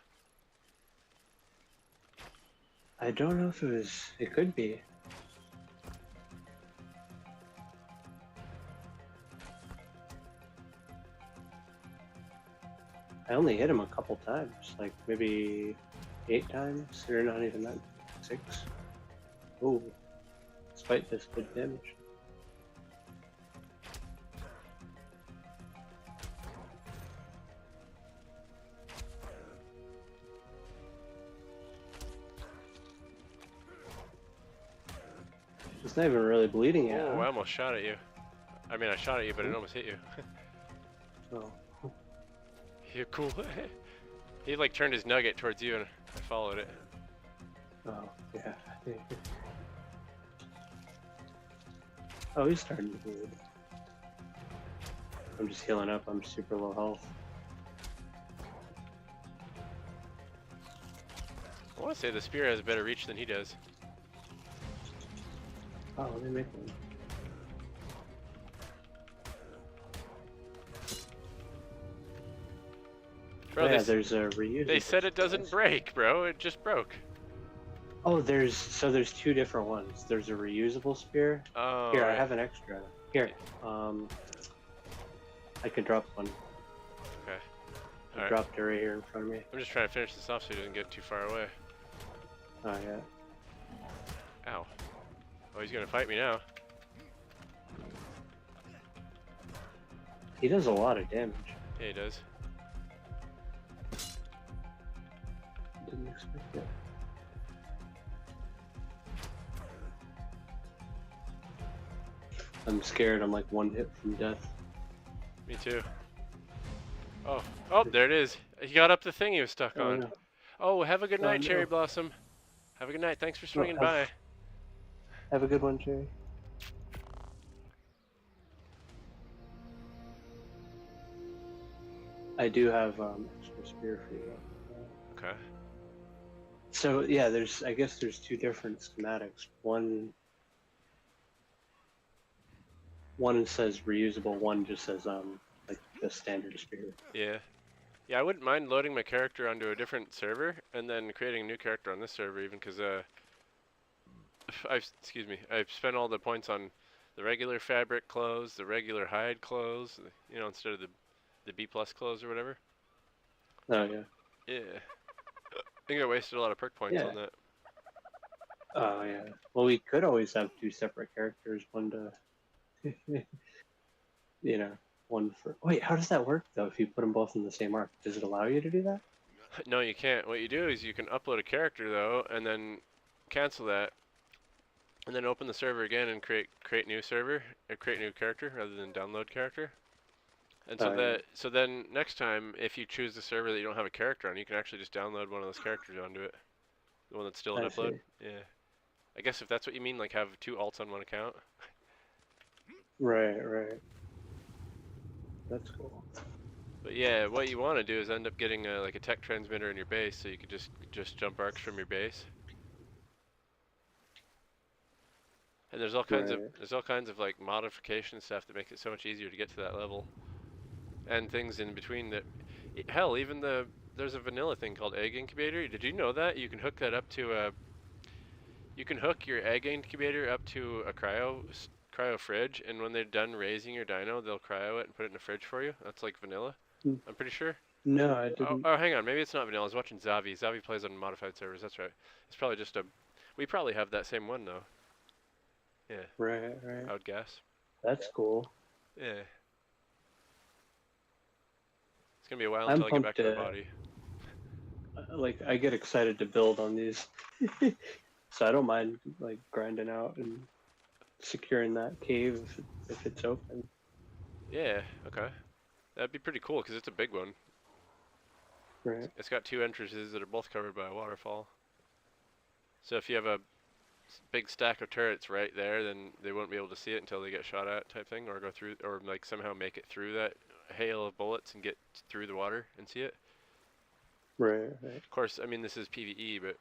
I don't know if it was. It could be. I only hit him a couple times, like maybe 8 times, or not even that, 6. Ooh, despite this good damage. It's not even really bleeding yet. Oh, huh? I almost shot at you. I mean, I shot at you, but it almost hit you. Oh. You're cool. He like turned his nugget towards you and I followed it. Oh, yeah. Oh, he's starting to bleed. I'm just healing up. I'm super low health. I want to say the spear has better reach than he does. Oh, let me make one. Bro, Oh, yeah, they, there's a reusable. they said it doesn't break, bro. It just broke. Oh, there's 2 different ones. There's a reusable spear. Oh, Here, I right. have an extra. Here, I could drop one. Okay. I Alright. dropped it right here in front of me. I'm just trying to finish this off so he doesn't get too far away. Oh yeah. Ow. Oh, he's gonna fight me now. He does a lot of damage. Yeah, he does. Didn't expect it. I'm scared. I'm like 1 hit from death. Me too. Oh, oh, there it is. He got up the thing he was stuck Oh, on. no. Oh, have a good Oh, night, Cherry no. Blossom. Have a good night. Thanks for swinging have- by. Have a good one, Cherry. I do have extra spear for you. Okay. So yeah, I guess there's two different schematics. One says reusable, one just says like the standard spear. Yeah. Yeah, I wouldn't mind loading my character onto a different server and then creating a new character on this server, even because I've spent all the points on the regular fabric clothes, the regular hide clothes, you know, instead of the B plus clothes or whatever. Oh yeah. Yeah. I think I wasted a lot of perk points Yeah. on that. Oh yeah. Well, we could always have two separate characters, one to, you know, one for. Wait, how does that work though? If you put them both in the same arc, does it allow you to do that? No, you can't. What you do is you can upload a character though, and then cancel that, and then open the server again and create new server or create new character rather than download character. And so Oh yeah. so then next time if you choose the server that you don't have a character on, you can actually just download one of those characters onto it, the one that's still in I upload. see. Yeah. I guess if that's what you mean, like have two alts on one account. Right, right. That's cool. But yeah, what you want to do is end up getting like a tech transmitter in your base, so you could just jump arcs from your base. And there's all kinds Right. of like modification stuff that makes it so much easier to get to that level. And things in between that, hell, even there's a vanilla thing called egg incubator. Did you know that you can hook that up to a you can hook your egg incubator up to a cryo fridge, and when they're done raising your dino, they'll cryo it and put it in a fridge for you. That's like vanilla. Hmm. I'm pretty sure. No, I Oh, didn't. oh, hang on, maybe it's not vanilla. I was watching Zavi. Zavi plays on modified servers. That's right. It's probably just a. We probably have that same one though. Yeah, Right, right. I would guess. That's cool. Yeah. It's gonna be a while I'm until I get back pumped to my to- body. Like I get excited to build on these, so I don't mind like grinding out and securing that cave if it's open. Yeah. Okay. That'd be pretty cool because it's a big one. Right. It's got two entrances that are both covered by a waterfall. So if you have a big stack of turrets right there, then they won't be able to see it until they get shot at, type thing, or go through, or like somehow make it through that hail of bullets and get through the water and see it. Right. Right. Of course, I mean this is PvE, but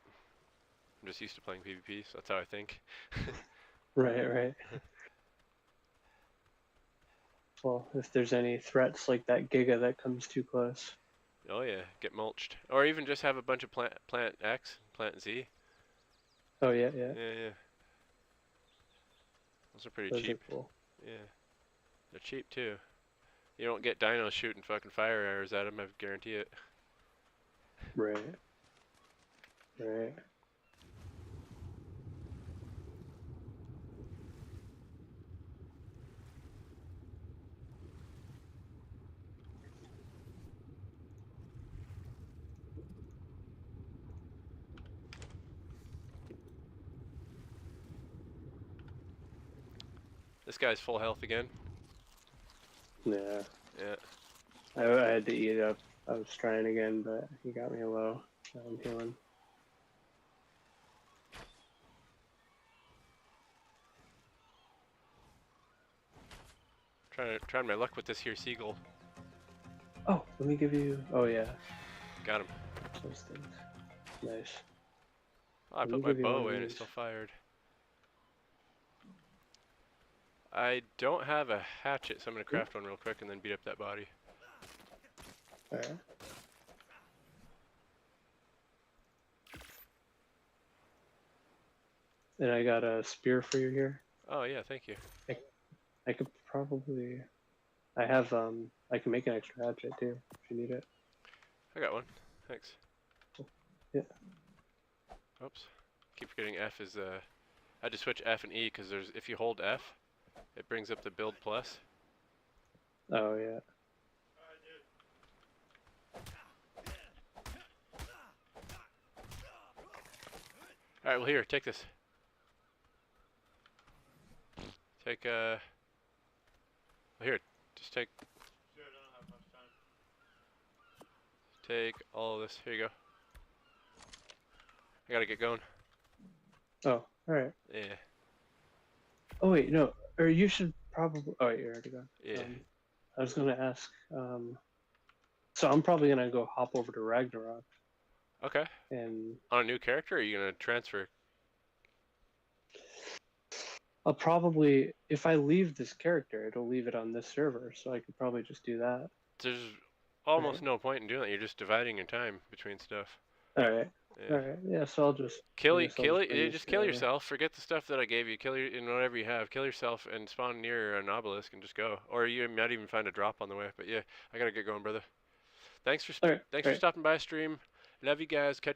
I'm just used to playing PvP, so that's how I think. Right. Right. Well, if there's any threats like that Giga that comes too close. Oh yeah, get mulched, or even just have a bunch of plant X, plant Z. Oh yeah, yeah. Yeah. Those are pretty Those cheap. are cool. Yeah, they're cheap too. You don't get dinos shooting fucking fire arrows at them, I guarantee it. Right. Right. This guy's full health again. Yeah. Yeah. I had to eat up. I was trying again, but he got me low. So I'm healing. Trying my luck with this here seagull. Oh, let me give you. Oh yeah, Got him. those things. Nice. Oh, I Let me put my give you bow one of away and it these. still fired. I don't have a hatchet, so I'm gonna craft one real quick and then beat up that body. Alright. And I got a spear for you here. Oh yeah, thank you. I could probably. I have I can make an extra hatchet too if you need it. I got one. Thanks. Yeah. Oops. Keep forgetting F is I had to switch F and E because there's if you hold F, it brings up the build plus. Oh yeah. All right, well here, take this. Take well here, just take Sure, I don't have much time. take all of this. Here you go. I gotta get going. Oh, all right. Yeah. Oh wait, no. Or you should probably. Oh, wait, you're already gone. Yeah. I was gonna ask. So I'm probably gonna go hop over to Ragnarok. Okay. And On a new character, or are you gonna transfer? I'll probably, if I leave this character, it'll leave it on this server, so I could probably just do that. There's almost Right. no point in doing that. You're just dividing your time between stuff. All right. Yeah. All right. Yeah. So I'll just. I Kill guess I'll kill just bring it. this Just kill together. yourself. Forget the stuff that I gave you. Kill your in whatever you have. Kill yourself and spawn near an obelisk and just go. Or you might even find a drop on the way. But yeah, I gotta get going, brother. Thanks for All right. thanks All for right. stopping by, stream. Love you guys. Catch you.